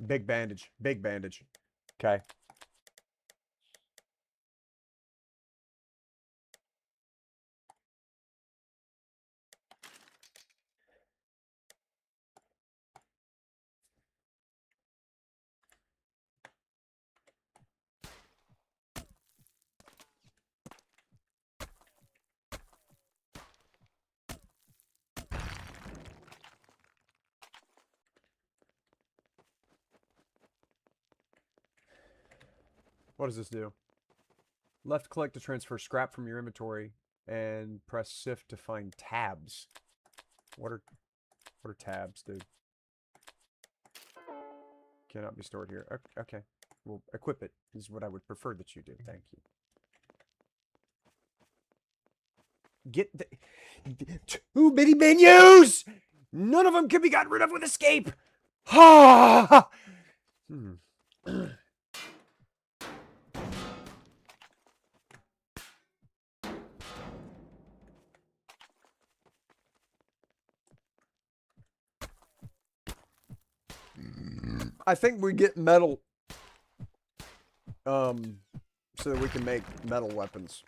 Big bandage. Big bandage. Okay. What does this do? Left click to transfer scrap from your inventory, and press shift to find tabs. What are tabs, dude? Cannot be stored here. Okay. Well, equip it is what I would prefer that you do. Thank you. Get the too many menus! None of them can be gotten rid of with escape! Ha! I think we get metal, so that we can make metal weapons.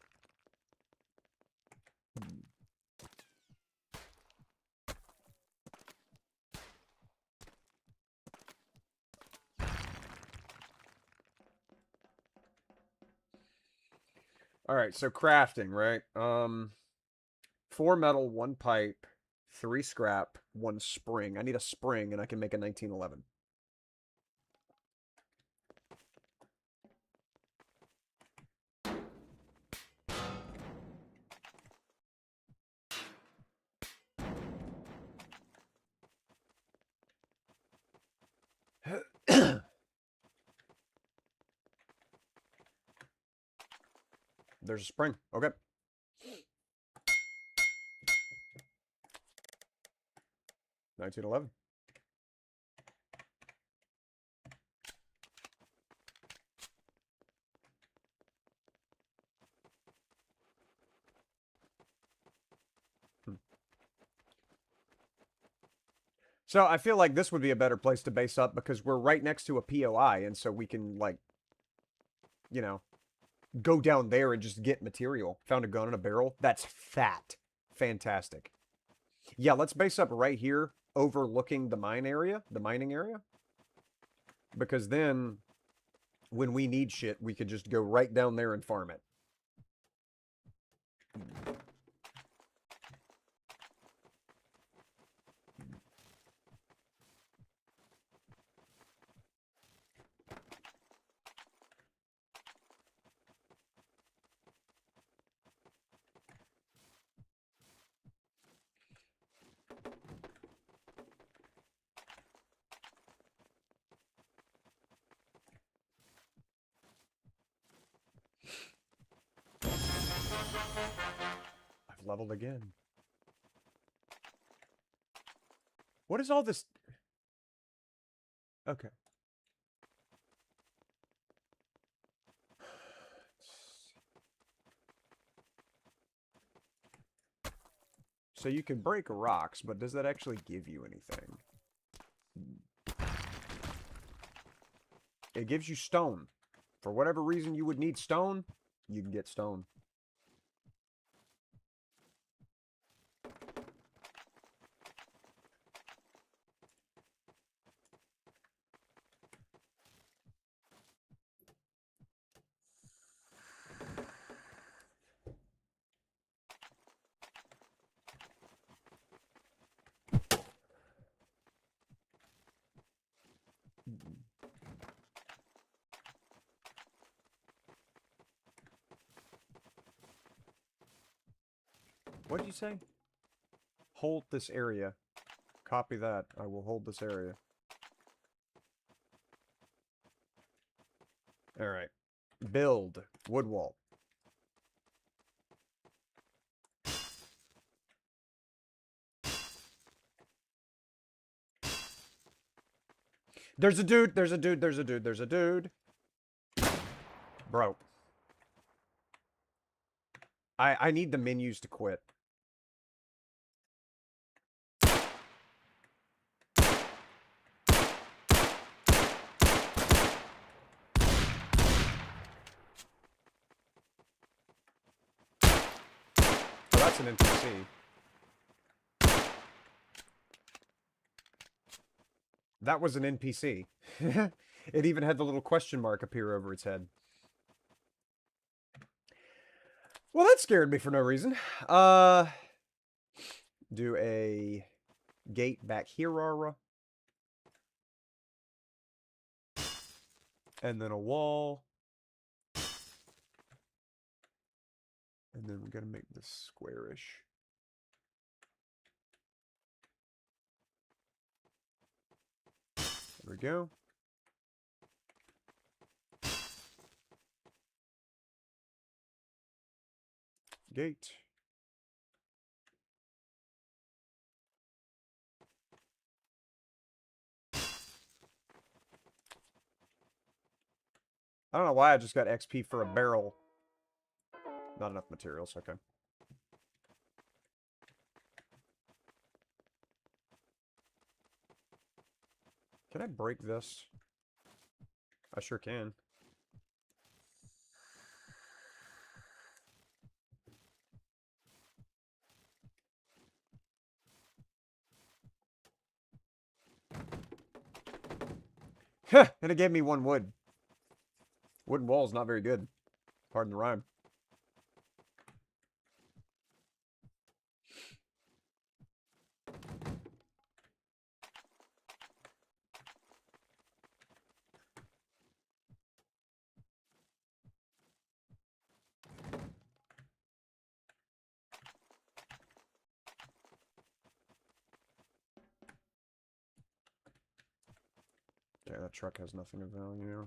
Alright, so crafting, right? 4 metal, 1 pipe, 3 scrap, 1 spring. I need a spring, and I can make a 1911. There's a spring. Okay. $19.11. So I feel like this would be a better place to base up because we're right next to a POI, and so we can, like, you know, go down there and just get material. Found a gun and a barrel. That's fat. Fantastic. Yeah, let's base up right here, overlooking the mining area. Because then, when we need shit, we could just go right down there and farm it. I've leveled again. What is all this? Okay. So you can break rocks, but does that actually give you anything? It gives you stone. For whatever reason you would need stone, you can get stone. What did you say? Hold this area. Copy that. I will hold this area. Alright. Build. Wood wall. There's a dude. There's a dude. There's a dude. There's a dude. Bro. I need the menus to quit. Oh, that's an NPC. That was an NPC. It even had the little question mark appear over its head. Well, that scared me for no reason. Do a gate back here, Aura. And then a wall. And then we got to make this squarish. There we go. Gate. I don't know why I just got XP for a barrel. Not enough materials, okay. Can I break this? I sure can. Heh! And it gave me 1 wood. Wooden wall's not very good. Pardon the rhyme. Yeah, that truck has nothing of value.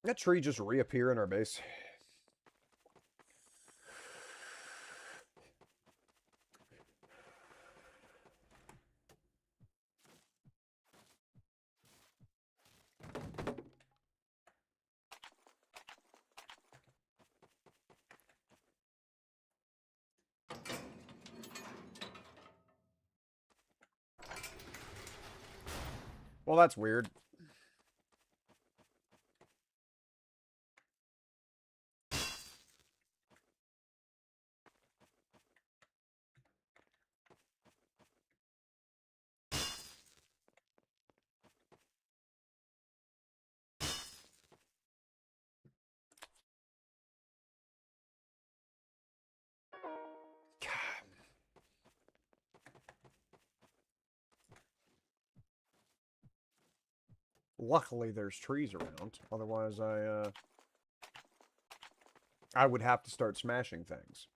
That tree just reappear in our base. Well, that's weird. Luckily, there's trees around. Otherwise, I would have to start smashing things.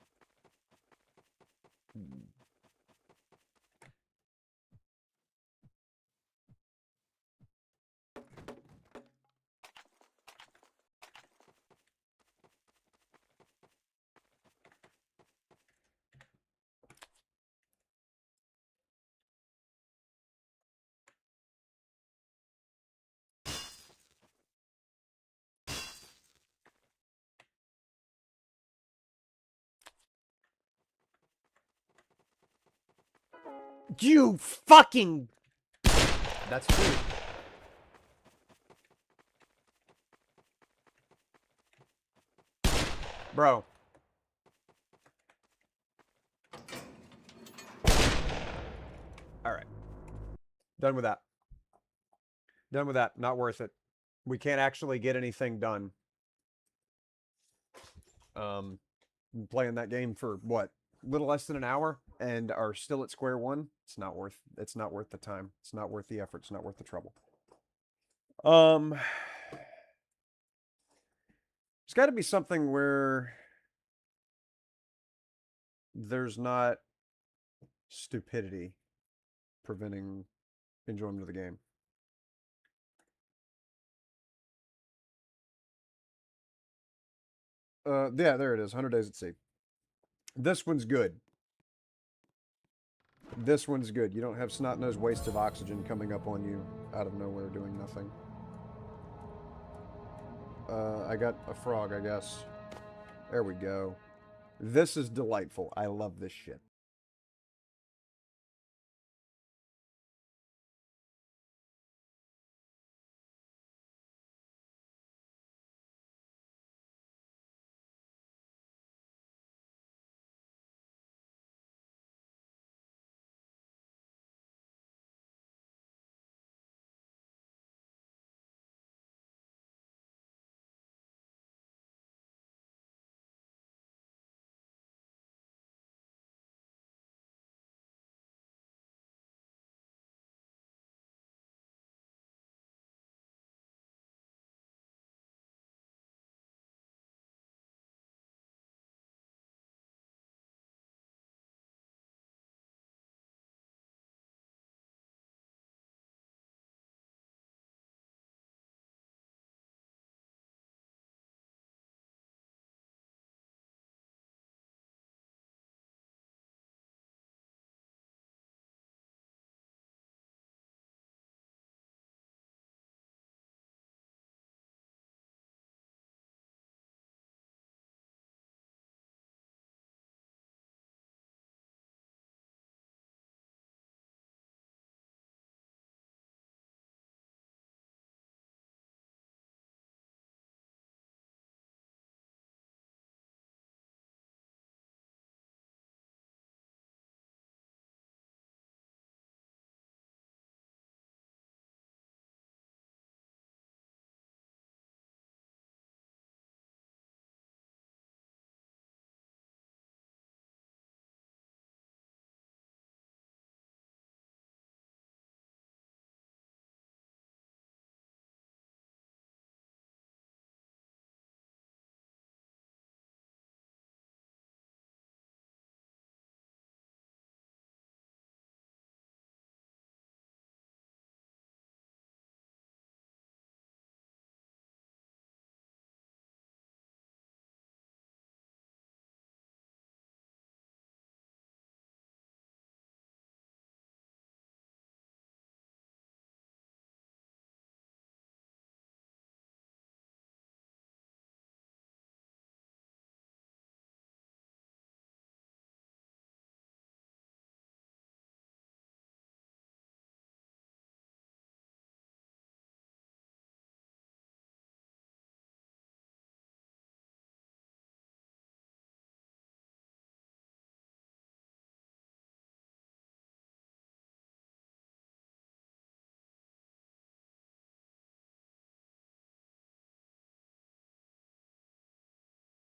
You fucking... That's true. Bro. Alright. Done with that. Done with that. Not worth it. We can't actually get anything done. Playing that game for, what? A little less than an hour? And are still at square one? It's not worth the time. It's not worth the effort. It's not worth the trouble. There's got to be something where there's not stupidity preventing enjoyment of the game. Yeah, there it is. 100 Days at Sea. This one's good. This one's good. You don't have snot-nosed waste of oxygen coming up on you out of nowhere doing nothing. I got a frog, I guess. There we go. This is delightful. I love this shit.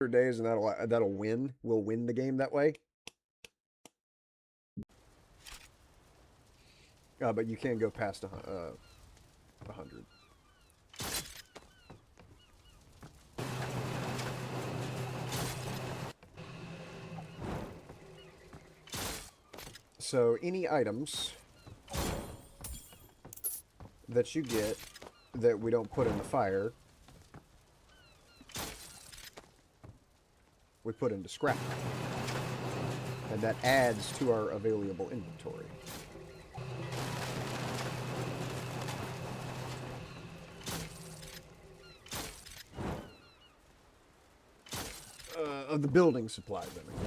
days, and that'll win. We'll win the game that way. But you can go past 100. So any items that you get that we don't put in the fire, we put into scrap. And that adds to our available inventory. Of the building supplies, I mean.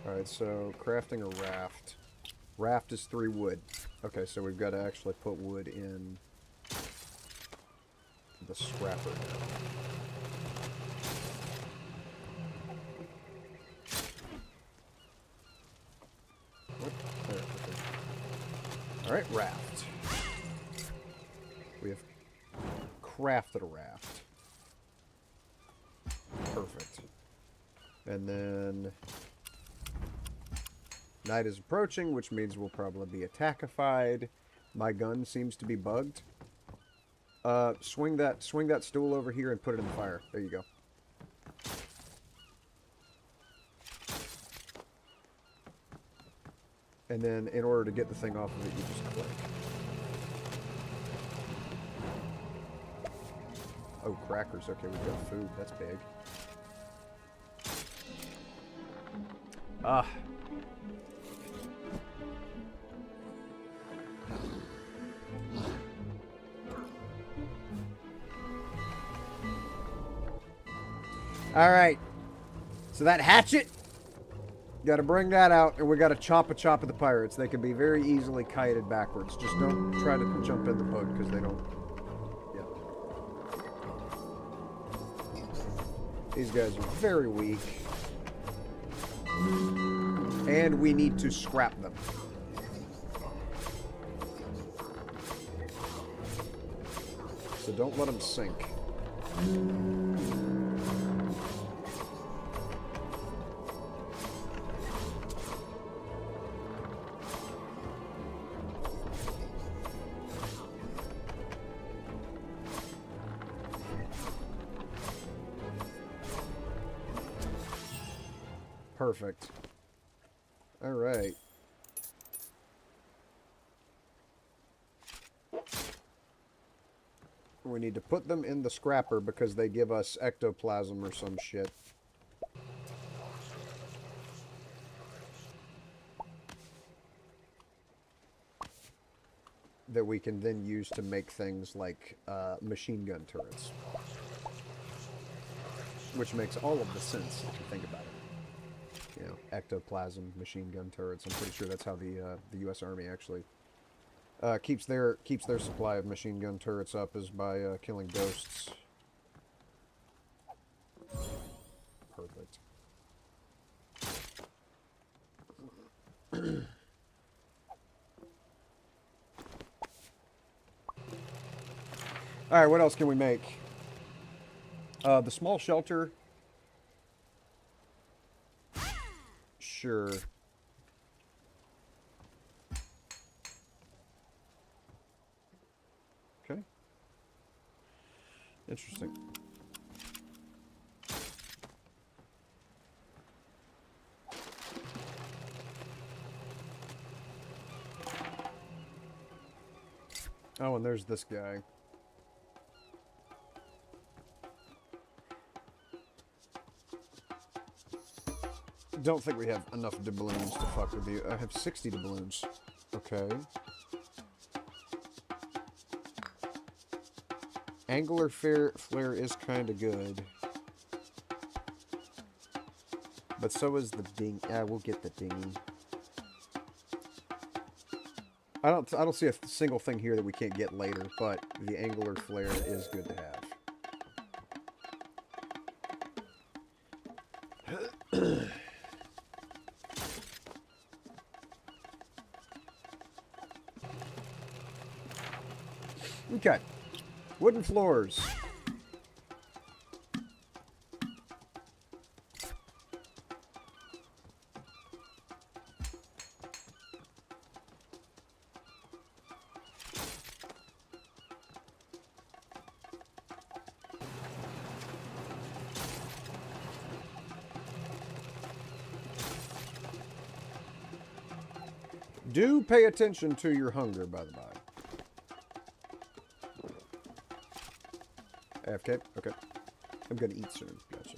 Alright, so crafting a raft. Raft is 3 wood. Okay, so we've got to actually put wood in the scrapper now. What? There, okay. Alright, raft. We have crafted a raft. Perfect. And then night is approaching, which means we'll probably be attackified. My gun seems to be bugged. Swing that stool over here and put it in the fire. There you go. And then in order to get the thing off of it, you just click. Oh, crackers. Okay, we've got food. That's big. Ah. Alright. So that hatchet, gotta bring that out, and we gotta chop a chop of the pirates. They can be very easily kited backwards. Just don't try to jump in the boat, because they don't... Yeah. These guys are very weak. And we need to scrap them. So don't let them sink. Perfect. All right. We need to put them in the scrapper because they give us ectoplasm or some shit. That we can then use to make things like machine gun turrets. Which makes all of the sense if you think about it. You know, ectoplasm, machine gun turrets. I'm pretty sure that's how the U.S. Army actually keeps their supply of machine gun turrets up, is by killing ghosts. Perfect. All right, what else can we make? The small shelter. Sure. Okay. Interesting. Oh, and there's this guy. Don't think we have enough doubloons to fuck with you. I have 60 doubloons. Okay. Angular flare is kind of good. But so is the ding. Yeah, we'll get the dinghy. I don't see a single thing here that we can't get later, but the angular flare is good to have. Okay. Wooden floors. Do pay attention to your hunger, by the by. AFK? Okay. I'm gonna eat soon. Gotcha.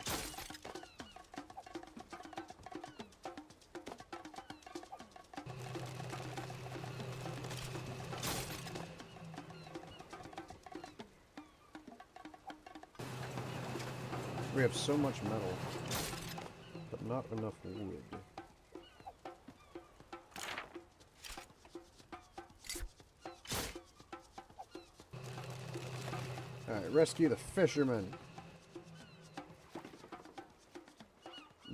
We have so much metal, but not enough wood. Alright, rescue the fisherman.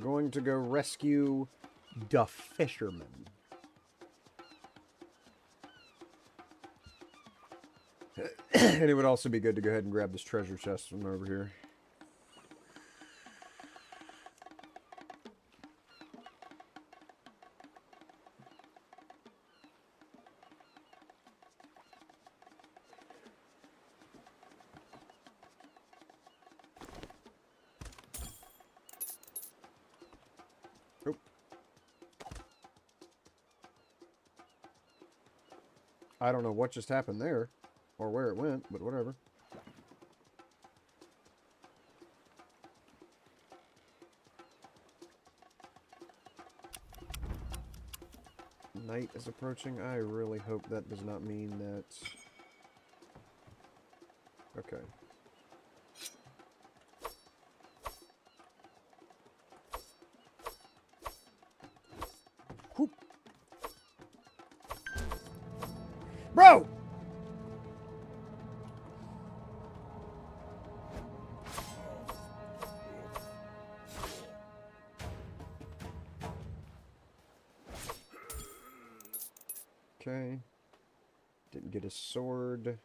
Going to go rescue the fisherman. And it would also be good to go ahead and grab this treasure chest from over here. Oh. I don't know what just happened there, or where it went, but whatever. Night is approaching. I really hope that does not mean that... Okay. Whoop. Bro! Okay. Didn't get a sword.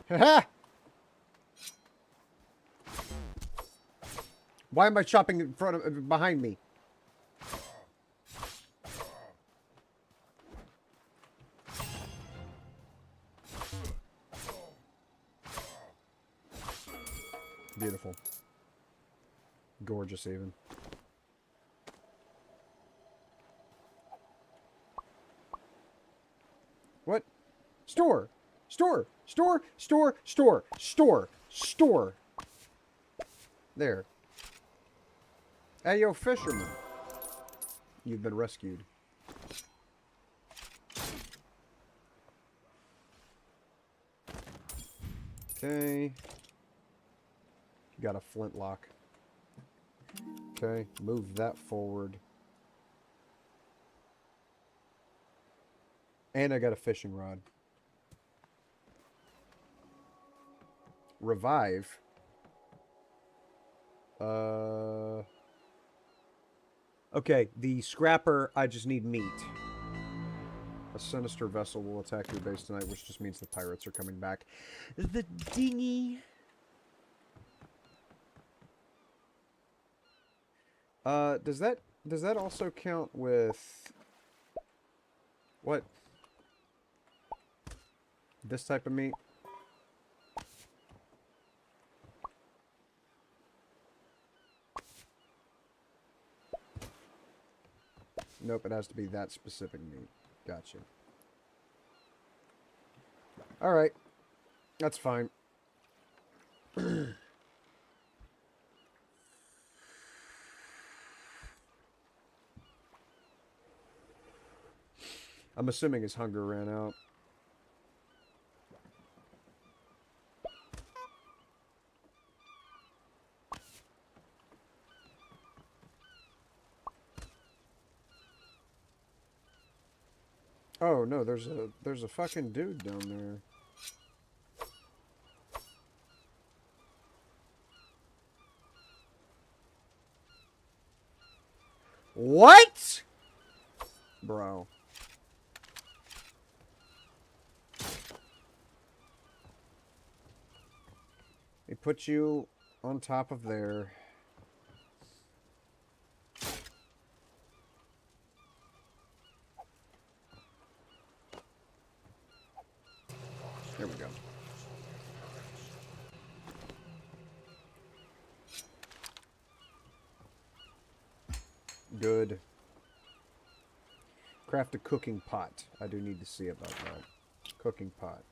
Haha! Why am I chopping in front of behind me? Beautiful. Gorgeous even. What? Store! Store! Store! Store! Store! Store! Store! There. Hey, yo, fisherman. You've been rescued. Okay. Got a flintlock. Okay, move that forward. And I got a fishing rod. Revive. Okay, the scrapper, I just need meat. A sinister vessel will attack your base tonight, which just means the pirates are coming back. The dinghy. Does that also count with what? This type of meat? Nope, it has to be that specific meat. Gotcha. Alright. That's fine. I'm assuming his hunger ran out. Oh no, there's a fucking dude down there. What? Bro. They put you on top of there. There we go. Good. Craft a cooking pot. I do need to see about that. Cooking pot.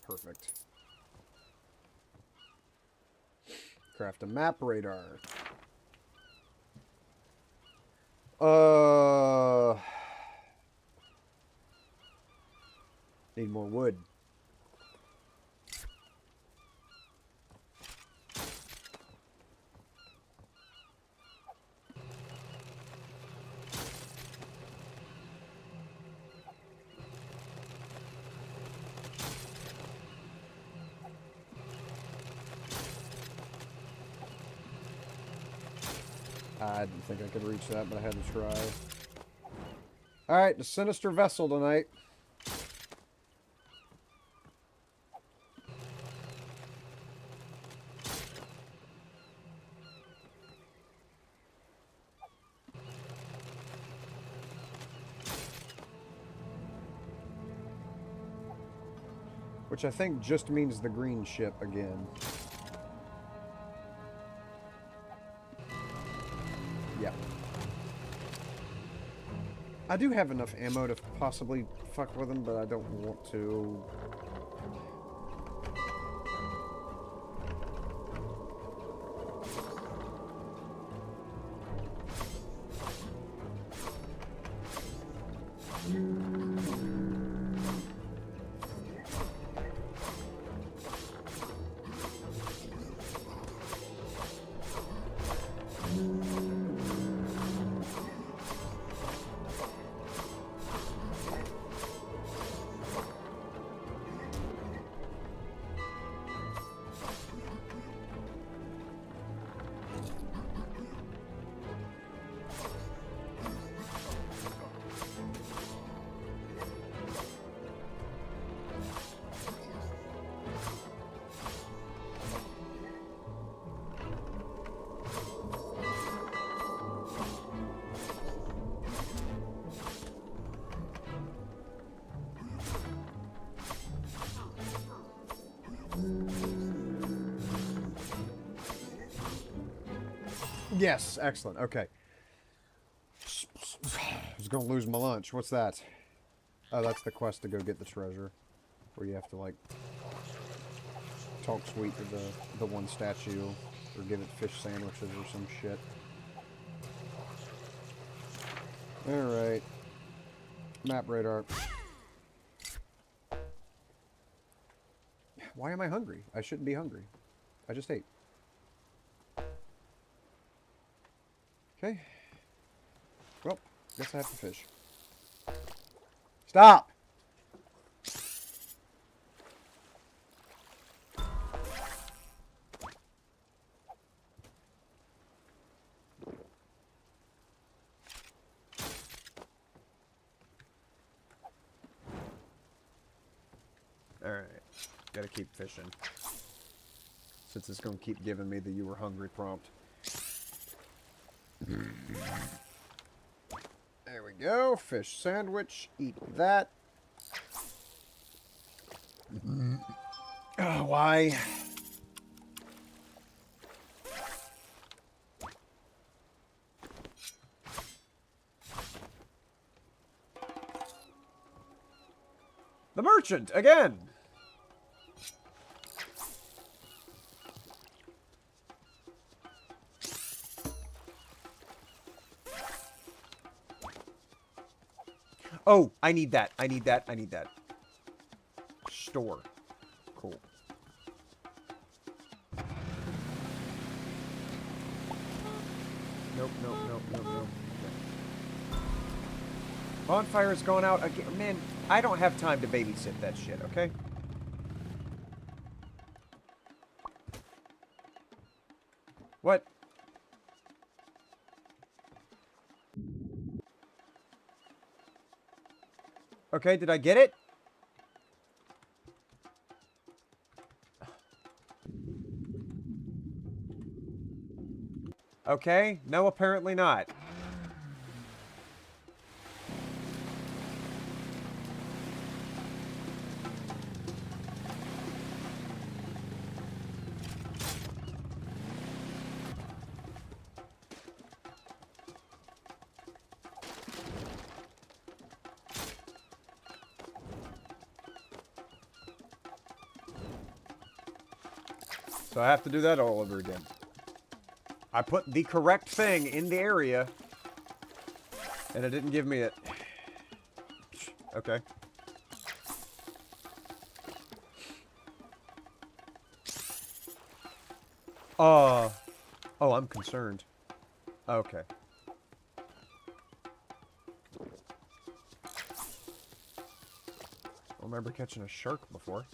Perfect. Craft a map radar. Need more wood. I didn't think I could reach that, but I had to try. Alright, the sinister vessel tonight. Which I think just means the green ship again. Yep. I do have enough ammo to possibly fuck with them, but I don't want to. Yes, excellent. Okay. I was gonna lose my lunch. What's that? Oh, that's the quest to go get the treasure. Where you have to, like, talk sweet to the one statue. Or give it fish sandwiches or some shit. Alright. Map radar. Why am I hungry? I shouldn't be hungry. I just ate. Okay. Well, guess I have to fish. Stop! Alright. Gotta keep fishing. Since it's gonna keep giving me the "you were hungry" prompt. There we go. Fish sandwich. Eat that. Oh, why? The merchant again. Oh, I need that. I need that. I need that. Store. Cool. Nope, nope, nope, nope, nope. Okay. Bonfire's going out again. Man, I don't have time to babysit that shit, okay? What? Okay, did I get it? Okay, no, apparently not. So I have to do that all over again. I put the correct thing in the area, and it didn't give me it. Okay. Oh, I'm concerned. Okay. I remember catching a shark before.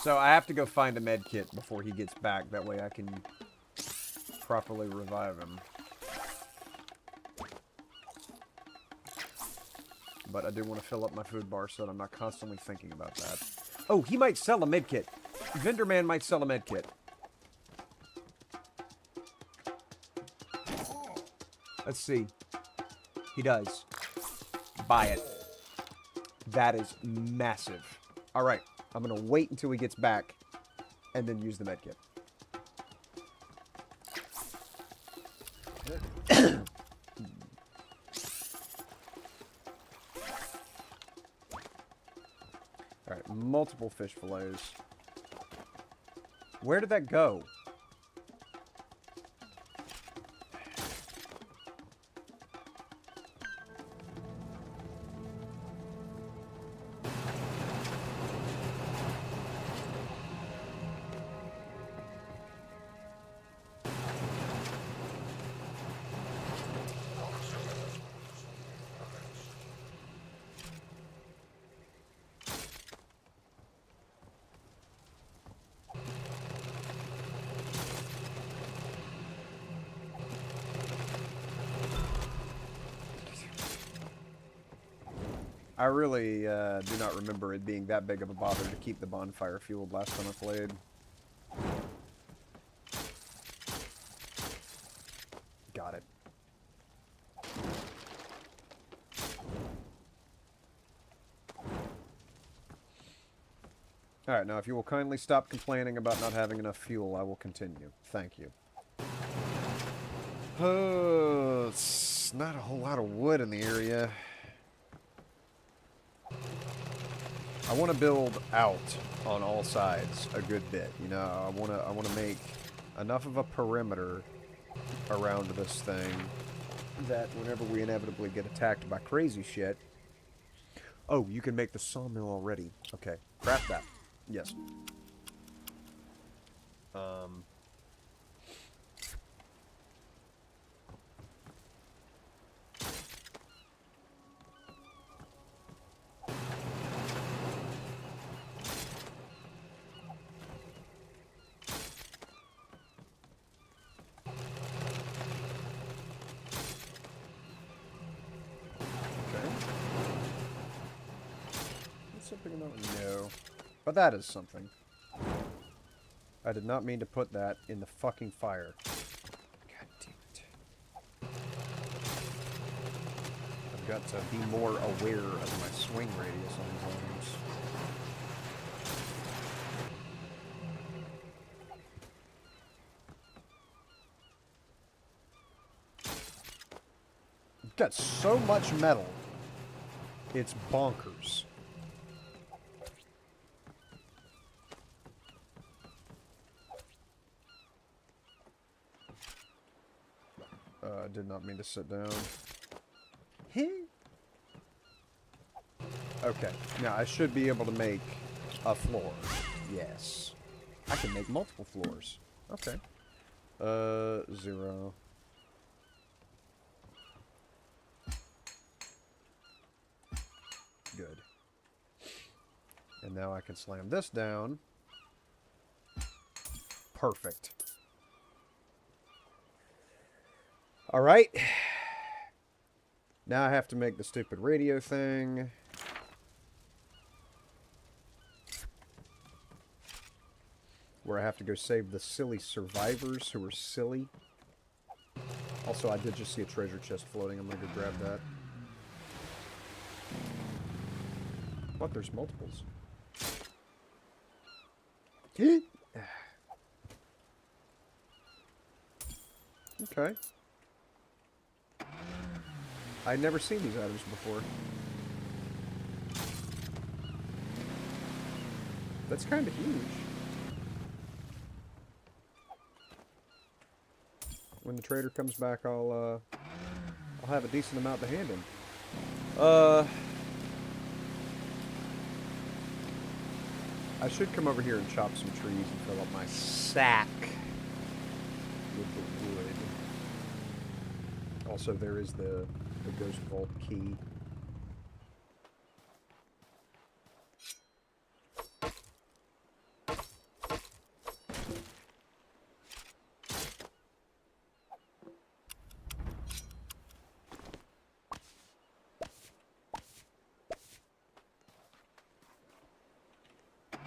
So I have to go find a med kit before he gets back. That way I can properly revive him. But I do want to fill up my food bar so that I'm not constantly thinking about that. Oh, he might sell a med kit. Vendor man might sell a med kit. Let's see. He does. Buy it. That is massive. Alright, I'm going to wait until he gets back and then use the med kit. Alright, multiple fish fillets. Where did that go? I really do not remember it being that big of a bother to keep the bonfire fueled last time I played. Got it. Alright, now if you will kindly stop complaining about not having enough fuel, I will continue. Thank you. It's not a whole lot of wood in the area. I want to build out on all sides a good bit. You know, I want to make enough of a perimeter around this thing that whenever we inevitably get attacked by crazy shit. Oh, you can make the sawmill already. Okay, craft that. Yes. Something about no. But that is something. I did not mean to put that in the fucking fire. God damn it. I've got to be more aware of my swing radius on these items. I've got so much metal. It's bonkers. I did not mean to sit down. Okay, now I should be able to make a floor. Yes. I can make multiple floors. Okay. 0. Good. And now I can slam this down. Perfect. Alright. Now I have to make the stupid radio thing. Where I have to go save the silly survivors who are silly. Also, I did just see a treasure chest floating. I'm gonna go grab that. What? There's multiples. Okay. I'd never seen these items before. That's kind of huge. When the trader comes back, I'll have a decent amount to hand him. I should come over here and chop some trees and fill up my sack with the wood. Also, there is the ghost vault key.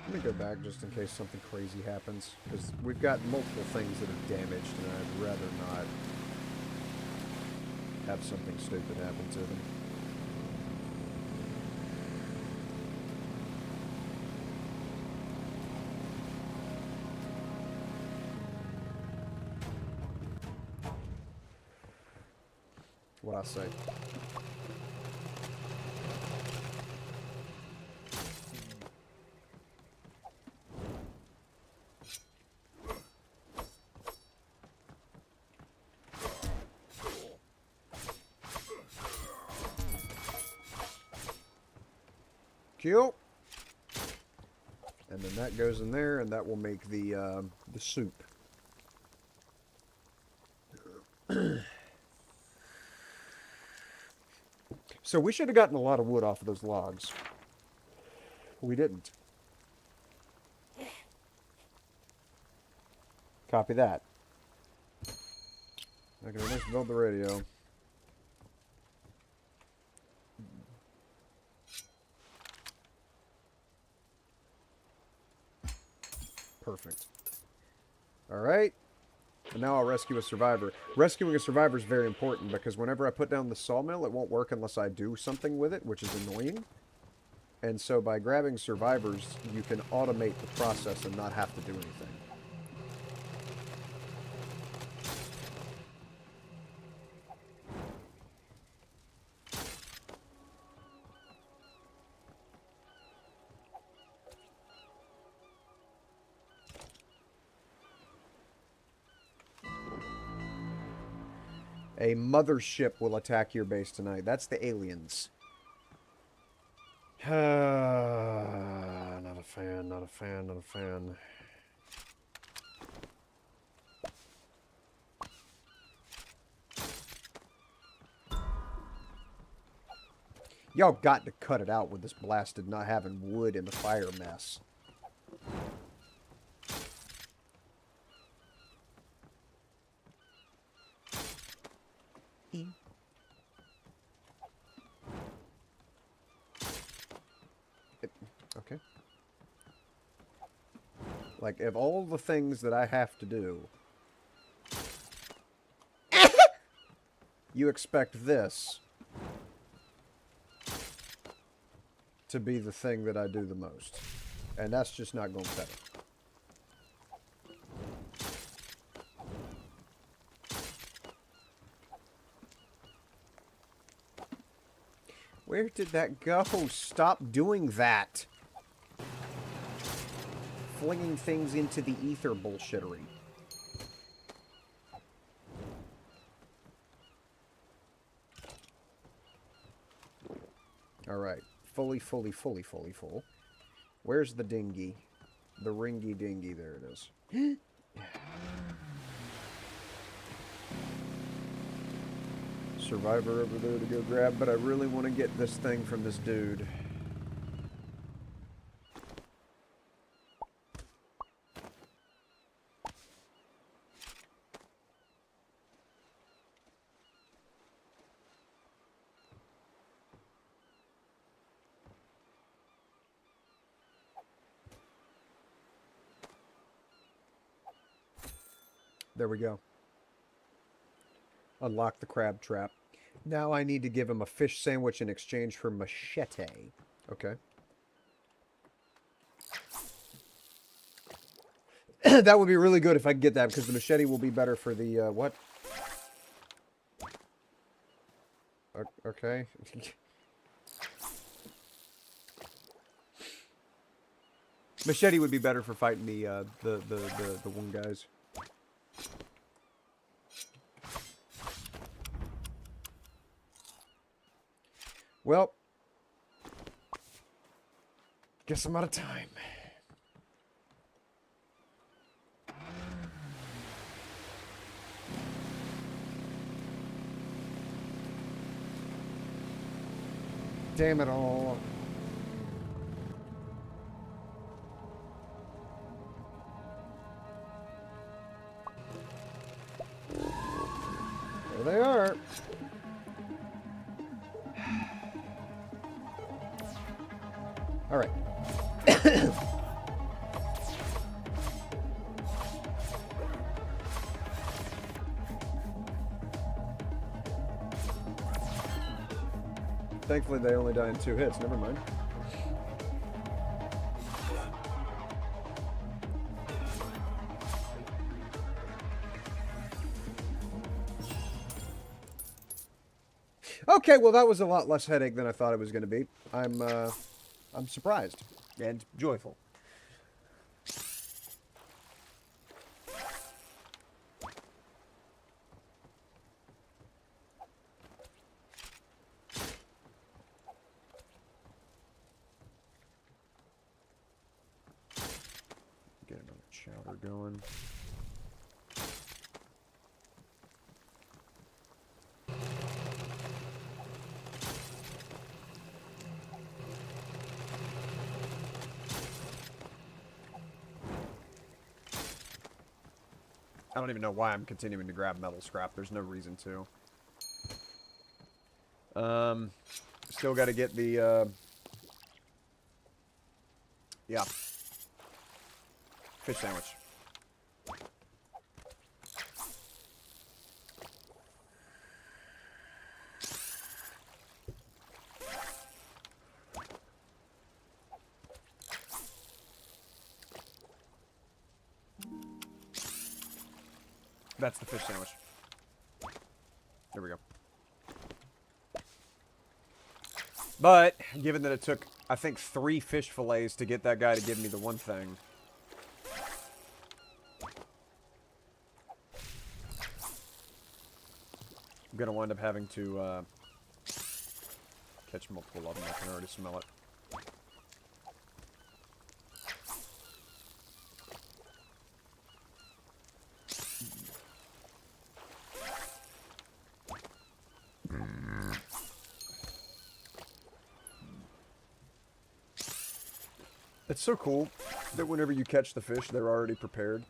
Let me go back just in case something crazy happens, because we've got multiple things that are damaged, and I'd rather not have something stupid happen to them. What I say. Cute. And then that goes in there, and that will make the soup. So we should have gotten a lot of wood off of those logs. We didn't. Copy that. Okay, let's build the radio. Perfect. Alright. And now I'll rescue a survivor. Rescuing a survivor is very important because whenever I put down the sawmill, it won't work unless I do something with it, which is annoying. And so by grabbing survivors, you can automate the process and not have to do anything. A mothership will attack your base tonight. That's the aliens. Not a fan, not a fan, not a fan. Y'all got to cut it out with this blasted not having wood in the fire mess. Okay. Like, of all the things that I have to do, you expect this to be the thing that I do the most. And that's just not going to cut it. Where did that go? Stop doing that. Flinging things into the ether bullshittery. Alright. Fully full. Where's the dinghy? The ringy dingy. There it is. survivor over there to go grab, but I really want to get this thing from this dude. There we go. Unlock the crab trap. Now I need to give him a fish sandwich in exchange for machete. Okay. That would be really good if I could get that, because the machete will be better for the, what? Okay. Machete would be better for fighting the one guys. Well, guess I'm out of time. Damn it all. There they are. All right. Thankfully, they only die in 2 hits. Never mind. Okay, well, that was a lot less headache than I thought it was going to be. I'm surprised. And joyful. Get another chowder going. I don't even know why I'm continuing to grab metal scrap. There's no reason to. Still got to get the, yeah. Fish sandwich. That's the fish sandwich. There we go. But, given that it took, I think, 3 fish fillets to get that guy to give me the one thing. I'm going to wind up having to catch multiple of them. I can already smell it. It's so cool that whenever you catch the fish, they're already prepared.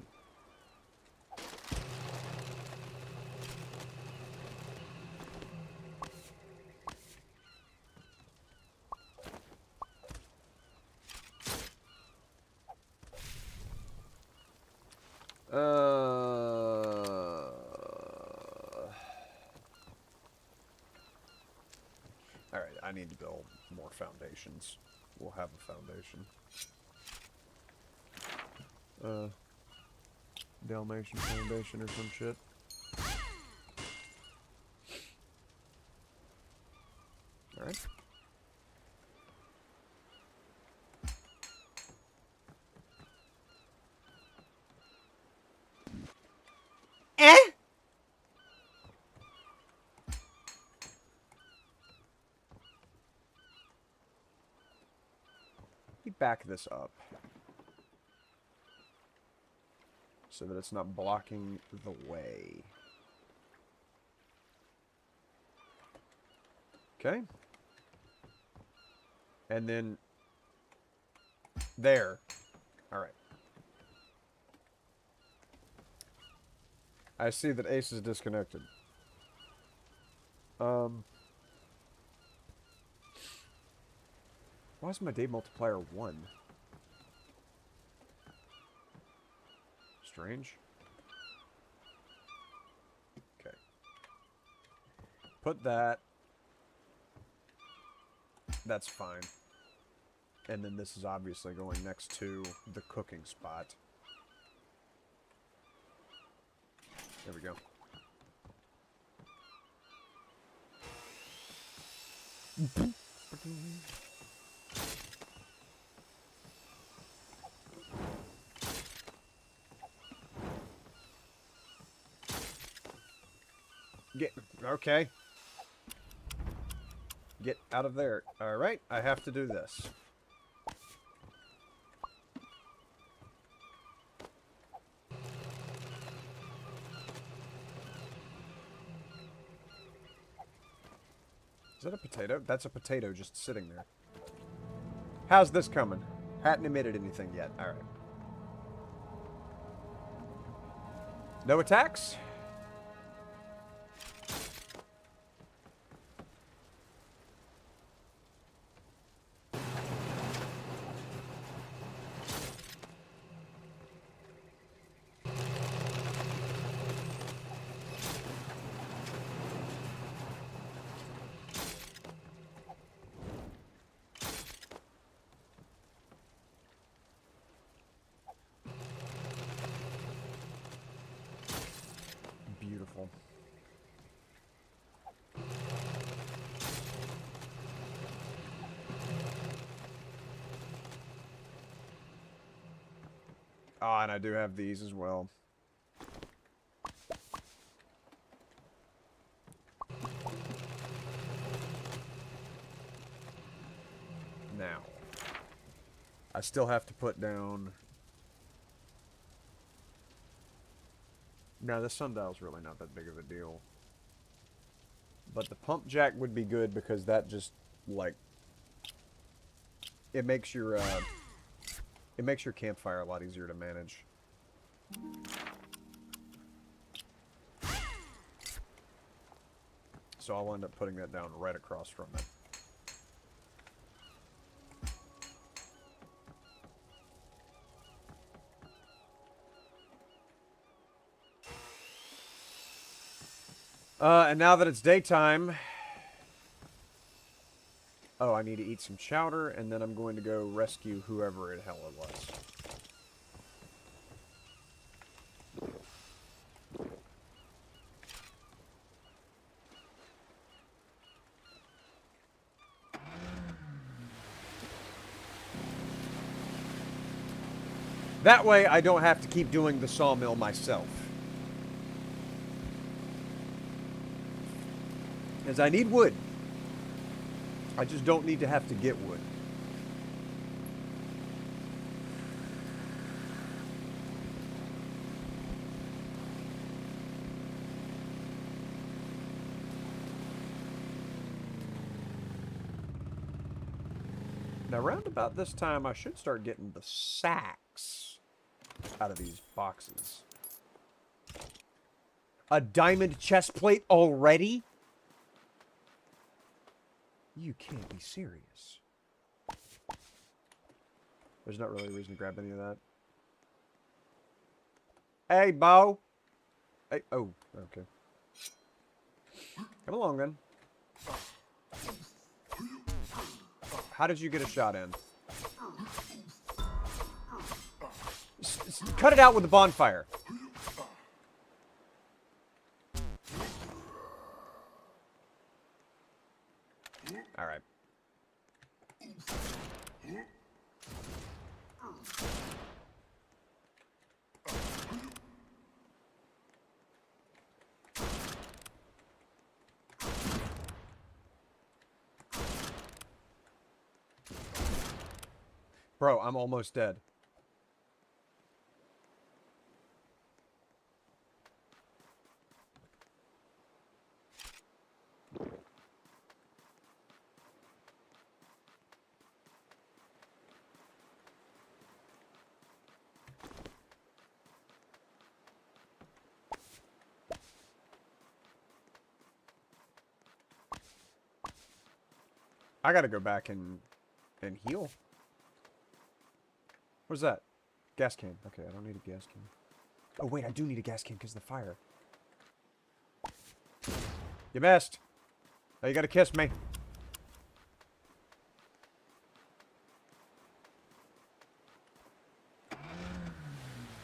Alright, I need to build more foundations. We'll have a foundation. Dalmatian foundation or some shit. Alright. Back this up so that it's not blocking the way. Okay. And then there. All right. I see that Ace is disconnected. Why is my day multiplier 1? Strange. Okay. Put that. That's fine. And then this is obviously going next to the cooking spot. There we go. Okay. Get out of there. Alright, I have to do this. Is that a potato? That's a potato just sitting there. How's this coming? Hadn't emitted anything yet. Alright. No attacks? Beautiful. Ah, and I do have these as well. Now, I still have to put down... No, the sundial's really not that big of a deal. But the pump jack would be good because that just, like... It makes your campfire a lot easier to manage. So I'll end up putting that down right across from it. And now that it's daytime... Oh, I need to eat some chowder, and then I'm going to go rescue whoever the hell it was. That way, I don't have to keep doing the sawmill myself. As I need wood. I just don't need to have to get wood. Now, round about this time, I should start getting the sacks out of these boxes. A diamond chest plate already? You can't be serious. There's not really a reason to grab any of that. Hey, Bo! Hey, oh, okay. Come along, then. How did you get a shot in? Cut it out with the bonfire. All right. Bro, I'm almost dead. I gotta go back and heal. What's that? Gas can. Okay, I don't need a gas can. Oh, wait, I do need a gas can because of the fire. You missed. Oh, you gotta kiss me.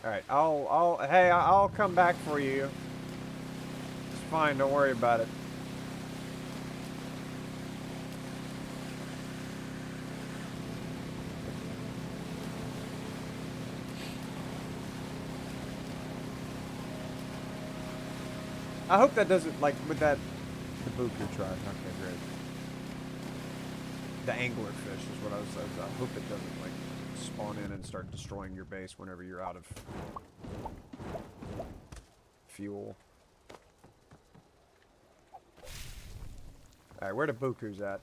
Alright, I'll come back for you. It's fine, don't worry about it. I hope that doesn't, like, with that, the buku tribe. Okay, great. The anglerfish is what I hope it doesn't, like, spawn in and start destroying your base whenever you're out of fuel. Alright, where the buku's at?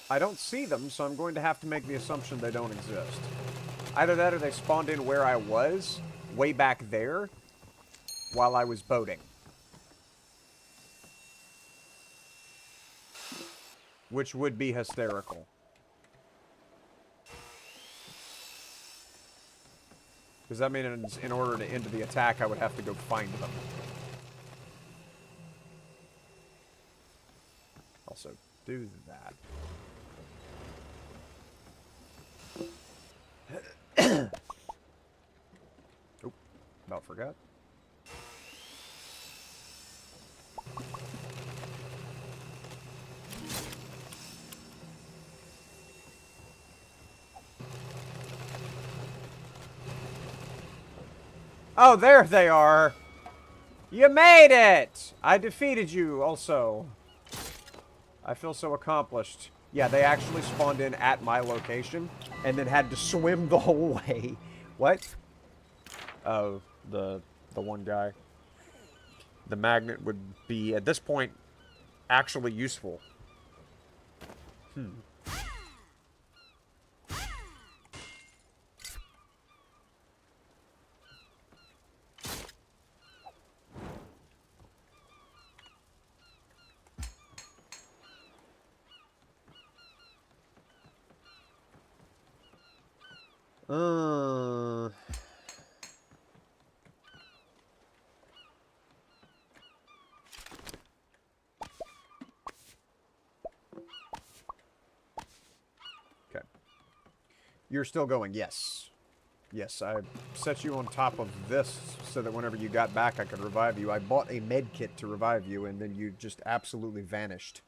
I don't see them, so I'm going to have to make the assumption they don't exist. Either that or they spawned in where I was, way back there, while I was boating. Which would be hysterical. Because that means in order to end the attack, I would have to go find them. Also, do that. Oop, about forgot. Oh, there they are! You made it! I defeated you, also. I feel so accomplished. Yeah, they actually spawned in at my location, and then had to swim the whole way. What? Oh, the one guy. The magnet would be, at this point, actually useful. Okay. You're still going, yes. Yes, I set you on top of this so that whenever you got back I could revive you. I bought a med kit to revive you, and then you just absolutely vanished.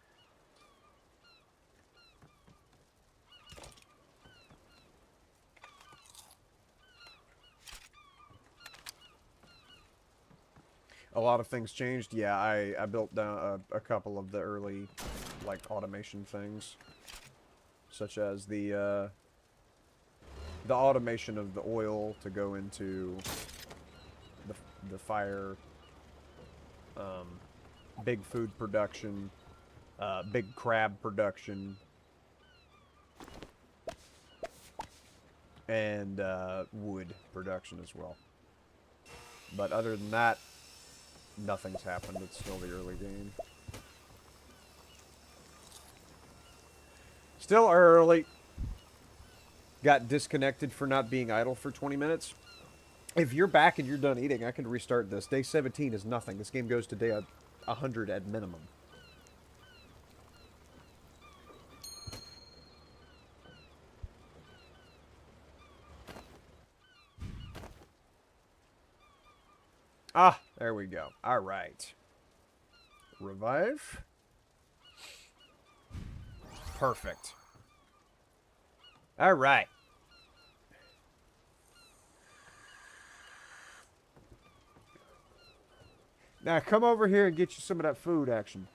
A lot of things changed. Yeah, I built down a couple of the early, like, automation things. Such as the automation of the oil to go into the fire, big food production, big crab production, and wood production as well. But other than that, nothing's happened. It's still the early game. Still early. Got disconnected for not being idle for 20 minutes. If you're back and you're done eating, I can restart this. Day 17 is nothing. This game goes to day 100 at minimum. Ah, there we go. All right. Revive. Perfect. All right. Now come over here and get you some of that food action.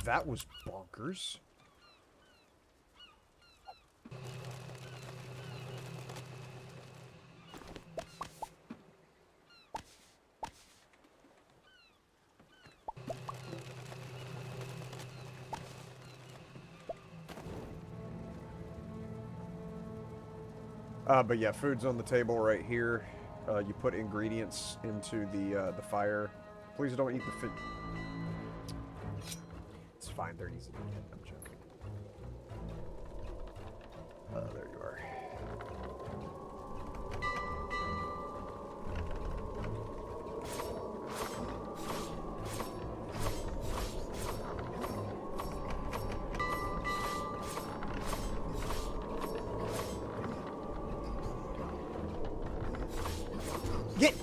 That was bonkers. But yeah, food's on the table right here. You put ingredients into the fire. Please don't eat the food. It's fine, they're easy to get. I'm joking. There you are. Get!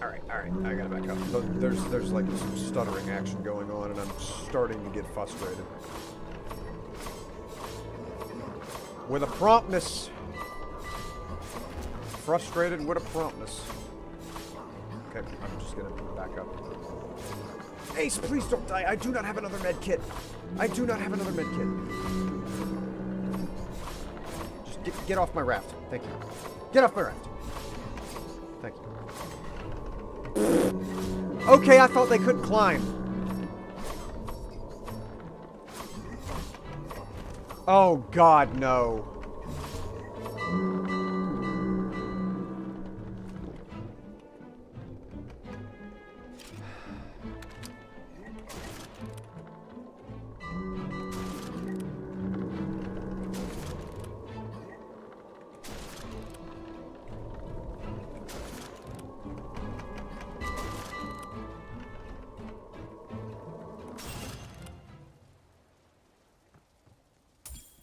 Alright, I gotta back up. There's like some stuttering action going on, and I'm starting to get frustrated. With a promptness. Frustrated with a promptness. Okay, I'm just gonna back up. Ace, please don't die. I do not have another med kit. I do not have another med kit. Just get off my raft. Thank you. Get off my raft. Thank you. Okay, I thought they couldn't climb. Oh, God, no.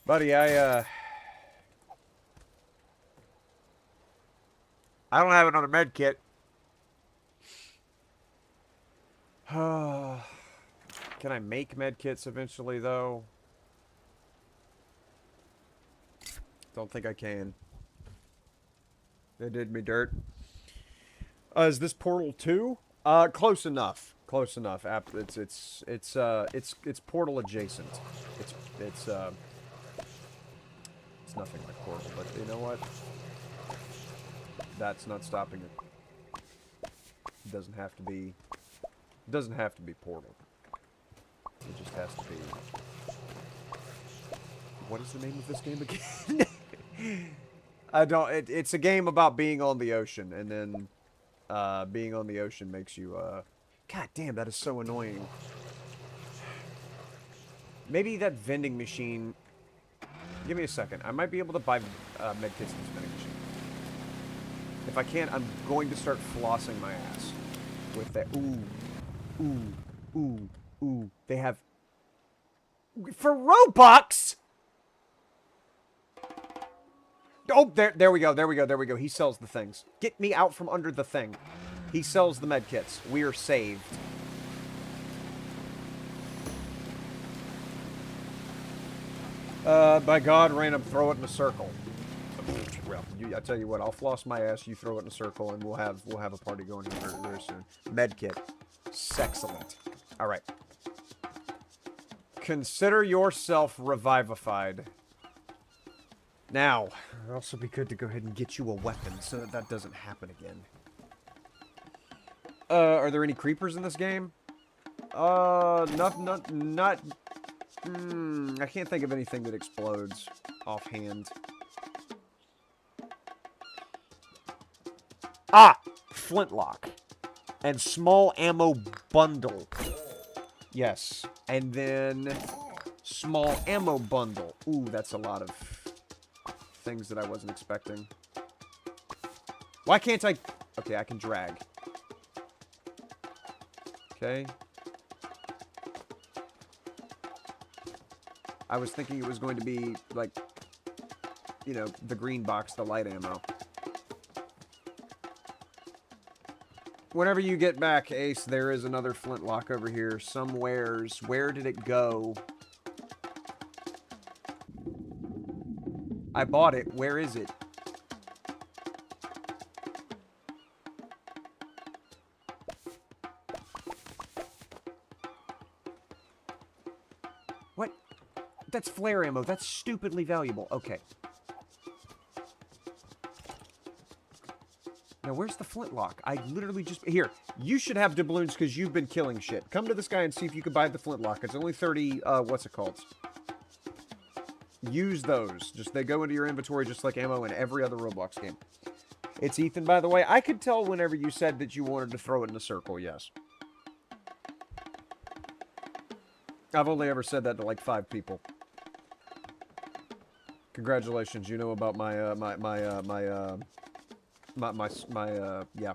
Buddy, I don't have another med kit. Can I make med kits eventually, though? Don't think I can. They did me dirt. Is this Portal 2? Close enough. Close enough. It's Portal adjacent. It's nothing like Portal, but you know what? That's not stopping it. It doesn't have to be. It doesn't have to be Portal. It just has to be. What is the name of this game again? I don't. It's a game about being on the ocean, and then being on the ocean makes you. God damn, that is so annoying. Maybe that vending machine. Give me a second. I might be able to buy medkits in this vending machine. If I can't, I'm going to start flossing my ass with that. Ooh. They have... For Robux! Oh, there we go. He sells the things. Get me out from under the thing. He sells the medkits. We are saved. By God, Reyn, throw it in a circle. Well, I tell you what, I'll floss my ass, you throw it in a circle, and we'll have a party going here very, very soon. Medkit. Sexcellent. Alright. Consider yourself revivified. Now, it'd also be good to go ahead and get you a weapon so that that doesn't happen again. Are there any creepers in this game? Not... I can't think of anything that explodes offhand. Ah! Flintlock. And small ammo bundle. Yes. And then small ammo bundle. Ooh, that's a lot of things that I wasn't expecting. Why can't I... Okay, I can drag. Okay. I was thinking it was going to be, like, you know, the green box, the light ammo. Whenever you get back, Ace, there is another flintlock over here somewheres. Where did it go? I bought it. Where is it? What? That's flare ammo. That's stupidly valuable. Okay. Now, where's the flintlock? I literally just... Here, you should have doubloons because you've been killing shit. Come to this guy and see if you can buy the flintlock. It's only 30... what's it called? Use those. Just they go into your inventory just like ammo in every other Roblox game. It's Ethan, by the way. I could tell whenever you said that you wanted to throw it in a circle, yes. I've only ever said that to like 5 people. Congratulations, you know about my yeah.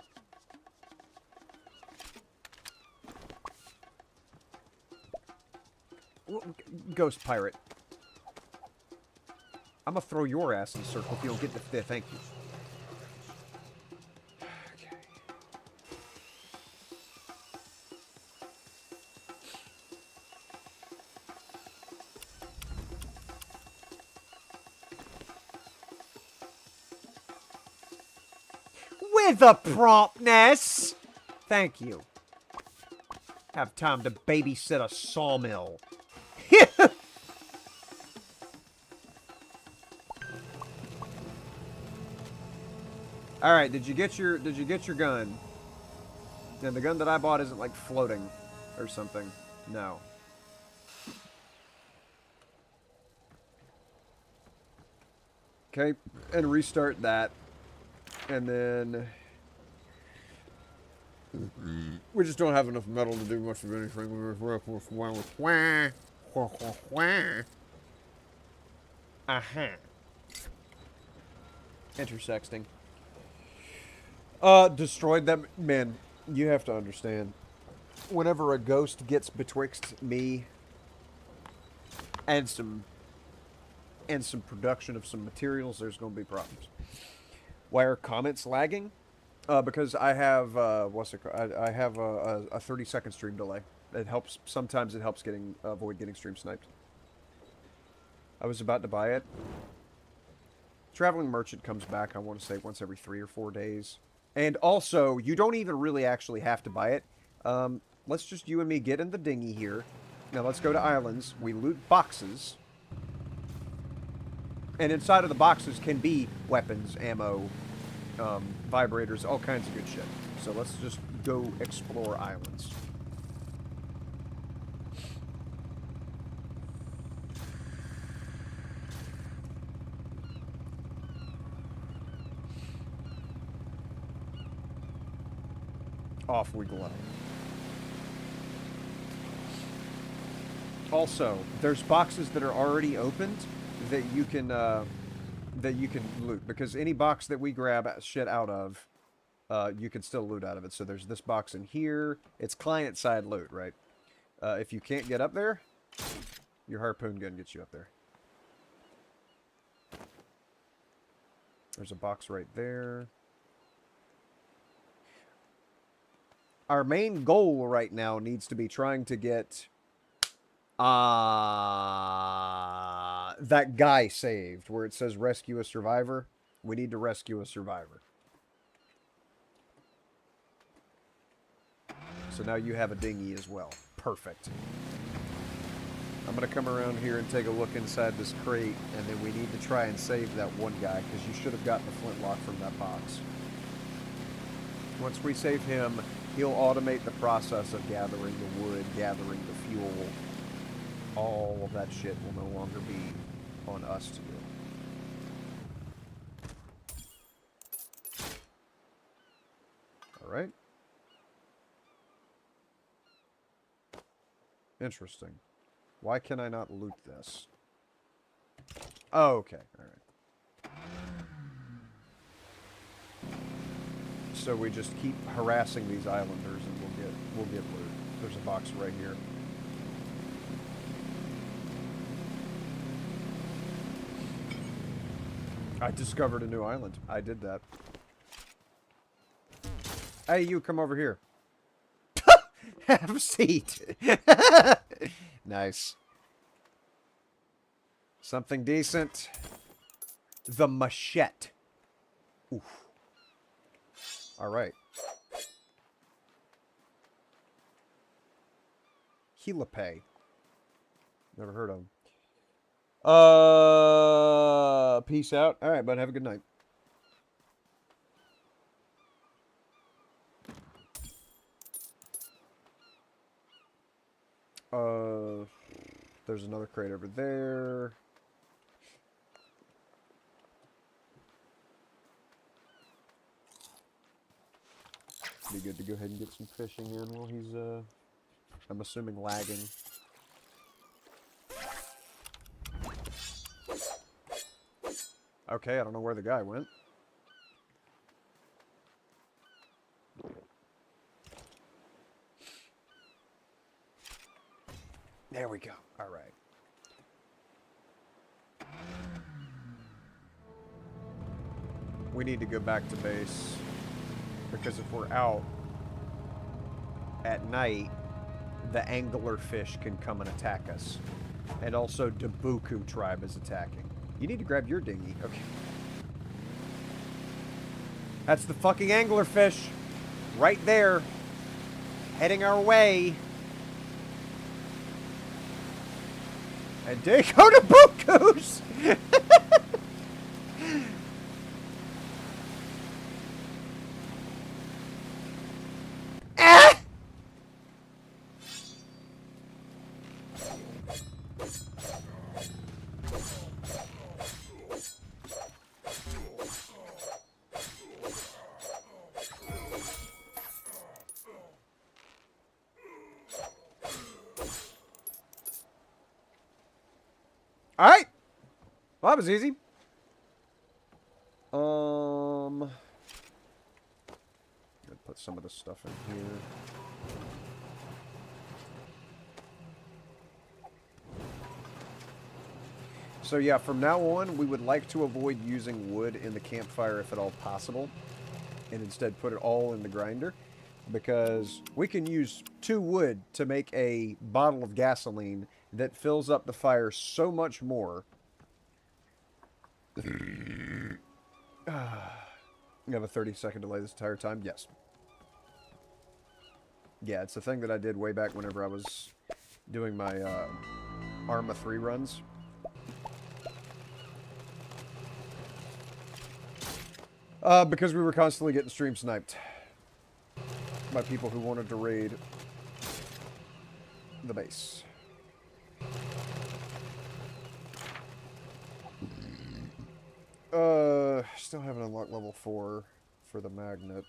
Ghost pirate. I'm gonna throw your ass in a circle if you don't get the fifth. Thank you. Okay. With a promptness. Thank you. Have time to babysit a sawmill. All right, did you get your gun? Yeah, the gun that I bought isn't like floating or something. No. Okay, and restart that. And then we just don't have enough metal to do much of anything. Uh-huh. Intersexting. Destroyed them. Man, you have to understand. Whenever a ghost gets betwixt me and some production of some materials, there's going to be problems. Why are comments lagging? Because I have what's it called? I have a 30-second stream delay. It helps. Sometimes it helps avoid getting stream sniped. I was about to buy it. Traveling Merchant comes back, I want to say, once every 3 or 4 days. And also, you don't even really actually have to buy it. Let's just you and me get in the dinghy here. Now let's go to islands. We loot boxes. And inside of the boxes can be weapons, ammo, vibrators, all kinds of good shit. So let's just go explore islands. Off we go. Also, there's boxes that are already opened that you can loot, because any box that we grab shit out of, you can still loot out of it. So there's this box in here. It's client-side loot, right? If you can't get up there, your harpoon gun gets you up there. There's a box right there. Our main goal right now needs to be trying to get that guy saved, where it says rescue a survivor. We need to rescue a survivor. So now you have a dinghy as well. Perfect. I'm going to come around here and take a look inside this crate, and then we need to try and save that one guy, because you should have gotten the flintlock from that box. Once we save him, he'll automate the process of gathering the wood, gathering the fuel. All of that shit will no longer be on us to do. Alright. Interesting. Why can I not loot this? Oh, okay. Alright. So we just keep harassing these islanders and we'll get loot. There's a box right here. I discovered a new island. I did that. Hey, you come over here. Have a seat. Nice. Something decent. The machete. Oof. Alright. Helipe. Never heard of him. Peace out. Alright, bud. Have a good night. There's another crate over there. Be good to go ahead and get some fishing in while he's, I'm assuming lagging. Okay, I don't know where the guy went. There we go. All right. We need to go back to base, because if we're out at night, the angler fish can come and attack us. And also, Dabuku tribe is attacking. You need to grab your dinghy. Okay. That's the fucking anglerfish. Right there. Heading our way. And dig out Dabukus! Ah! Alright! Well, that was easy. Gonna put some of this stuff in here. So yeah, from now on, we would like to avoid using wood in the campfire if at all possible, and instead put it all in the grinder, because we can use 2 wood to make a bottle of gasoline that fills up the fire so much more. You have a 30-second delay this entire time? Yes. Yeah, it's a thing that I did way back whenever I was doing my Arma 3 runs. Because we were constantly getting stream sniped by people who wanted to raid the base. Still haven't unlocked level 4 for the magnet.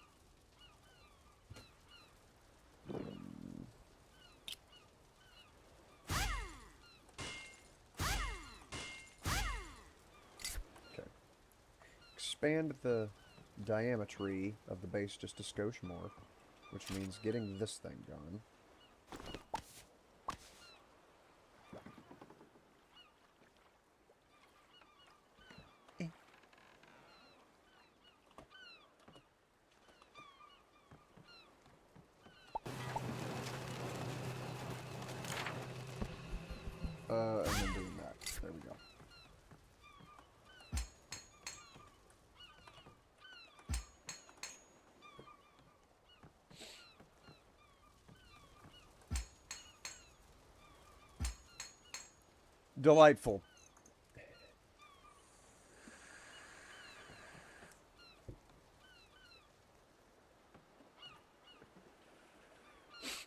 Okay. Expand the diametry of the base just a skosh more, which means getting this thing gone. And then doing that. There we go. Delightful.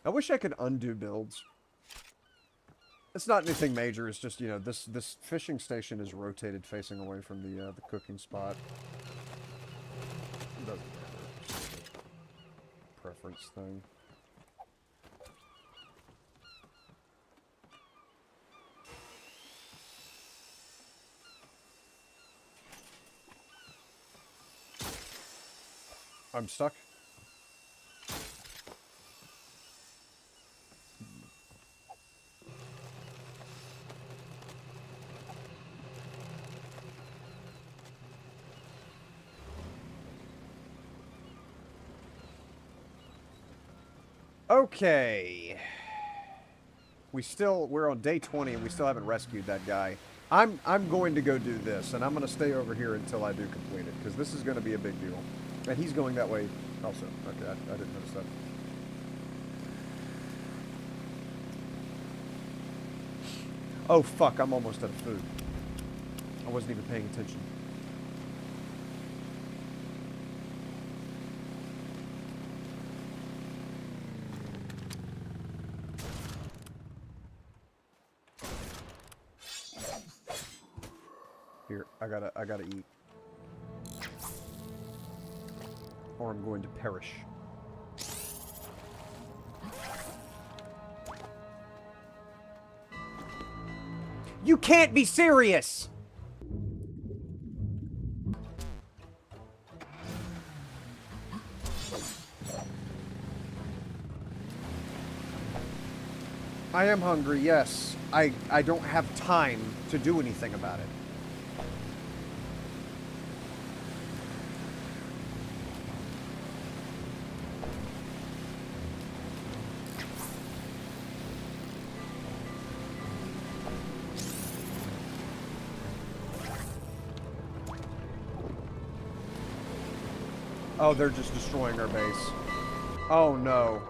I wish I could undo builds. It's not anything major. It's just, you know, this fishing station is rotated facing away from the cooking spot. It doesn't matter. It's just a preference thing. I'm stuck. Okay. We're on day 20 and we still haven't rescued that guy. I'm going to go do this, and I'm going to stay over here until I do complete it, because this is going to be a big deal. And he's going that way also. Okay, I didn't notice that. Oh, fuck, I'm almost out of food. I wasn't even paying attention. Here, I gotta eat. Or I'm going to perish. You can't be serious! I am hungry, yes. I don't have time to do anything about it. Oh, they're just destroying our base. Oh, no.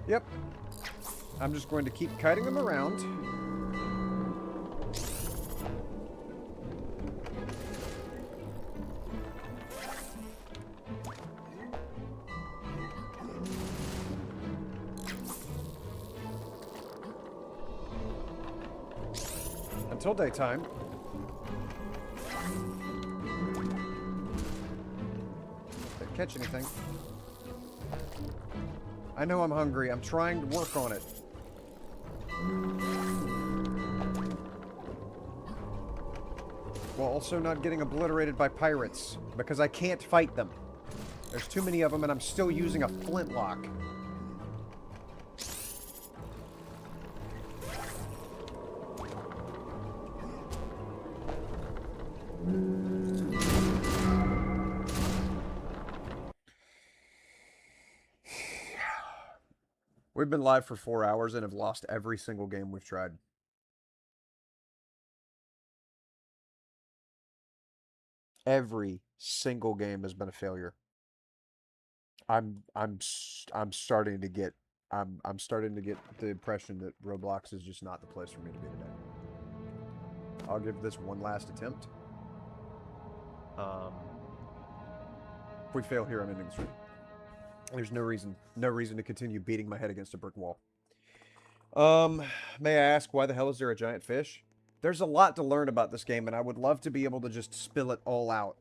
Yep. I'm just going to keep kiting them around. Until daytime. Didn't catch anything. I know I'm hungry. I'm trying to work on it. While also not getting obliterated by pirates. Because I can't fight them. There's too many of them and I'm still using a flintlock. We've been live for 4 hours and have lost every single game we've tried. Every single game has been a failure. I'm starting to get I'm starting to get the impression that Roblox is just not the place for me to be today. I'll give this one last attempt. If we fail here, I'm ending the stream. There's no reason to continue beating my head against a brick wall. May I ask, why the hell is there a giant fish? There's a lot to learn about this game, and I would love to be able to just spill it all out.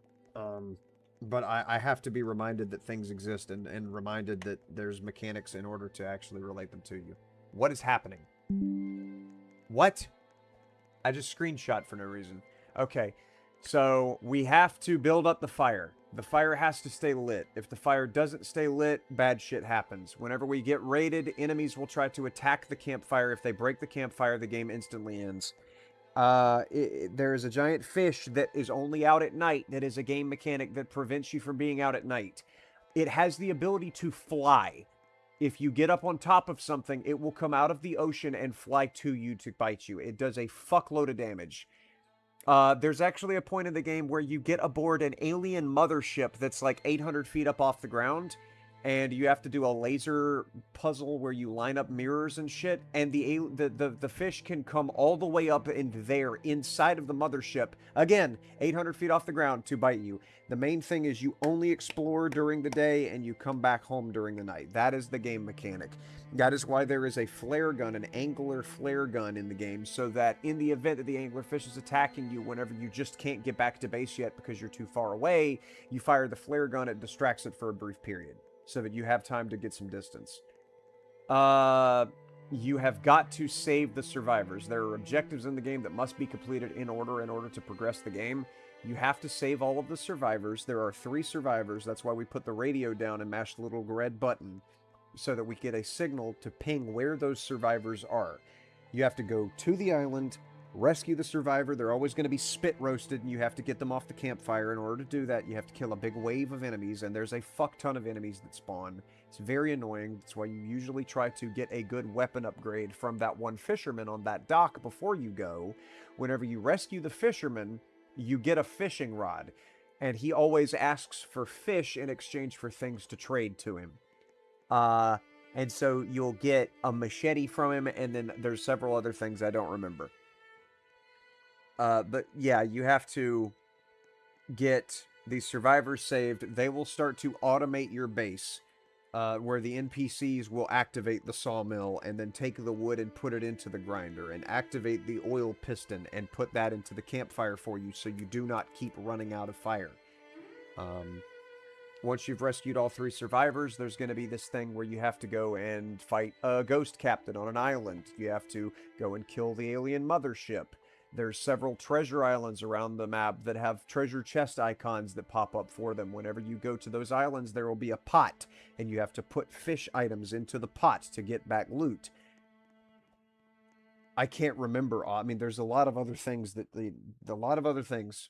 But I have to be reminded that things exist and reminded that there's mechanics in order to actually relate them to you. What is happening? What? I just screenshot for no reason. Okay, so we have to build up the fire. The fire has to stay lit. If the fire doesn't stay lit, bad shit happens. Whenever we get raided, enemies will try to attack the campfire. If they break the campfire, the game instantly ends. There is a giant fish that is only out at night. That is a game mechanic that prevents you from being out at night. It has the ability to fly. If you get up on top of something, it will come out of the ocean and fly to you to bite you. It does a fuckload of damage. There's actually a point in the game where you get aboard an alien mothership that's like 800 feet up off the ground, and you have to do a laser puzzle where you line up mirrors and shit, and the fish can come all the way up in there inside of the mothership, again 800 feet off the ground, to bite you. The main thing is you only explore during the day and you come back home during the night. That is the game mechanic. That is why there is a flare gun, an angler flare gun in the game, so that in the event that the anglerfish is attacking you whenever you just can't get back to base yet because you're too far away, you fire the flare gun, it distracts it for a brief period, so that you have time to get some distance. You have got to save the survivors. There are objectives in the game that must be completed in order to progress the game. You have to save all of the survivors. There are 3 survivors. That's why we put the radio down and mashed the little red button, so that we get a signal to ping where those survivors are. You have to go to the island, rescue the survivor. They're always going to be spit roasted, and you have to get them off the campfire. In order to do that, you have to kill a big wave of enemies, and there's a fuck ton of enemies that spawn. It's very annoying. That's why you usually try to get a good weapon upgrade from that one fisherman on that dock before you go. Whenever you rescue the fisherman, you get a fishing rod, and he always asks for fish in exchange for things to trade to him. And so you'll get a machete from him, and then there's several other things I don't remember. But yeah, you have to get these survivors saved, they will start to automate your base, where the NPCs will activate the sawmill and then take the wood and put it into the grinder, and activate the oil piston and put that into the campfire for you so you do not keep running out of fire. Once you've rescued all 3 survivors, there's going to be this thing where you have to go and fight a ghost captain on an island. You have to go and kill the alien mothership. There's several treasure islands around the map that have treasure chest icons that pop up for them. Whenever you go to those islands, there will be a pot, and you have to put fish items into the pot to get back loot. I can't remember. I mean, there's a lot of other things a lot of other things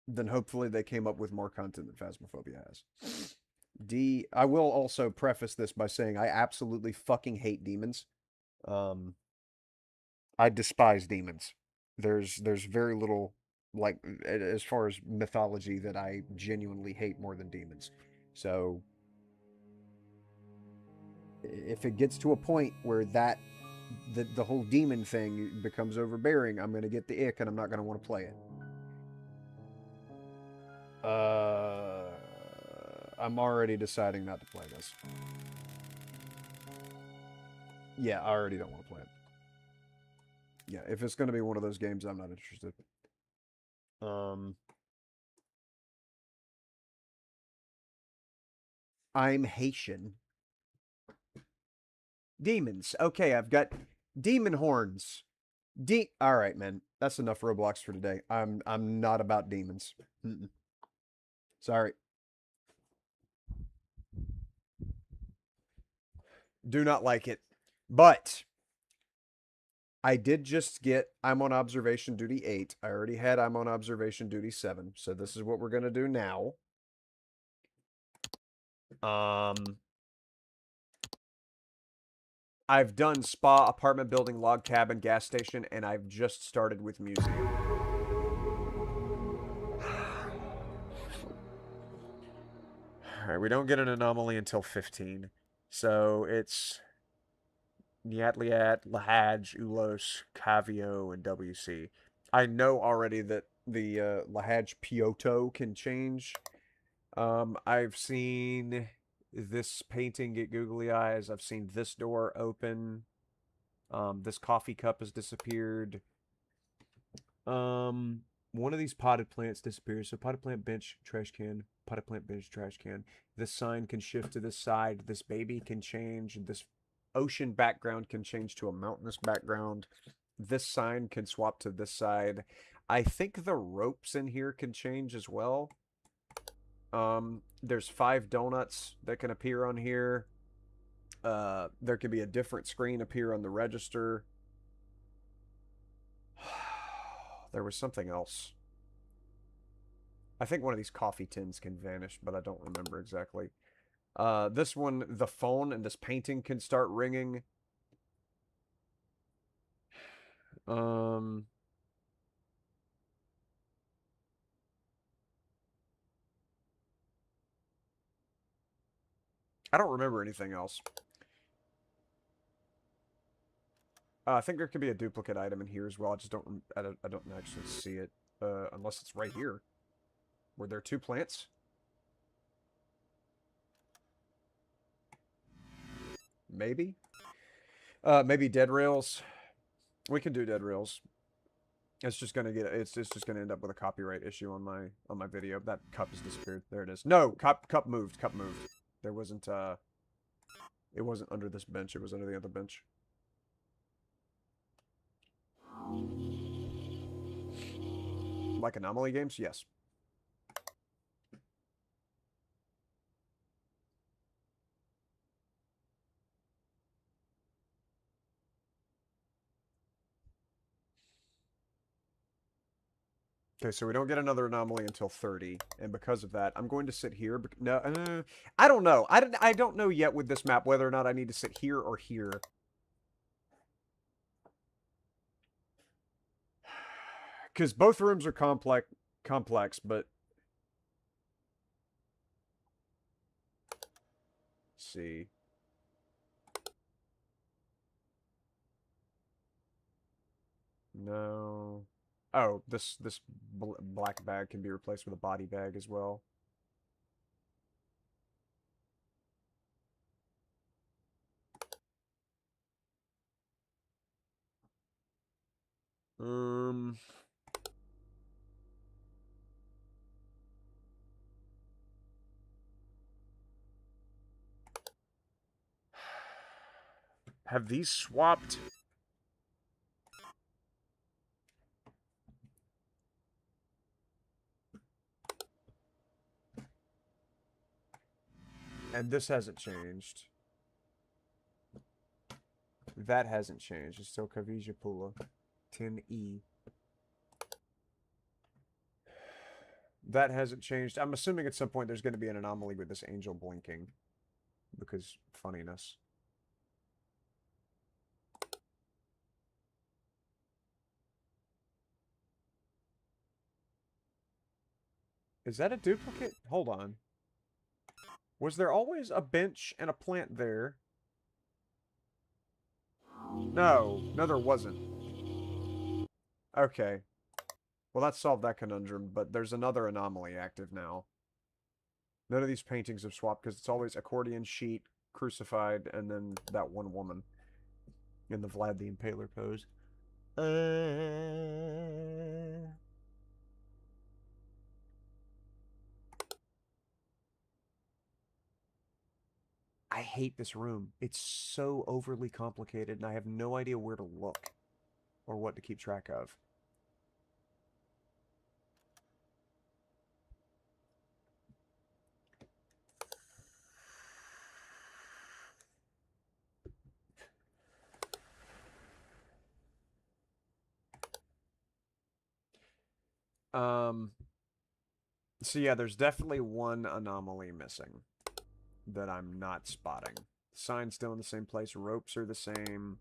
then hopefully they came up with more content than Phasmophobia has. I will also preface this by saying I absolutely fucking hate demons. I despise demons. There's very little, like, as far as mythology, that I genuinely hate more than demons. So if it gets to a point where the whole demon thing becomes overbearing, I'm gonna get the ick and I'm not gonna want to play it. I'm already deciding not to play this. Yeah, I already don't want to play it. Yeah, if it's gonna be one of those games, I'm not interested. I'm Haitian. Demons. Okay, I've got demon horns. All right, man. That's enough Roblox for today. I'm not about demons. Mm-mm. Sorry. Do not like it. But I did just get I'm on observation duty 8. I already had I'm on observation duty 7. So this is what we're going to do now. I've done spa, apartment building, log cabin, gas station, and I've just started with museum. Alright, we don't get an anomaly until 15. So it's Nyatliat, Lahaj, Ulos, Cavio, and WC. I know already that the Lahaj Pioto can change. I've seen this painting get googly eyes. I've seen this door open. This coffee cup has disappeared. One of these potted plants disappears. So potted plant, bench, trash can. Potted plant, bench, trash can. This sign can shift to this side. This baby can change. This ocean background can change to a mountainous background. This sign can swap to this side. I think the ropes in here can change as well. There's 5 donuts that can appear on here. There could be a different screen appear on the register. There was something else. I think one of these coffee tins can vanish, but I don't remember exactly. This one, the phone and this painting can start ringing. I don't remember anything else. I think there could be a duplicate item in here as well. I don't actually see it, unless it's right here. Were there 2 plants? Maybe. Maybe dead rails. We can do dead rails. It's just gonna end up with a copyright issue on my video. That cup has disappeared. There it is. No, cup moved. Cup moved. There wasn't it wasn't under this bench. It was under the other bench. Like anomaly games? Yes. Okay, so we don't get another anomaly until 30, and because of that, I'm going to sit here. No, I don't know. I don't know yet with this map whether or not I need to sit here or here. Because both rooms are complex, but... Let's see. No. Oh, this black bag can be replaced with a body bag as well. Have these swapped? And this hasn't changed. That hasn't changed. It's still Kavija Pula. 10E. That hasn't changed. I'm assuming at some point there's going to be an anomaly with this angel blinking. Because funniness. Is that a duplicate? Hold on. Was there always a bench and a plant there? No. No, there wasn't. Okay. Well, that solved that conundrum, but there's another anomaly active now. None of these paintings have swapped because it's always accordion, sheet, crucified, and then that one woman in the Vlad the Impaler pose. I hate this room. It's so overly complicated, and I have no idea where to look or what to keep track of. So yeah, there's definitely one anomaly missing that I'm not spotting. The sign's still in the same place. Ropes are the same.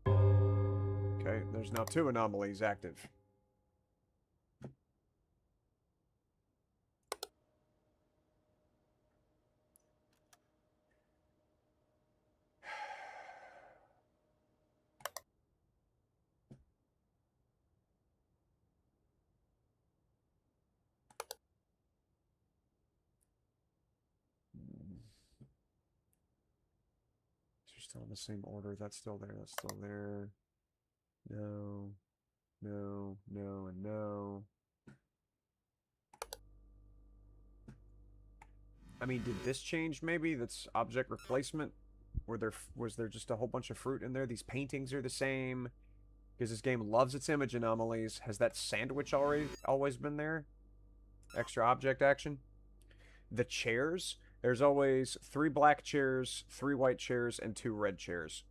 Okay, there's now 2 anomalies active. They're still in the same order. That's still there. That's still there. No. No. No. And no. I mean, did this change maybe? That's object replacement? Was there just a whole bunch of fruit in there? These paintings are the same. Because this game loves its image anomalies. Has that sandwich always been there? Extra object action? The chairs? There's always 3 black chairs, 3 white chairs, and 2 red chairs.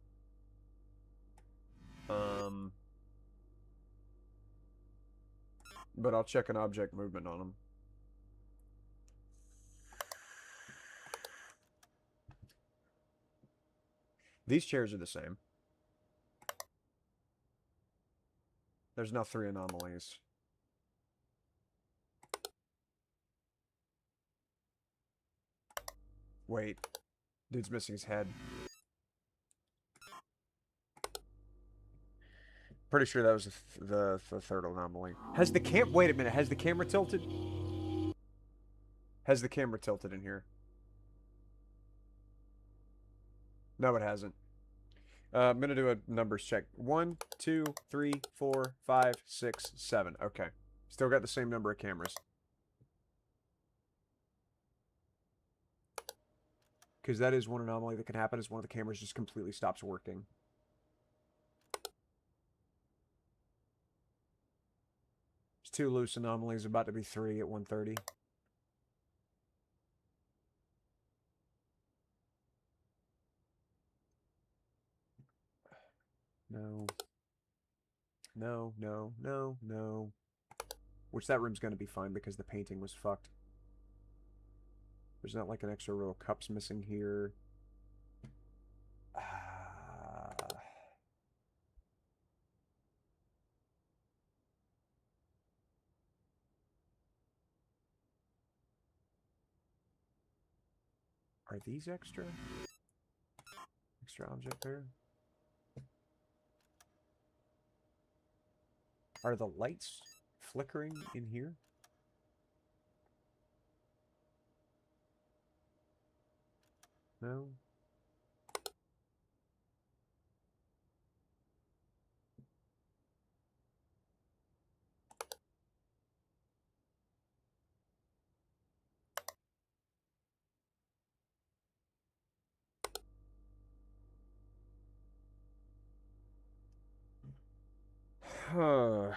But I'll check an object movement on them. These chairs are the same. There's now 3 anomalies. Wait. Dude's missing his head. Pretty sure that was the 3rd anomaly. Has the wait a minute. Has the camera tilted? Has the camera tilted in here? No, it hasn't. I'm going to do a numbers check. 1, 2, 3, 4, 5, 6, 7. Okay. Still got the same number of cameras. Because that is one anomaly that can happen, is one of the cameras just completely stops working. There's 2 loose anomalies, about to be 3 at 1:30. No. No, no, no, no. Which that room's going to be fine because the painting was fucked. There's not like an extra row of cups missing here. Are these extra? Extra object there? Are the lights flickering in here? No? Huh.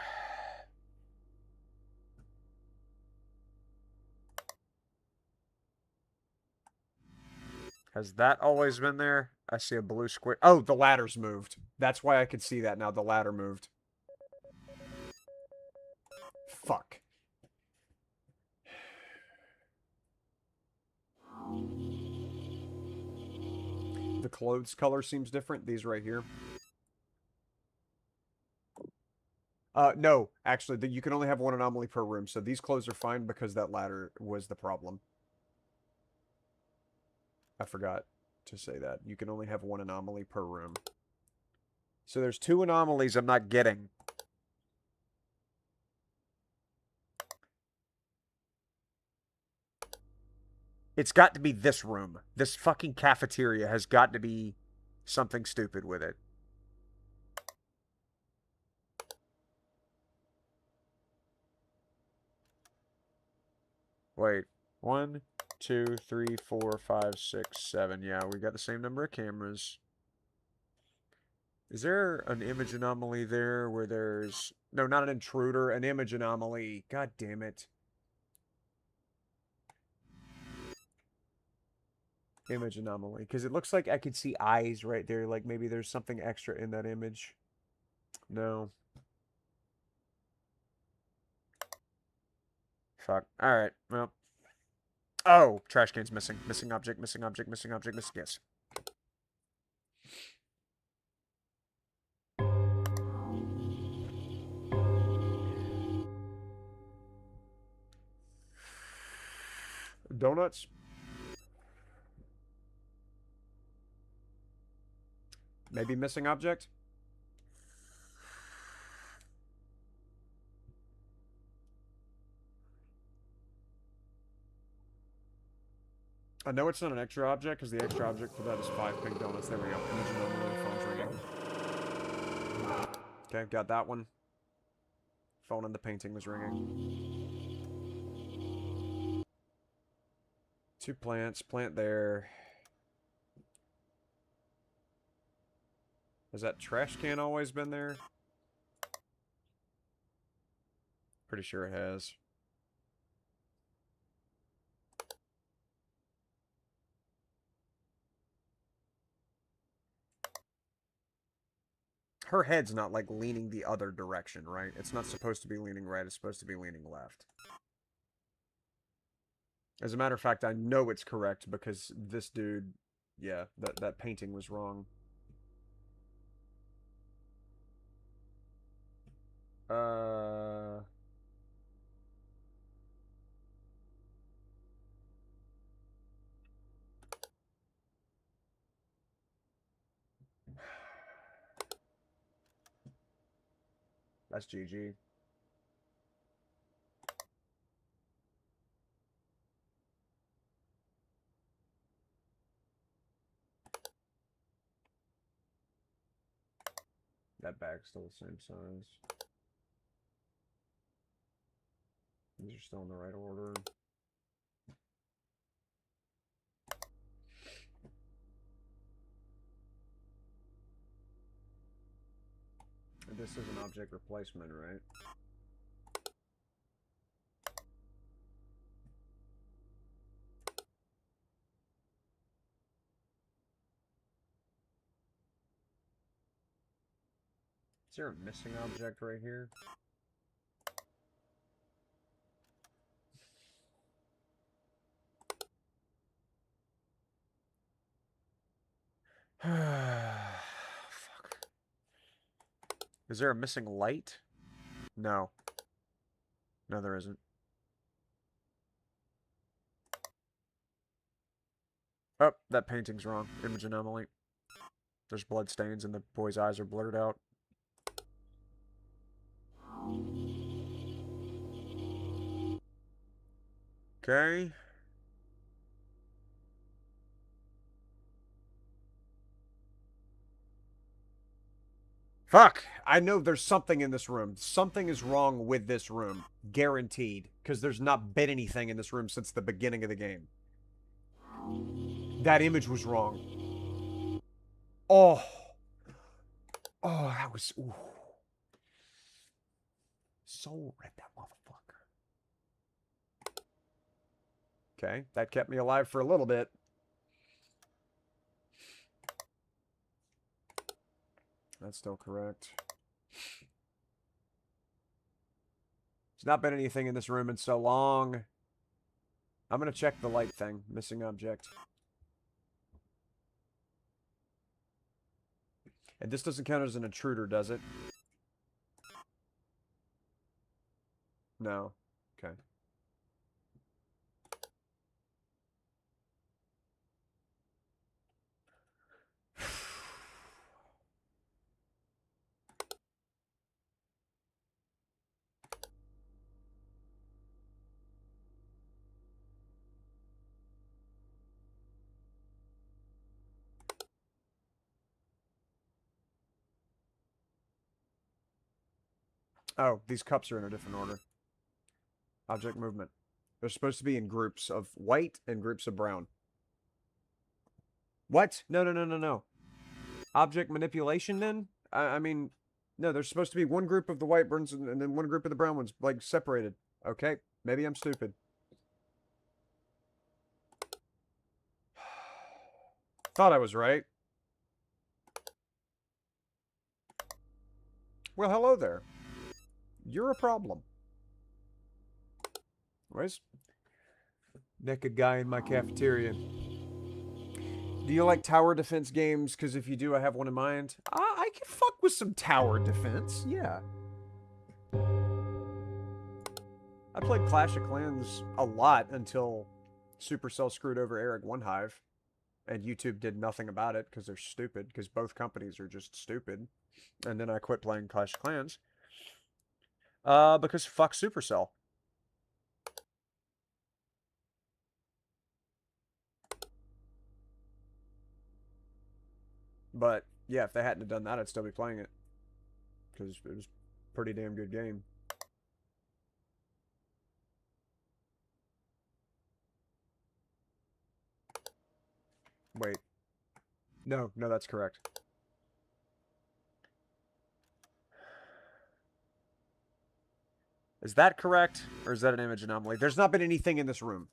Has that always been there? I see a blue square. Oh, the ladder's moved. That's why I could see that now. The ladder moved. Fuck. The clothes color seems different. These right here. No, actually, you can only have one anomaly per room, so these clothes are fine because that ladder was the problem. I forgot to say that. You can only have one anomaly per room. So there's two anomalies I'm not getting. It's got to be this room. This fucking cafeteria has got to be something stupid with it. Wait. 1, 2, 3, 4, 5, 6, 7. Yeah, we got the same number of cameras. Is there an image anomaly there where there's... No, not an intruder. An image anomaly. God damn it. Image anomaly. Because it looks like I could see eyes right there. Like maybe there's something extra in that image. No. Fuck. Alright. Well. Oh! Trash can's missing. Missing object, missing object, missing object, missing... Yes. Donuts. Maybe missing object? I know it's not an extra object because the extra object for that is 5 pink donuts. There we go. Image anomaly. Phone's ringing. Okay, got that one. Phone in the painting was ringing. 2 plants. Plant there. Has that trash can always been there? Pretty sure it has. Her head's not, like, leaning the other direction, right? It's not supposed to be leaning right. It's supposed to be leaning left. As a matter of fact, I know it's correct because this dude... Yeah, that painting was wrong. Uh... That's GG. That bag's still the same size. These are still in the right order. And this is an object replacement, right? Is there a missing object right here? Fuck. Is there a missing light? No. No, there isn't. Oh, that painting's wrong. Image anomaly. There's blood stains and the boy's eyes are blurred out. Okay. Fuck! I know there's something in this room. Something is wrong with this room. Guaranteed. Because there's not been anything in this room since the beginning of the game. That image was wrong. Oh. Oh, that was... Ooh. Soul read that motherfucker. Okay, that kept me alive for a little bit. That's still correct. There's not been anything in this room in so long. I'm going to check the light thing. Missing object. And this doesn't count as an intruder, does it? No. Okay. Oh, these cups are in a different order. Object movement. They're supposed to be in groups of white and groups of brown. What? No, no, no, no, no. Object manipulation, then? I mean, no, there's supposed to be one group of the white ones and then one group of the brown ones, like, separated. Okay, maybe I'm stupid. Thought I was right. Well, hello there. You're a problem. Where's naked guy in my cafeteria? Do you like tower defense games? Because if you do, I have one in mind. I can fuck with some tower defense. Yeah. I played Clash of Clans a lot until Supercell screwed over Eric One Hive. And YouTube did nothing about it because they're stupid. Because both companies are just stupid. And then I quit playing Clash of Clans. Because fuck Supercell. But, yeah, if they hadn't have done that, I'd still be playing it. Because it was a pretty damn good game. Wait. No, that's correct. Is that correct? Or is that an image anomaly? There's not been anything in this room.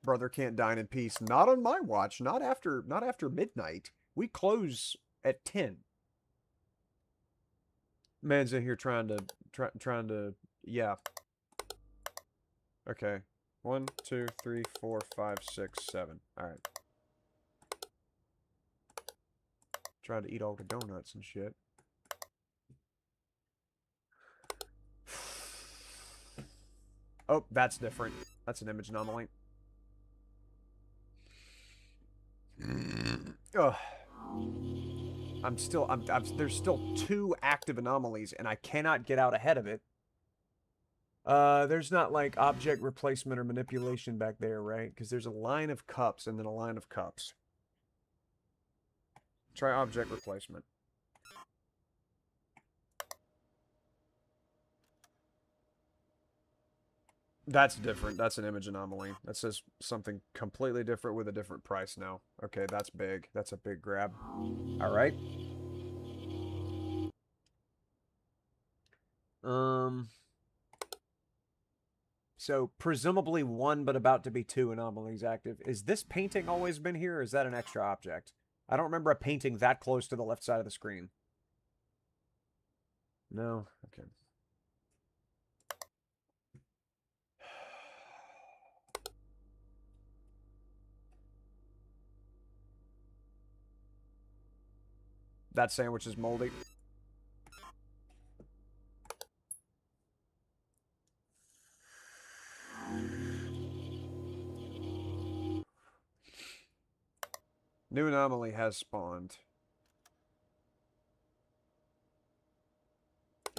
Brother can't dine in peace. Not on my watch. Not after midnight. We close at 10. Man's in here trying to yeah. Okay. 1, 2, 3, 4, 5, 6, 7. Alright. Trying to eat all the donuts and shit. Oh, that's different. That's an image anomaly. Ugh. There's still 2 active anomalies, and I cannot get out ahead of it. There's not, like, object replacement or manipulation back there, right? Because there's a line of cups and then a line of cups. Try object replacement. That's different. That's an image anomaly. That says something completely different with a different price now. Okay, that's big. That's a big grab. All right. So presumably 1, but about to be 2 anomalies active. Is this painting always been here, or is that an extra object? I don't remember a painting that close to the left side of the screen. No? Okay. That sandwich is moldy. New anomaly has spawned.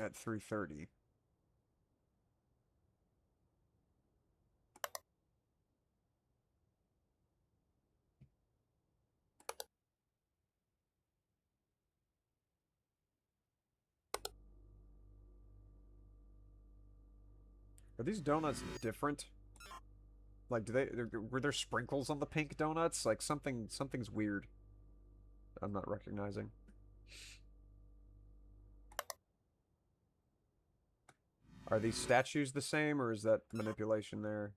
At 3:30. Are these donuts different? Like, were there sprinkles on the pink donuts? Like, something's weird. I'm not recognizing. Are these statues the same, or is that manipulation there?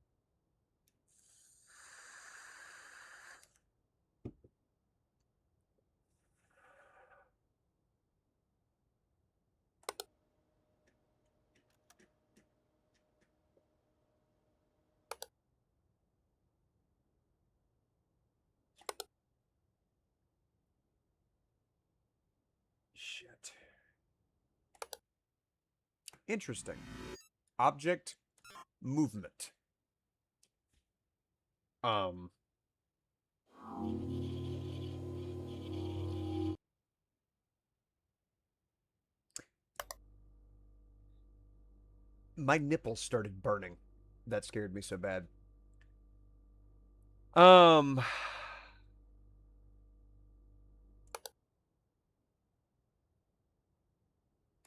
Shit. Interesting. Object movement. My nipples started burning. That scared me so bad.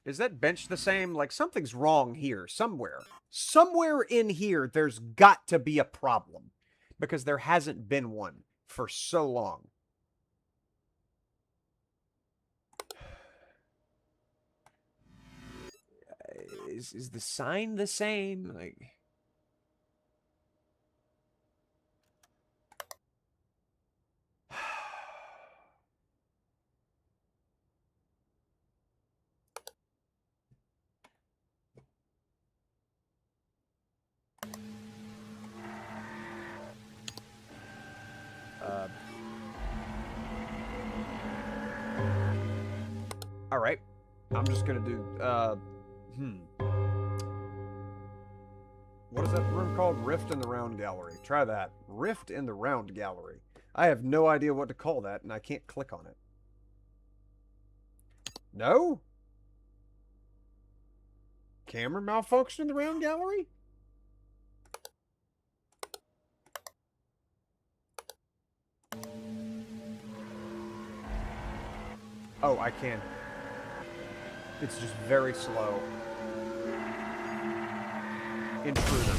Is that bench the same? Like, something's wrong here, somewhere. Somewhere in here, there's got to be a problem. Because there hasn't been one for so long. Is the sign the same? Like... All right. I'm just gonna do, What is that room called? Rift in the Round Gallery. Try that. Rift in the Round Gallery. I have no idea what to call that, and I can't click on it. No? Camera malfunction in the Round Gallery? Oh, I can. It's just very slow. Intruder.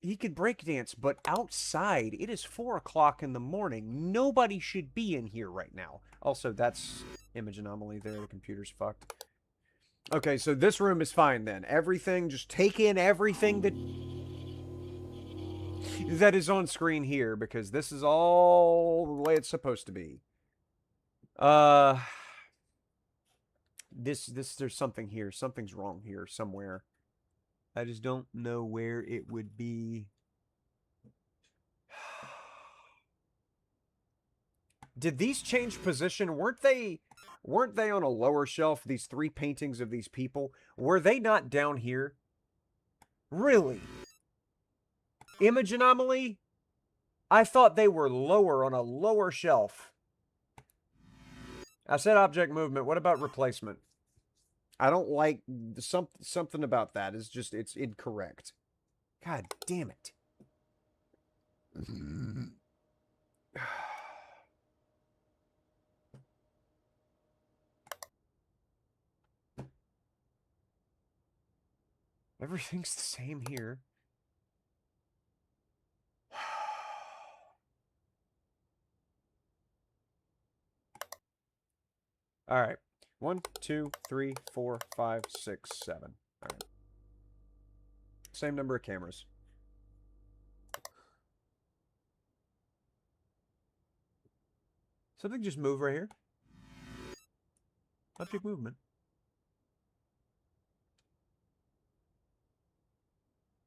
He could breakdance, but outside, it is 4 o'clock in the morning. Nobody should be in here right now. Also, that's image anomaly there. The computer's fucked. Okay, so this room is fine then. Everything, just take in everything that is on screen here, because this is all the way it's supposed to be. There's something here. Something's wrong here somewhere. I just don't know where it would be. Did these change position? Weren't they on a lower shelf, these 3 paintings of these people? Were they not down here? Really? Image anomaly? I thought they were lower on a lower shelf. I said object movement. What about replacement? I don't like something about that. It's just, it's incorrect. God damn it. Everything's the same here. All right. 1, 2, 3, 4, 5, 6, 7. All right. Same number of cameras. Something just moved right here. Object movement.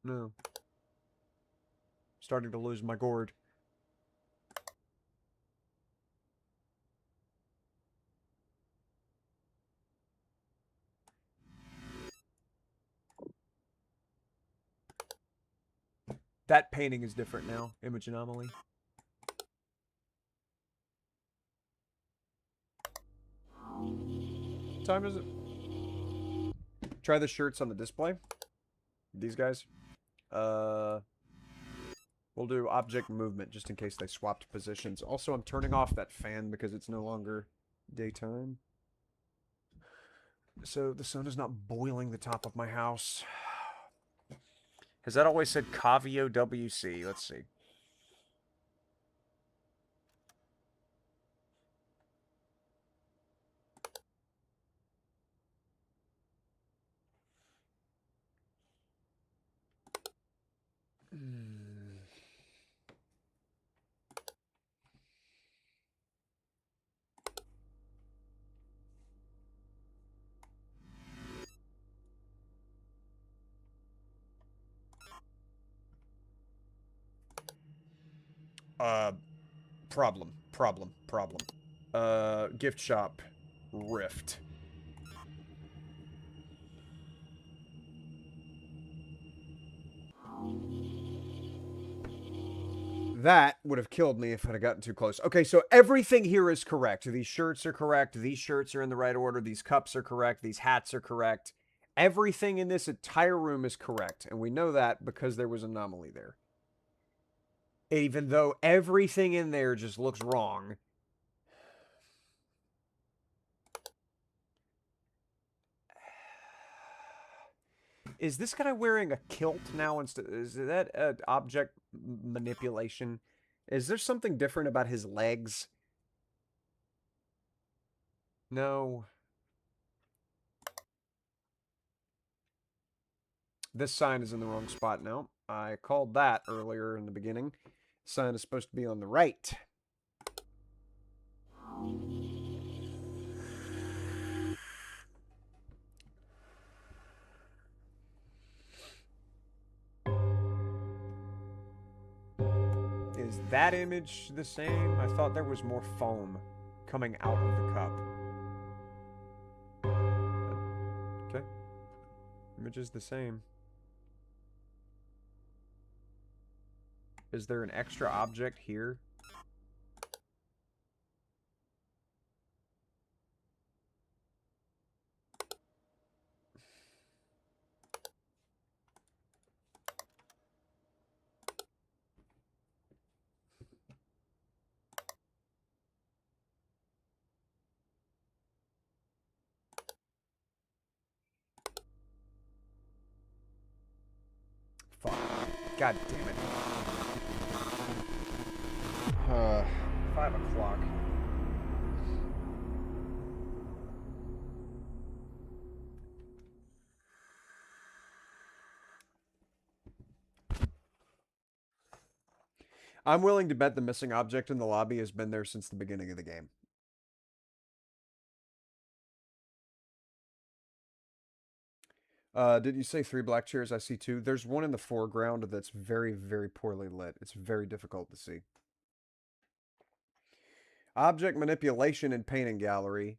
No. Starting to lose my gourd. That painting is different now. Image anomaly. What time is it? Try the shirts on the display. These guys. We'll do object movement just in case they swapped positions. Also, I'm turning off that fan because it's no longer daytime. So the sun is not boiling the top of my house. Has that always said Cavio WC? Let's see. Problem. Gift shop. Rift. That would have killed me if I'd have gotten too close. Okay, so everything here is correct. These shirts are correct. These shirts are in the right order. These cups are correct. These hats are correct. Everything in this entire room is correct. And we know that because there was an anomaly there. Even though everything in there just looks wrong. Is this guy wearing a kilt now instead? Is that object manipulation? Is there something different about his legs? No. This sign is in the wrong spot now. I called that earlier in the beginning. Sign is supposed to be on the right. Is that image the same? I thought there was more foam coming out of the cup. Okay. Image is the same. Is there an extra object here? Fuck. God damn it. 5 o'clock. I'm willing to bet the missing object in the lobby has been there since the beginning of the game. Did you say 3 black chairs? I see 2. There's one in the foreground that's very, very poorly lit. It's very difficult to see. Object manipulation in painting gallery.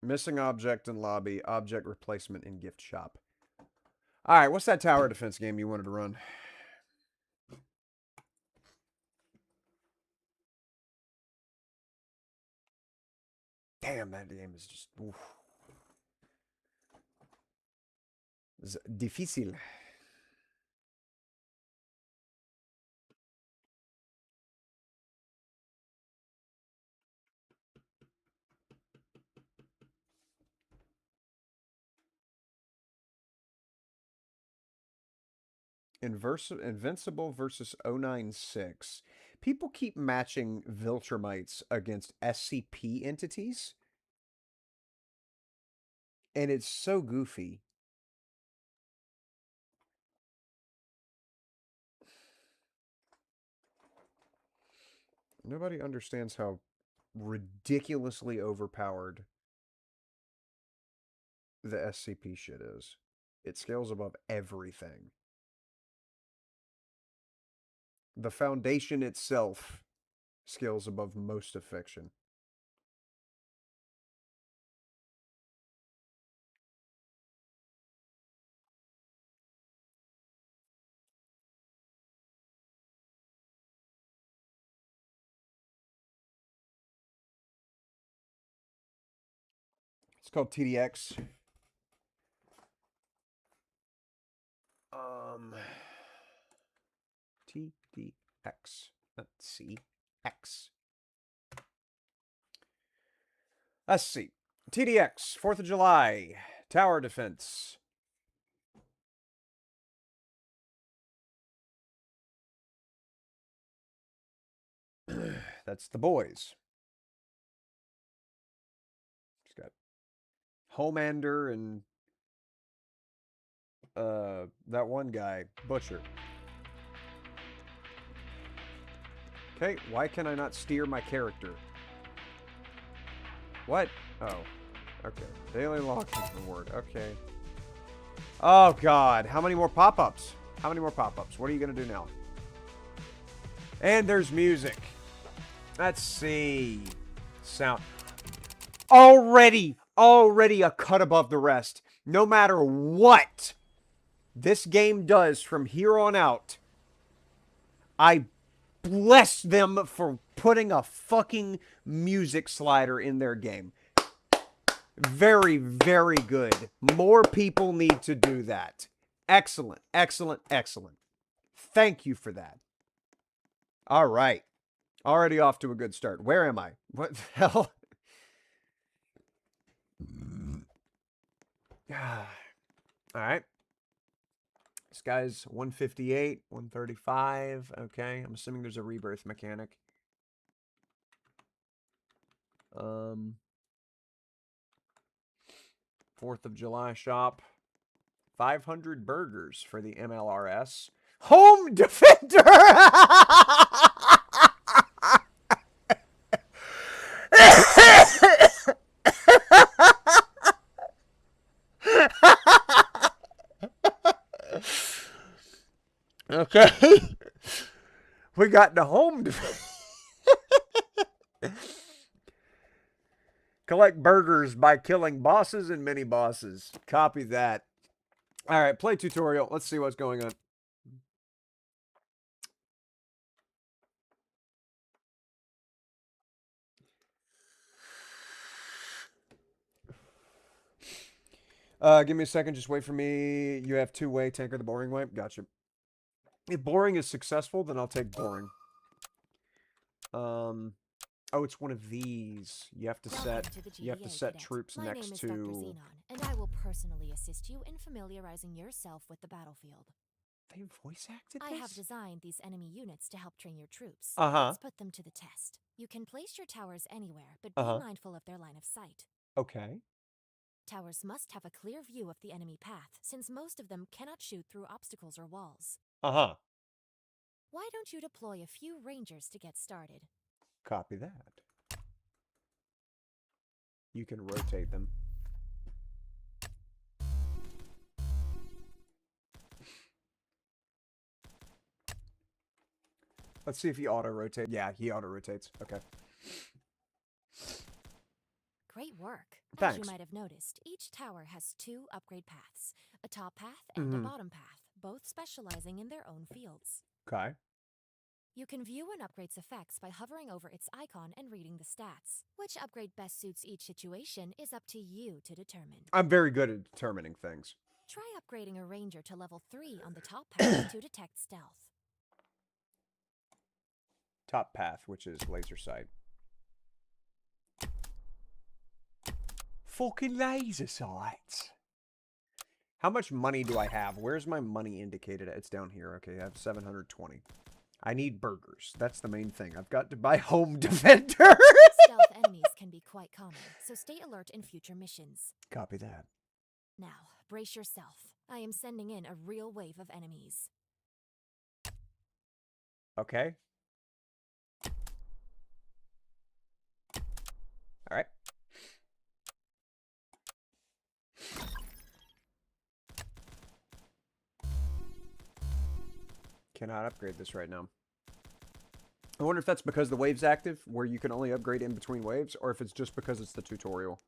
Missing object in lobby. Object replacement in gift shop. Alright, what's that tower defense game you wanted to run? Damn, that game is just... Oof. It's difícil. Invincible versus 096. People keep matching Viltrumites against SCP entities. And it's so goofy. Nobody understands how ridiculously overpowered the SCP shit is. It scales above everything. The Foundation itself scales above most of fiction. It's called TDX. TDX. Let's see. X. Let's see. TDX, 4th of July. Tower defense. That's the boys. He's got Homelander and that one guy, Butcher. Okay, why can I not steer my character? What? Oh. Okay. Daily login reward. Okay. Oh, God. How many more pop-ups? How many more pop-ups? What are you going to do now? And there's music. Let's see. Sound. Already a cut above the rest. No matter what this game does from here on out, I bless them for putting a fucking music slider in their game. Very, very good. More people need to do that. Excellent, excellent, excellent. Thank you for that. All right. Already off to a good start. Where am I? What the hell? All right. This guy's 158, 135. Okay. I'm assuming there's a rebirth mechanic. 4th of July shop. 500 burgers for the MLRS. Home Defender! Okay. We got the Home Defender. Collect burgers by killing bosses and mini bosses. Copy that. All right, play tutorial. Let's see what's going on. Give me a second. Just wait for me. You have two-way, tanker the boring way. Gotcha. If boring is successful, then I'll take boring. Oh, it's one of these. You have to set. You have to set troops next to. My name is Dr. Xenon, and I will personally assist you in familiarizing yourself with the battlefield. They voice acted this? I have designed these enemy units to help train your troops. Uh-huh. Let's put them to the test. You can place your towers anywhere, but be mindful of their line of sight. Okay. Towers must have a clear view of the enemy path, since most of them cannot shoot through obstacles or walls. Uh-huh. Why don't you deploy a few rangers to get started? Copy that. You can rotate them. Let's see if he auto-rotates. Yeah, he auto-rotates. Okay. Great work. Thanks. As you might have noticed, each tower has 2 upgrade paths, a top path and a bottom path, both specializing in their own fields. Okay. You can view an upgrade's effects by hovering over its icon and reading the stats. Which upgrade best suits each situation is up to you to determine. I'm very good at determining things. Try upgrading a ranger to level 3 on the top path to detect stealth. Top path, which is laser sight. Fucking laser sight. How much money do I have? Where's my money indicated? It's down here. Okay, I have 720. I need burgers. That's the main thing. I've got to buy Home Defender. Stealth enemies can be quite common, so stay alert in future missions. Copy that. Now, brace yourself. I am sending in a real wave of enemies. Okay. All right. Cannot upgrade this right now. I wonder if that's because the wave's active, where you can only upgrade in between waves, or if it's just because it's the tutorial.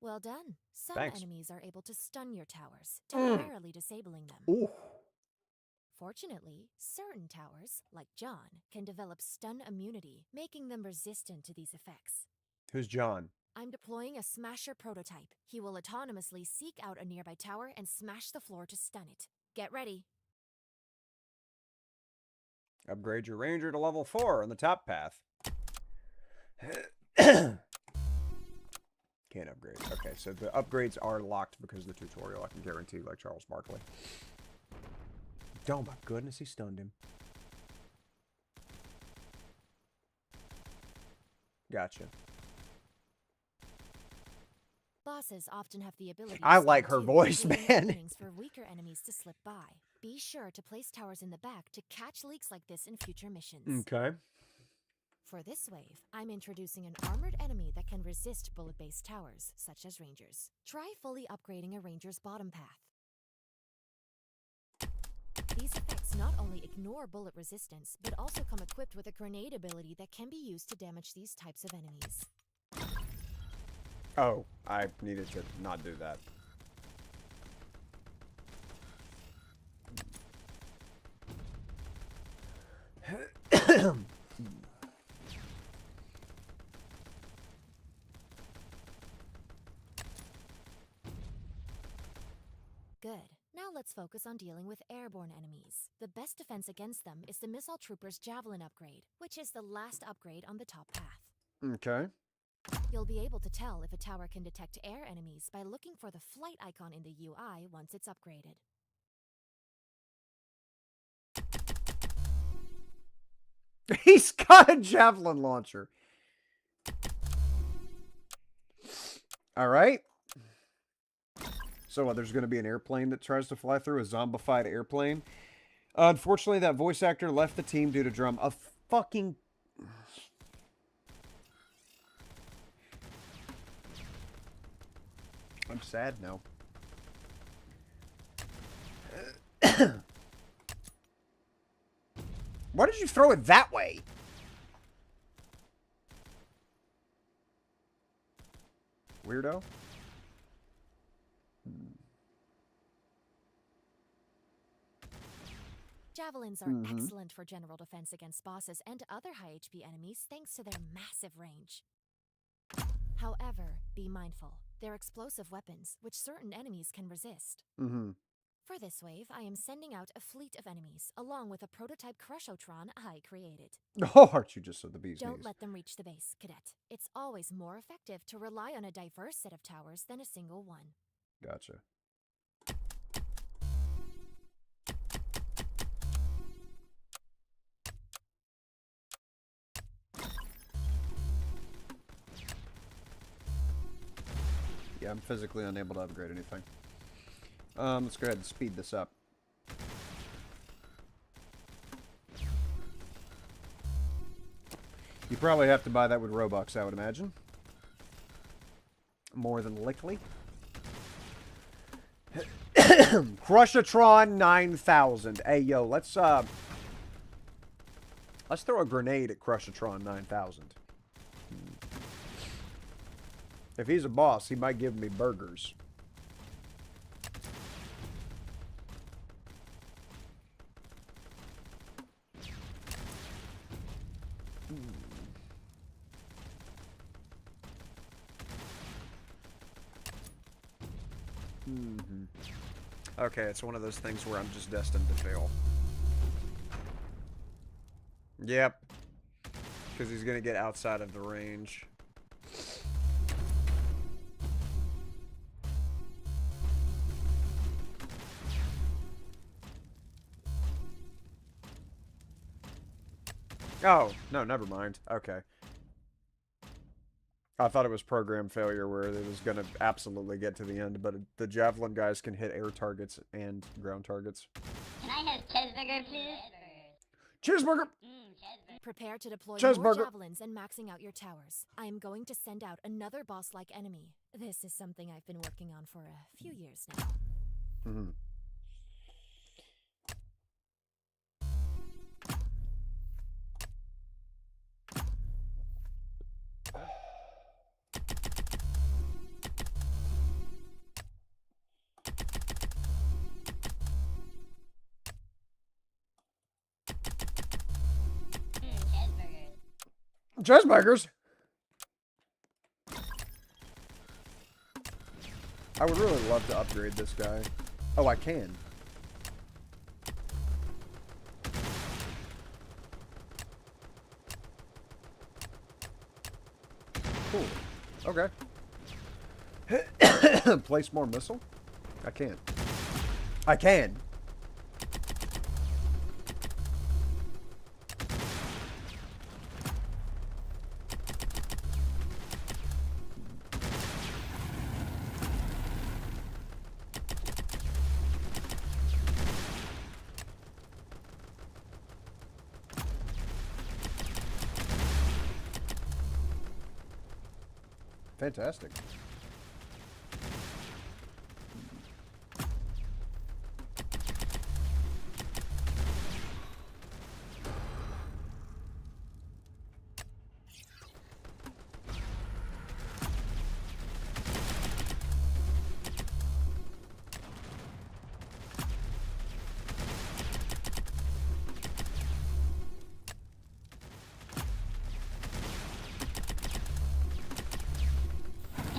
Well done. Some Thanks. enemies are able to stun your towers, temporarily disabling them. Ooh. Fortunately, certain towers, like John, can develop stun immunity, making them resistant to these effects. Who's John? I'm deploying a Smasher prototype. He will autonomously seek out a nearby tower and smash the floor to stun it. Get ready. Upgrade your ranger to level 4 on the top path. Can't upgrade. Okay, so the upgrades are locked because of the tutorial, I can guarantee, like Charles Barkley. Oh my goodness, he stunned him. Gotcha. Bosses often have the ability I to like stun her too, voice, leaving man. openings for weaker enemies to slip by. Be sure to place towers in the back to catch leaks like this in future missions. Okay. For this wave, I'm introducing an armored enemy that can resist bullet-based towers, such as rangers. Try fully upgrading a ranger's bottom path. These effects not only ignore bullet resistance, but also come equipped with a grenade ability that can be used to damage these types of enemies. Oh, I needed to not do that. Good. Now let's focus on dealing with airborne enemies. The best defense against them is the Missile Trooper's Javelin upgrade, which is the last upgrade on the top path. Okay. You'll be able to tell if a tower can detect air enemies by looking for the flight icon in the UI once it's upgraded. He's got a javelin launcher. All right. So there's going to be an airplane that tries to fly through, a zombified airplane. Unfortunately, that voice actor left the team due to drum. A fucking... I'm sad now. Why did you throw it that way? Weirdo. Javelins are excellent for general defense against bosses and other high HP enemies thanks to their massive range. However, be mindful. They're explosive weapons, which certain enemies can resist. For this wave, I am sending out a fleet of enemies, along with a prototype Crushotron I created. Oh, aren't you just so the bee's Don't knees? let them reach the base, Cadet. It's always more effective to rely on a diverse set of towers than a single one. Gotcha. Yeah, I'm physically unable to upgrade anything. Let's go ahead and speed this up. You probably have to buy that with Robux, I would imagine. More than likely. Crushotron 9000. Hey, yo, let's throw a grenade at Crushotron 9000. If he's a boss, he might give me burgers. Okay, it's one of those things where I'm just destined to fail. Yep. Because he's going to get outside of the range. Oh, no, never mind. Okay. I thought it was program failure where it was going to absolutely get to the end, but the javelin guys can hit air targets and ground targets. Can I have cheeseburger, please? Cheeseburger! Prepare to deploy more Cheeseburger. javelins and maxing out your towers. I am going to send out another boss-like enemy. This is something I've been working on for a few years now. Cheeseburgers! I would really love to upgrade this guy. Oh, I can. Cool. Okay. Place more missile? I can. I can. Fantastic.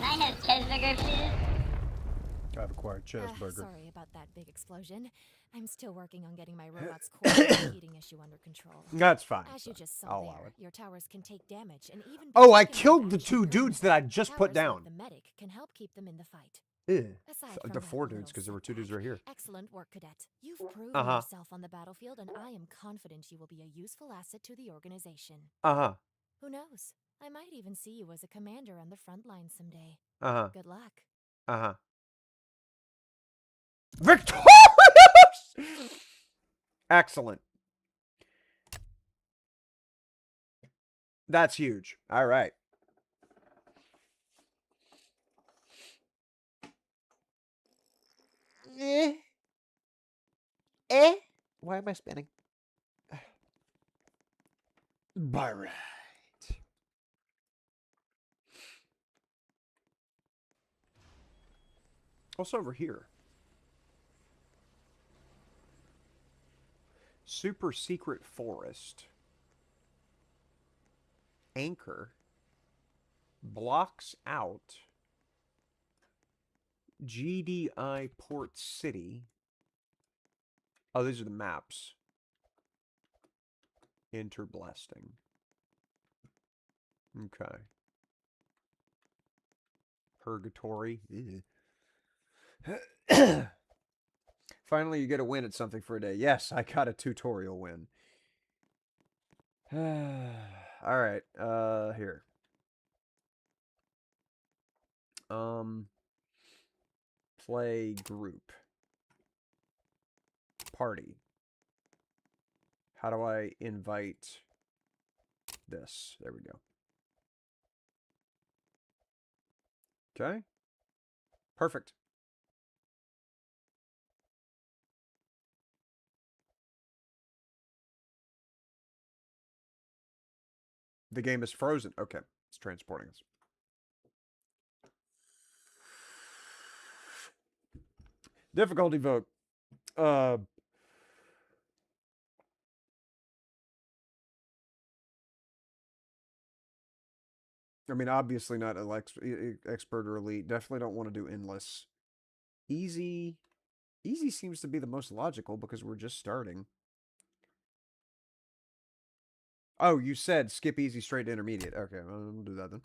Can I have cheeseburger, please? I've acquired cheeseburger. Sorry about that big explosion. I'm still working on getting my robot's core heating issue under control. That's fine. As you just saw I'll allow there, it. your towers can take damage and even. Oh, I taken into killed the action 2 dudes that I permanently. just put Towers down. like the medic can help keep them in the fight. Ew. Aside from The that 4 dudes, little because there were 2 dudes setback, right here. Excellent work, cadet. You've proven Uh-huh. yourself on the battlefield, and I am confident you will be a useful asset to the organization. Uh-huh. Who knows? I might even see you as a commander on the front line someday. Uh-huh. Good luck. Uh-huh. Victorious! Excellent. That's huge. All right. Why am I spinning? By right. What's over here? Super secret forest. Anchor. Blocks out. GDI Port City. Oh, these are the maps. Interblasting. Okay. Purgatory. Finally, you get a win at something for a day. Yes, I got a tutorial win. All right. Here. Play group. Party. How do I invite this? There we go. Okay. Perfect. The game is frozen. Okay. It's transporting us. Difficulty vote. I mean, obviously not expert or elite. Definitely don't want to do endless. Easy. Easy seems to be the most logical because we're just starting. Oh, you said skip easy straight to intermediate. Okay, well, we'll do that then.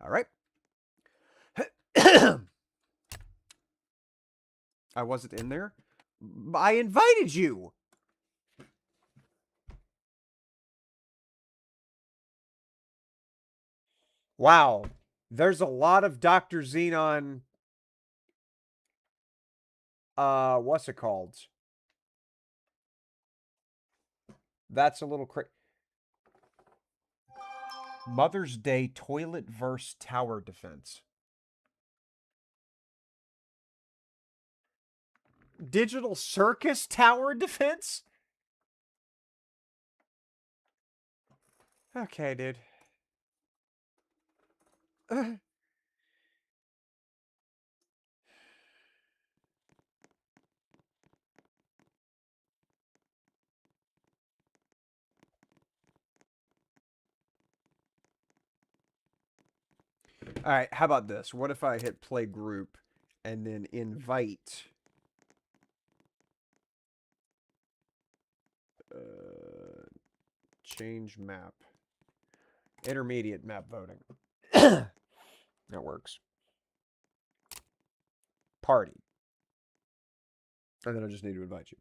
All right. I wasn't in there. I invited you. Wow. There's a lot of Dr. Xenon. What's it called? That's a little crazy. Mother's Day Toilet Verse Tower Defense. Digital Circus Tower Defense? Okay, dude. All right, how about this? What if I hit play group and then invite change map. Intermediate map voting. That works. Party. And then I just need to invite you.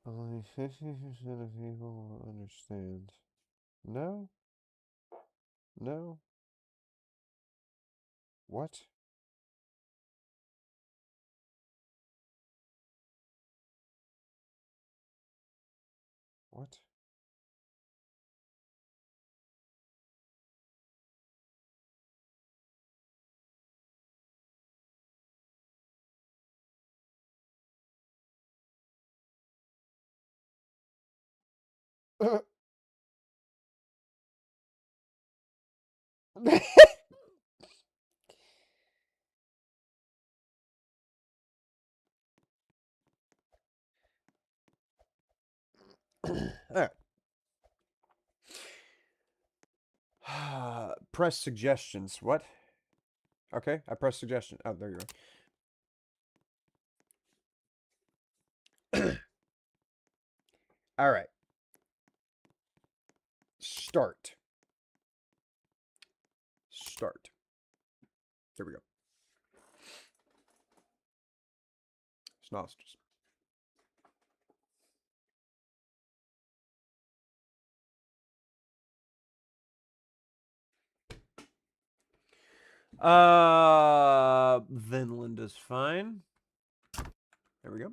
Only 50% of people will understand. No? No? What? What? Alright. Press suggestions. What? Okay, I press suggestion. Oh, there you go. Alright. Start. Start. There we go. Snozzles. Vinland is fine. There we go.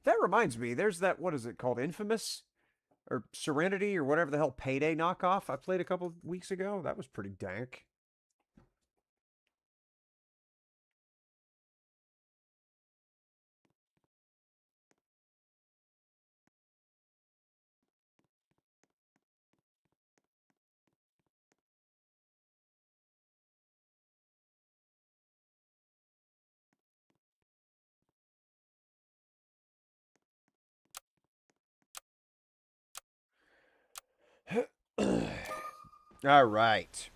That reminds me, there's that, what is it called? Infamous? Or Serenity, or whatever the hell Payday knockoff I played a couple weeks ago. That was pretty dank. All right.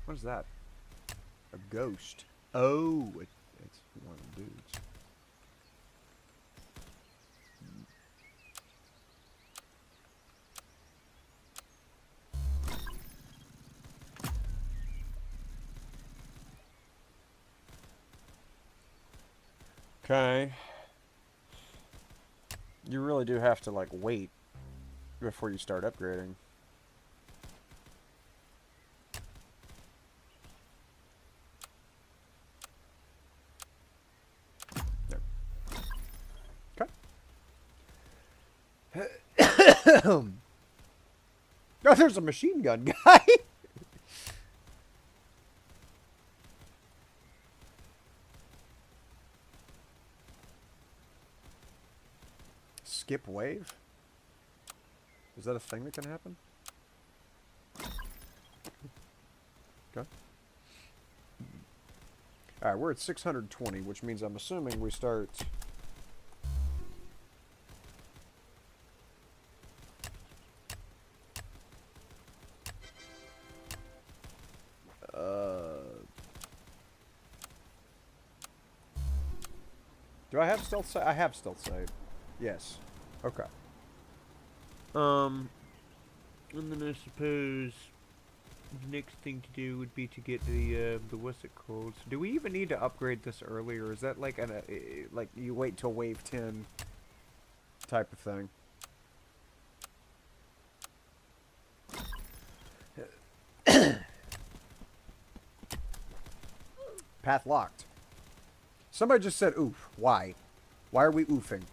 What is that? A ghost. Oh, it's one of the dudes. Okay. You really do have to, like, wait before you start upgrading. There. Okay. Oh, there's a machine gun guy. Skip wave? Is that a thing that can happen? Okay. Alright, we're at 620, which means I'm assuming we start... Do I have stealth sight? I have stealth sight. Yes. Okay. And then I suppose the next thing to do would be to get the what's it called? So do we even need to upgrade this early, or is that like like you wait till wave 10 type of thing? Path locked. Somebody just said oof. Why? Why are we oofing?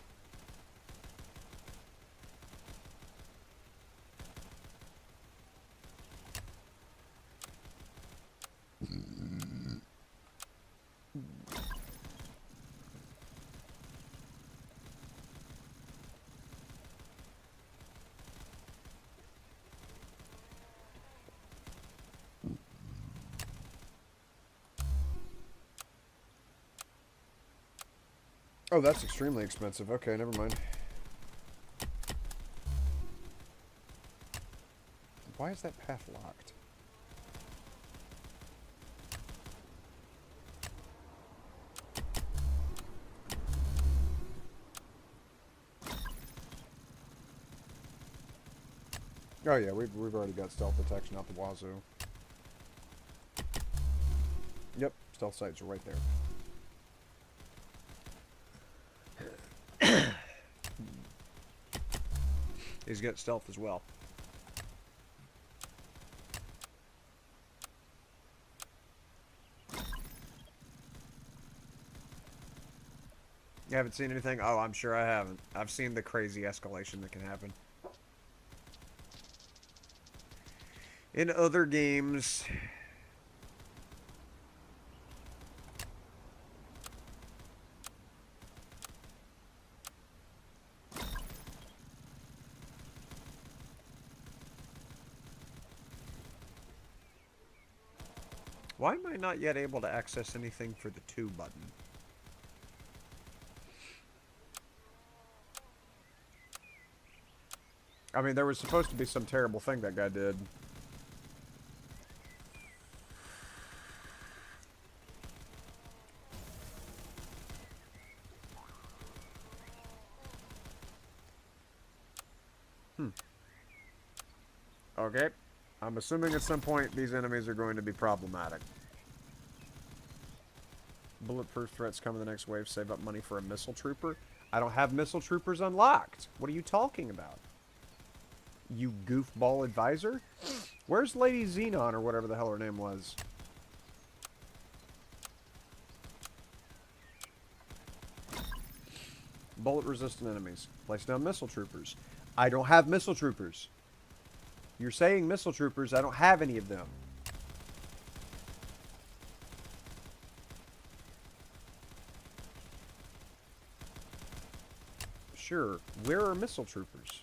Oh, that's extremely expensive. Okay, never mind. Why is that path locked? Oh yeah, we've already got stealth detection out the wazoo. Yep, stealth sights are right there. He's got stealth as well. You haven't seen anything? Oh, I'm sure I haven't. I've seen the crazy escalation that can happen. In other games... Why am I not yet able to access anything for the 2 button? I mean, there was supposed to be some terrible thing that guy did. Okay. I'm assuming at some point these enemies are going to be problematic. Bulletproof threats come in the next wave. Save up money for a missile trooper. I don't have missile troopers unlocked. What are you talking about? You goofball advisor? Where's Lady Xenon or whatever the hell her name was? Bullet-resistant enemies. Place down missile troopers. I don't have missile troopers. You're saying missile troopers. I don't have any of them. Sure. Where are missile troopers?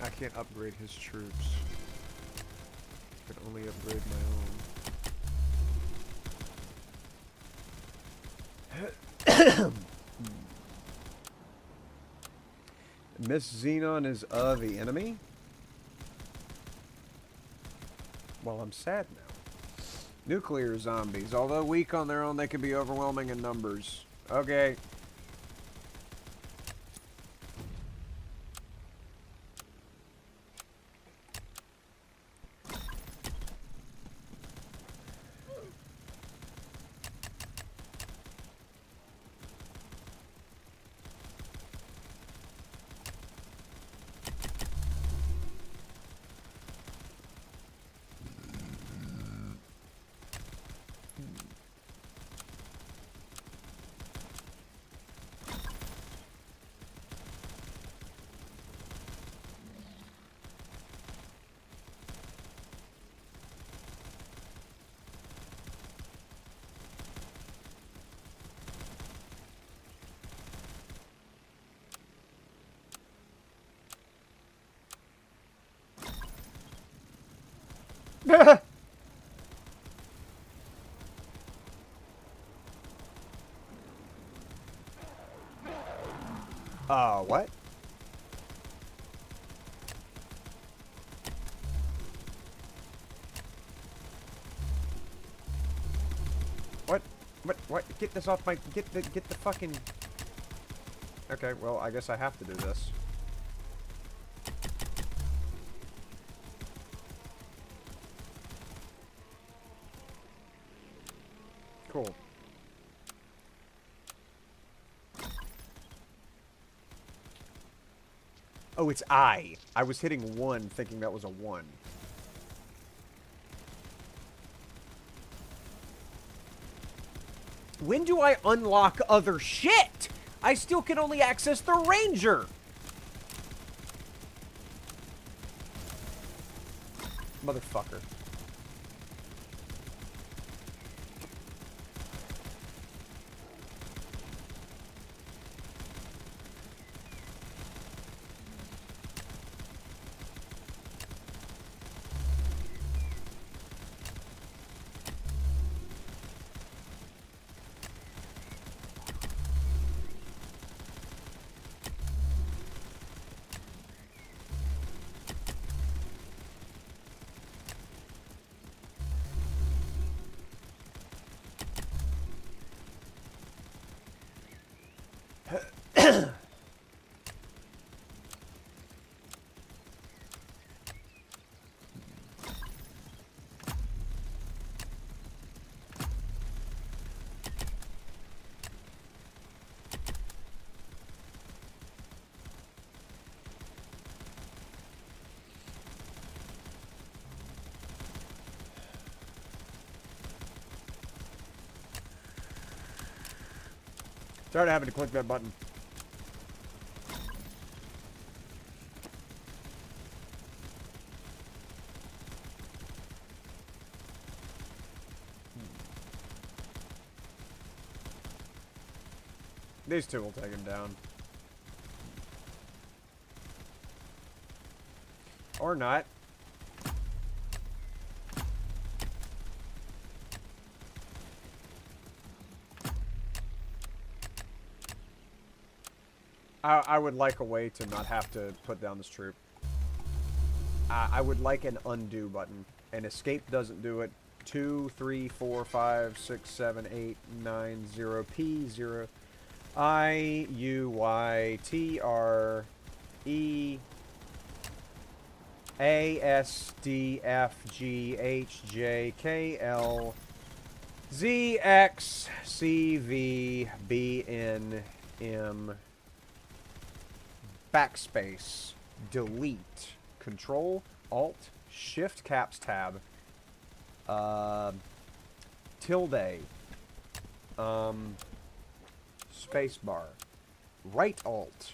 I can't upgrade his troops. I can only upgrade my own. Miss Xenon is the enemy? Well, I'm sad now. Nuclear zombies. Although weak on their own, they can be overwhelming in numbers. Okay. What? What? Get this off my... Get the fucking... Okay, well, I guess I have to do this. Cool. Oh, it's I. I was hitting 1 thinking that was a 1. When do I unlock other shit? I still can only access the ranger. Motherfucker. Tired of having to click that button. These two will take him down. Or not. I would like a way to not have to put down this troop. I would like an undo button. And escape doesn't do it. 2, 3, 4, 5, 6, 7, 8, 9, 0, P, 0. I, U, Y, T, R, E, A, S, D, F, G, H, J, K, L, Z, X, C, V, B, N, M, backspace, delete, control, alt, shift, caps, tab, tilde, spacebar, right alt,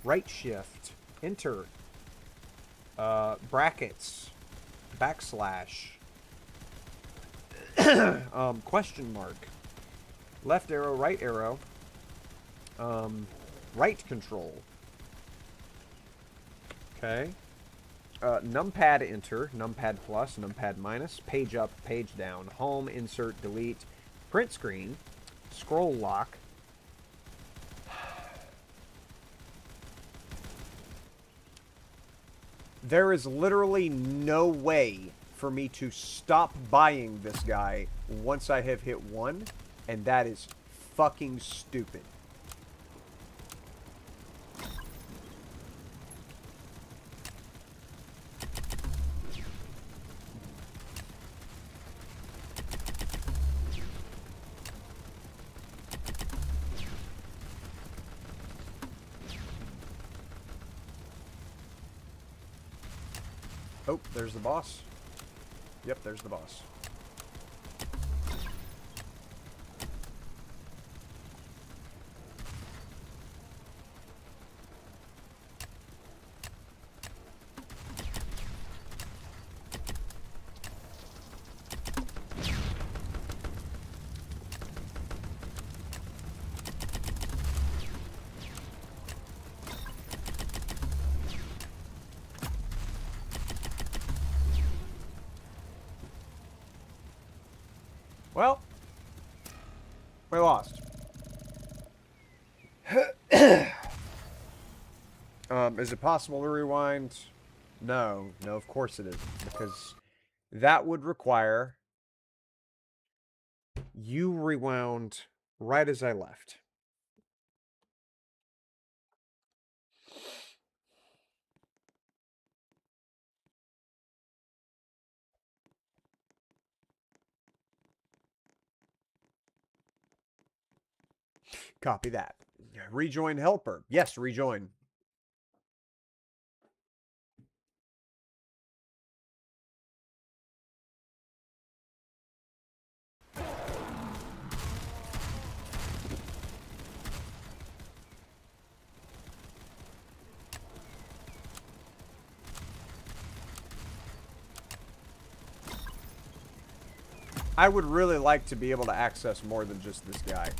right shift, enter, brackets, backslash, question mark, left arrow, right control. Okay. Numpad enter, numpad plus, numpad minus, page up, page down, home, insert, delete, print screen, scroll lock. There is literally no way for me to stop buying this guy once I have hit 1, and that is fucking stupid. Oh, there's the boss. Yep, there's the boss. Well, we lost. Is it possible to rewind? No. No, of course it isn't. Because that would require you rewound right as I left. Copy that. Rejoin helper. Yes, rejoin. I would really like to be able to access more than just this guy.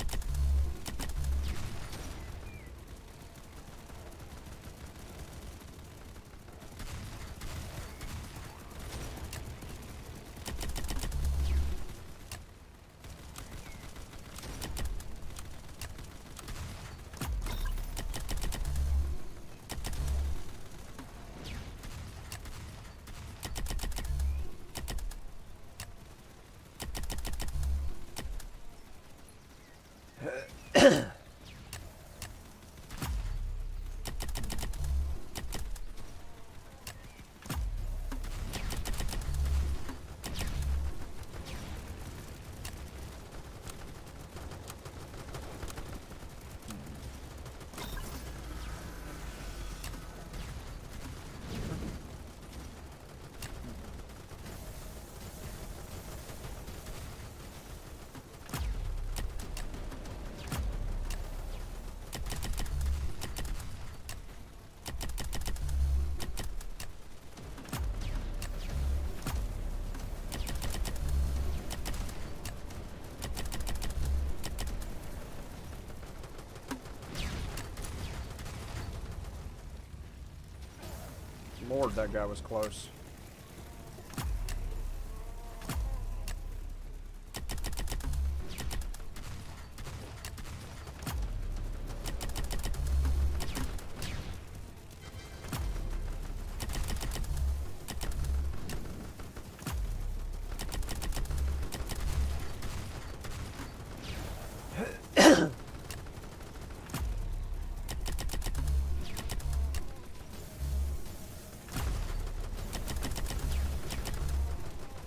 Lord, that guy was close.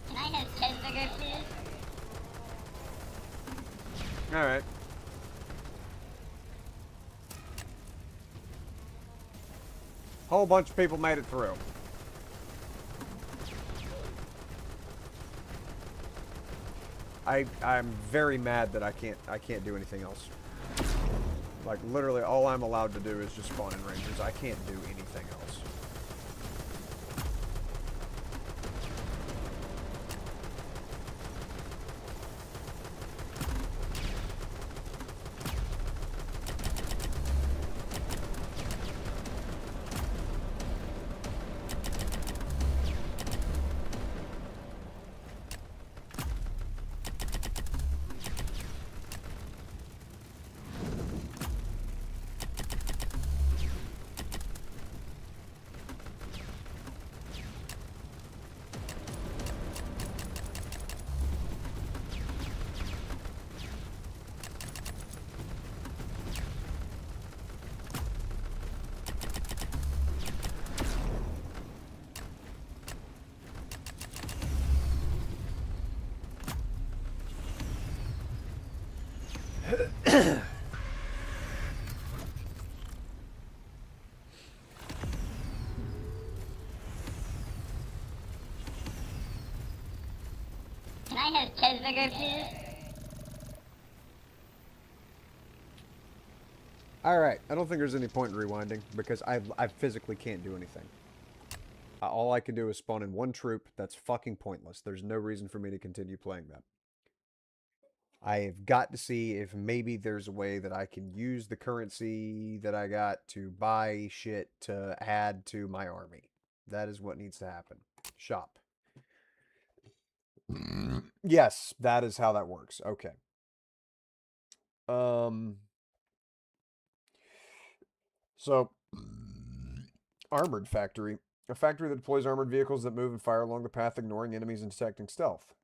Can I have cheeseburger, please? Alright. Whole bunch of people made it through. I'm very mad that I can't do anything else. Like literally all I'm allowed to do is just spawn in rangers. I can't do anything else. Can I have cheeseburger, please? Alright, I don't think there's any point in rewinding because I physically can't do anything. All I can do is spawn in one troop. That's fucking pointless. There's no reason for me to continue playing that. I have got to see if maybe there's a way that I can use the currency that I got to buy shit to add to my army. That is what needs to happen. Shop. Yes, that is how that works. Okay. So, armored factory. A factory that deploys armored vehicles that move and fire along the path, ignoring enemies and detecting stealth.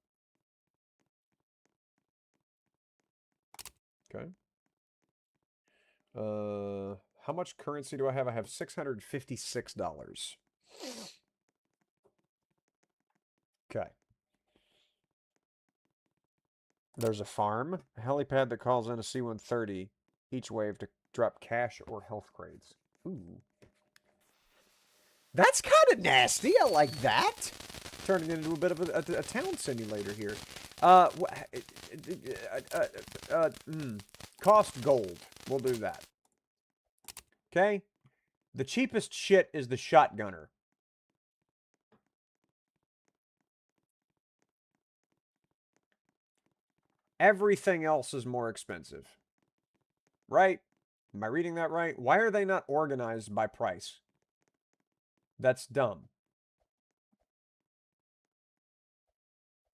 Okay. How much currency do I have? I have $656. Okay. There's a farm, a helipad that calls in a C-130 each wave to drop cash or health crates. Ooh. That's kind of nasty. I like that. Turning it into a bit of a town simulator here. Cost gold. We'll do that. Okay? The cheapest shit is the shotgunner. everything else is more expensive. Right? Am I reading that right? Why are they not organized by price? That's dumb.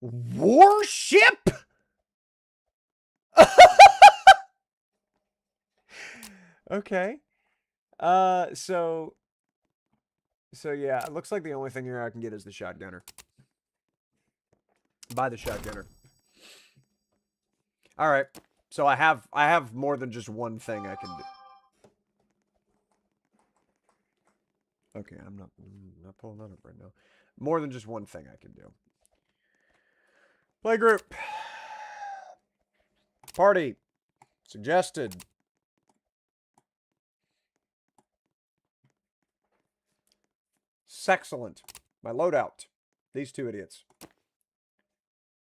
Warship? Okay. So yeah, it looks like the only thing here I can get is the shotgunner. Buy the shotgunner. All right. So I have more than just one thing I can do. Okay, I'm not pulling that up right now. More than just one thing I can do. Playgroup. Party. Suggested. Sexcellent. My loadout. These two idiots.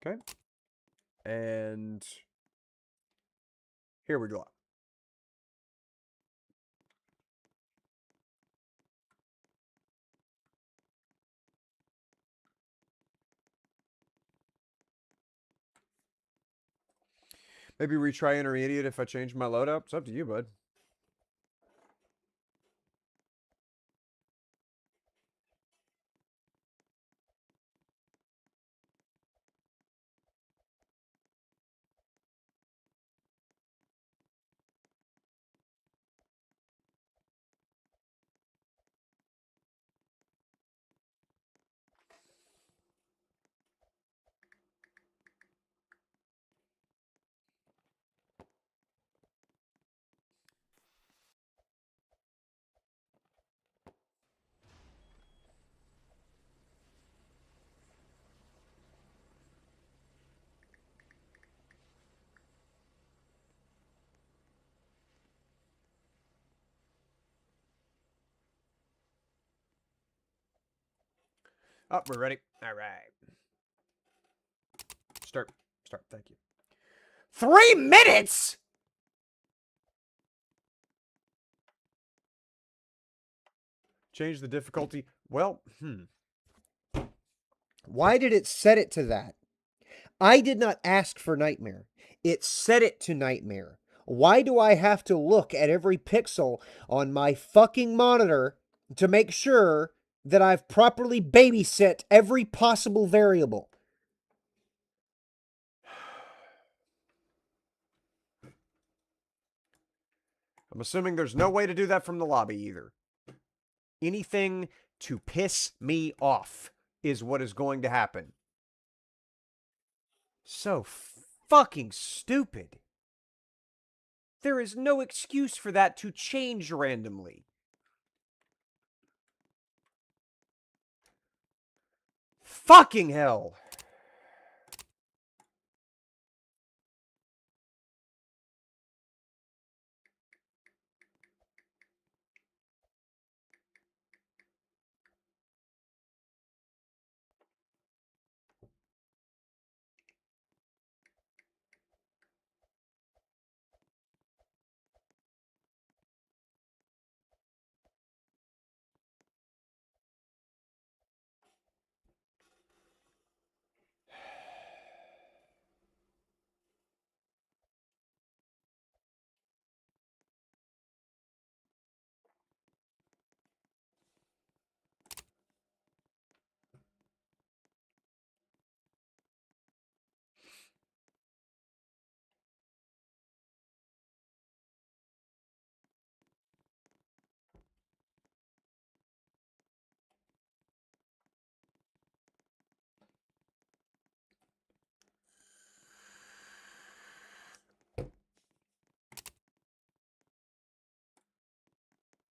Okay. And here we go. Maybe retry intermediate if I change my loadout. It's up to you, bud. Oh, we're ready. All right. Start. Thank you. 3 minutes? Change the difficulty. Well, Why did it set it to that? I did not ask for Nightmare. It set it to Nightmare. Why do I have to look at every pixel on my fucking monitor to make sure that I've properly babysit every possible variable? I'm assuming there's no way to do that from the lobby either. Anything to piss me off is what is going to happen. So fucking stupid. There is no excuse for that to change randomly. Fucking hell.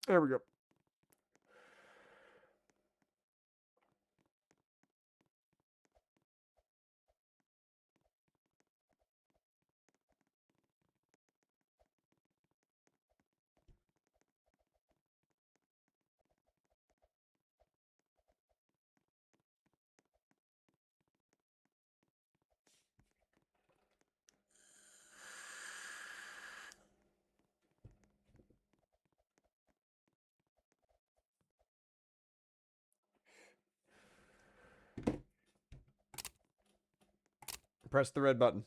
There we go. Press the red button.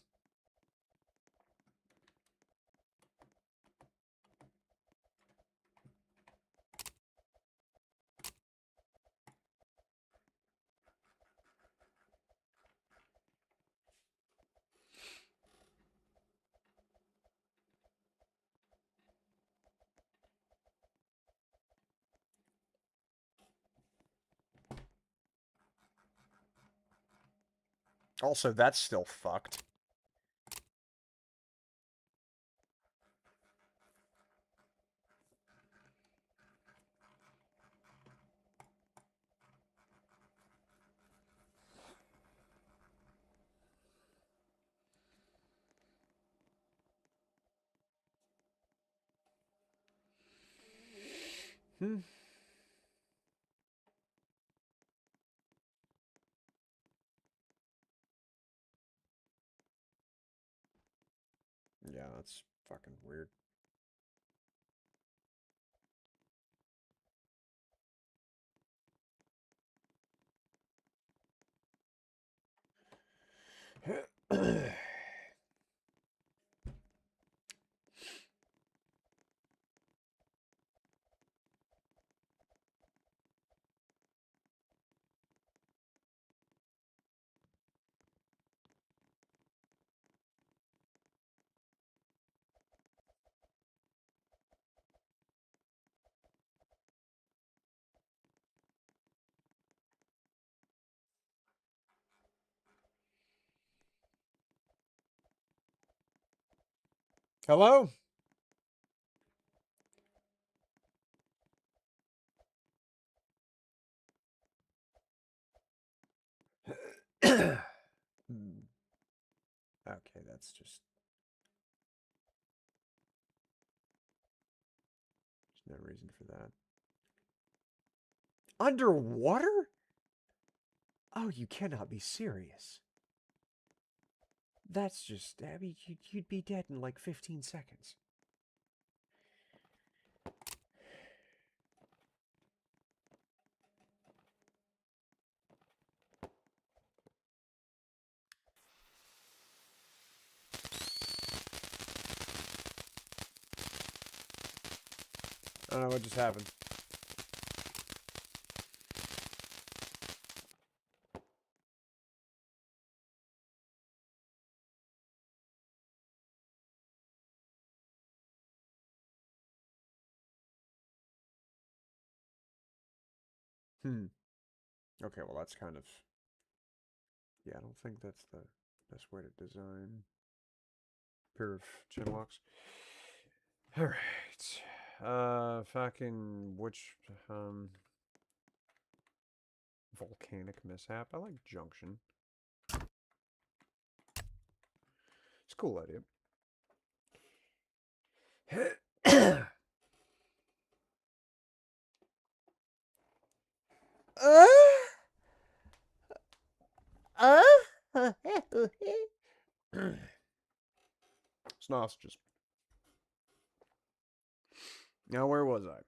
Also, that's still fucked. Hmm. Yeah, that's fucking weird. Hello? Hmm. Okay, that's just... There's no reason for that. Underwater? Oh, you cannot be serious. That's just... I mean, you'd be dead in like 15 seconds. I don't know what just happened. Okay, well that's kind of... Yeah, I don't think that's the best way to design a pair of chin locks. Alright. Fucking... Which... Volcanic mishap? I like junction. It's a cool idea. Sausages. Now, where was I?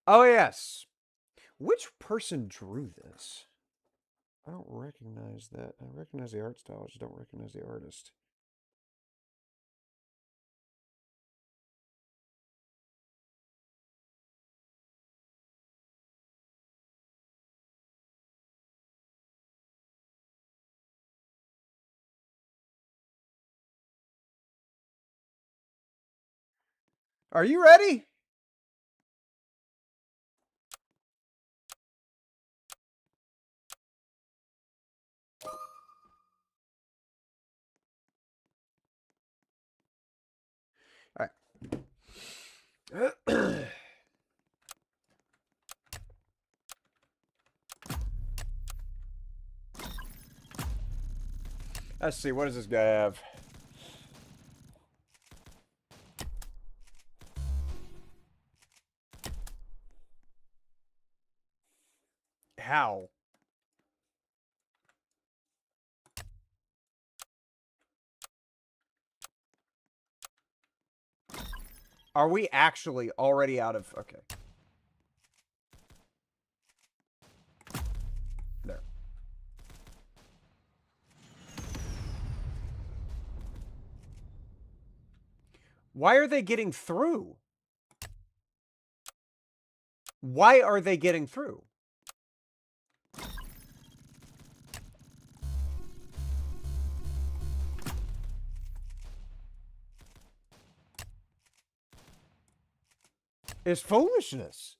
Oh, yes. Which person drew this? I don't recognize that. I recognize the art style. I just don't recognize the artist. Are you ready? All right. Let's see. What does this guy have? How? Are we actually already out of... Okay. There. Why are they getting through? Why are they getting through? It's foolishness.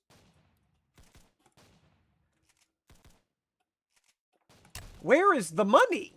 Where is the money?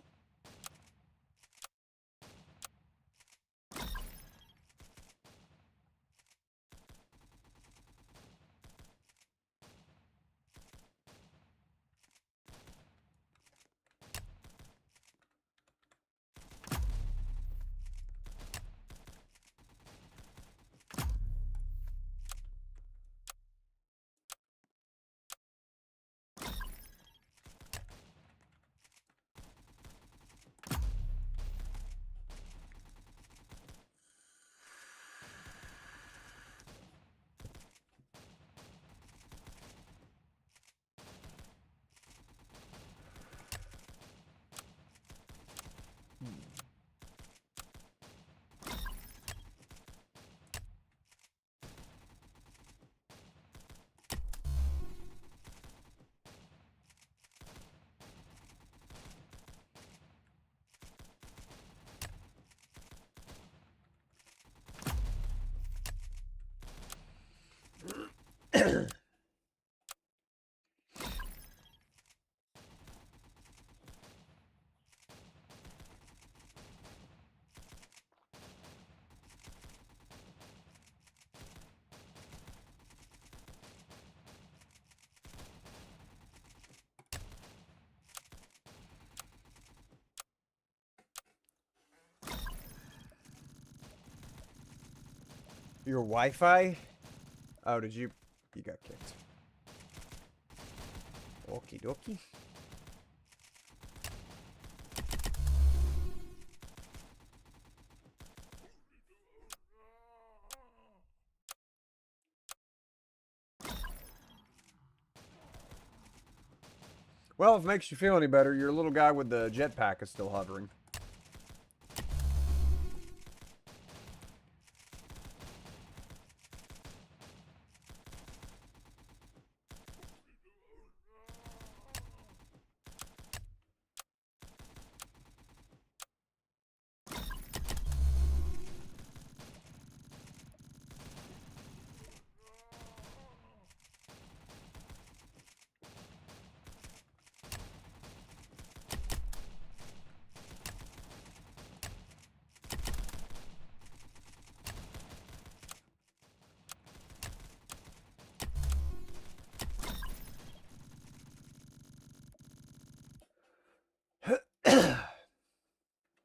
Your Wi-Fi? Oh, did you... You got kicked. Okie dokie. Well, if it makes you feel any better, your little guy with the jetpack is still hovering.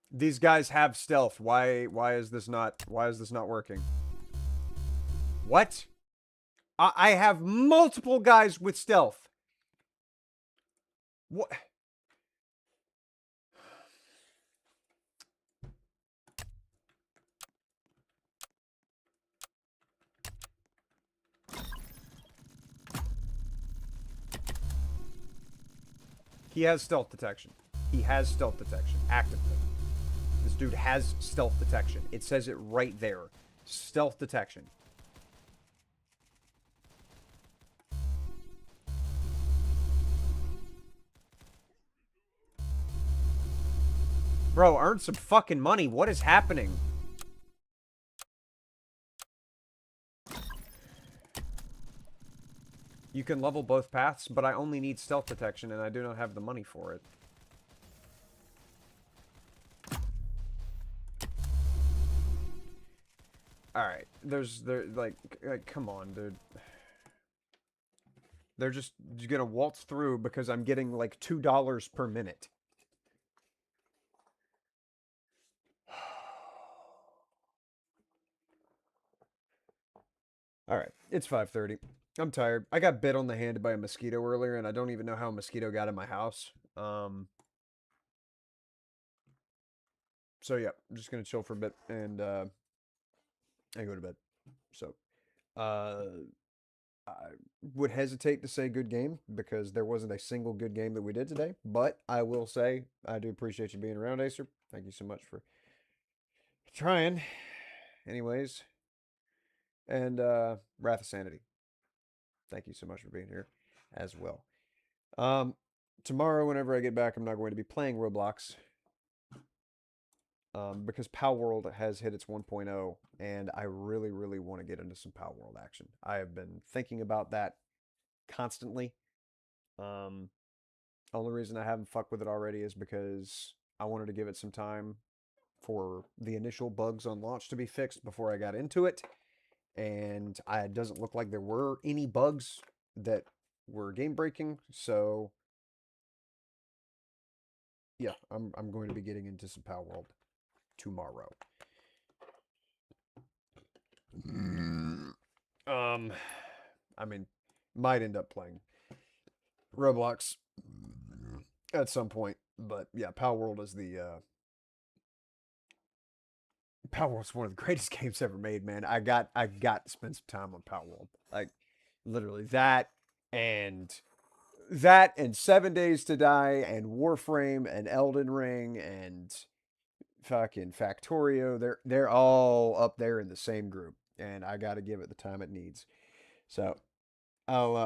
These guys have stealth. Why is this not working? What? I have multiple guys with stealth. What? He has stealth detection. He has stealth detection actively. This dude has stealth detection. It says it right there. Stealth detection. Bro, earn some fucking money. What is happening? You can level both paths, but I only need stealth detection and I do not have the money for it. Alright, like, come on, dude. They're just gonna waltz through because I'm getting, like, $2 per minute. Alright, it's 5:30. I'm tired. I got bit on the hand by a mosquito earlier, and I don't even know how a mosquito got in my house. So yeah, I'm just gonna chill for a bit and go to bed. So, I would hesitate to say good game because there wasn't a single good game that we did today. But I will say I do appreciate you being around, Acer. Thank you so much for trying. Anyways, and Wrath of Sanity. Thank you so much for being here as well. Tomorrow, whenever I get back, I'm not going to be playing Roblox. Because Pow World has hit its 1.0, and I really, really want to get into some Pow World action. I have been thinking about that constantly. Only reason I haven't fucked with it already is because I wanted to give it some time for the initial bugs on launch to be fixed before I got into it. And it doesn't look like there were any bugs that were game breaking. So yeah, I'm going to be getting into some Power World tomorrow. I mean, might end up playing Roblox at some point, but yeah, Power World is the Power World's one of the greatest games ever made, man. I got to spend some time on Power World. Like literally and that and 7 Days to Die and Warframe and Elden Ring and fucking Factorio. They're all up there in the same group, and I got to give it the time it needs. So I'll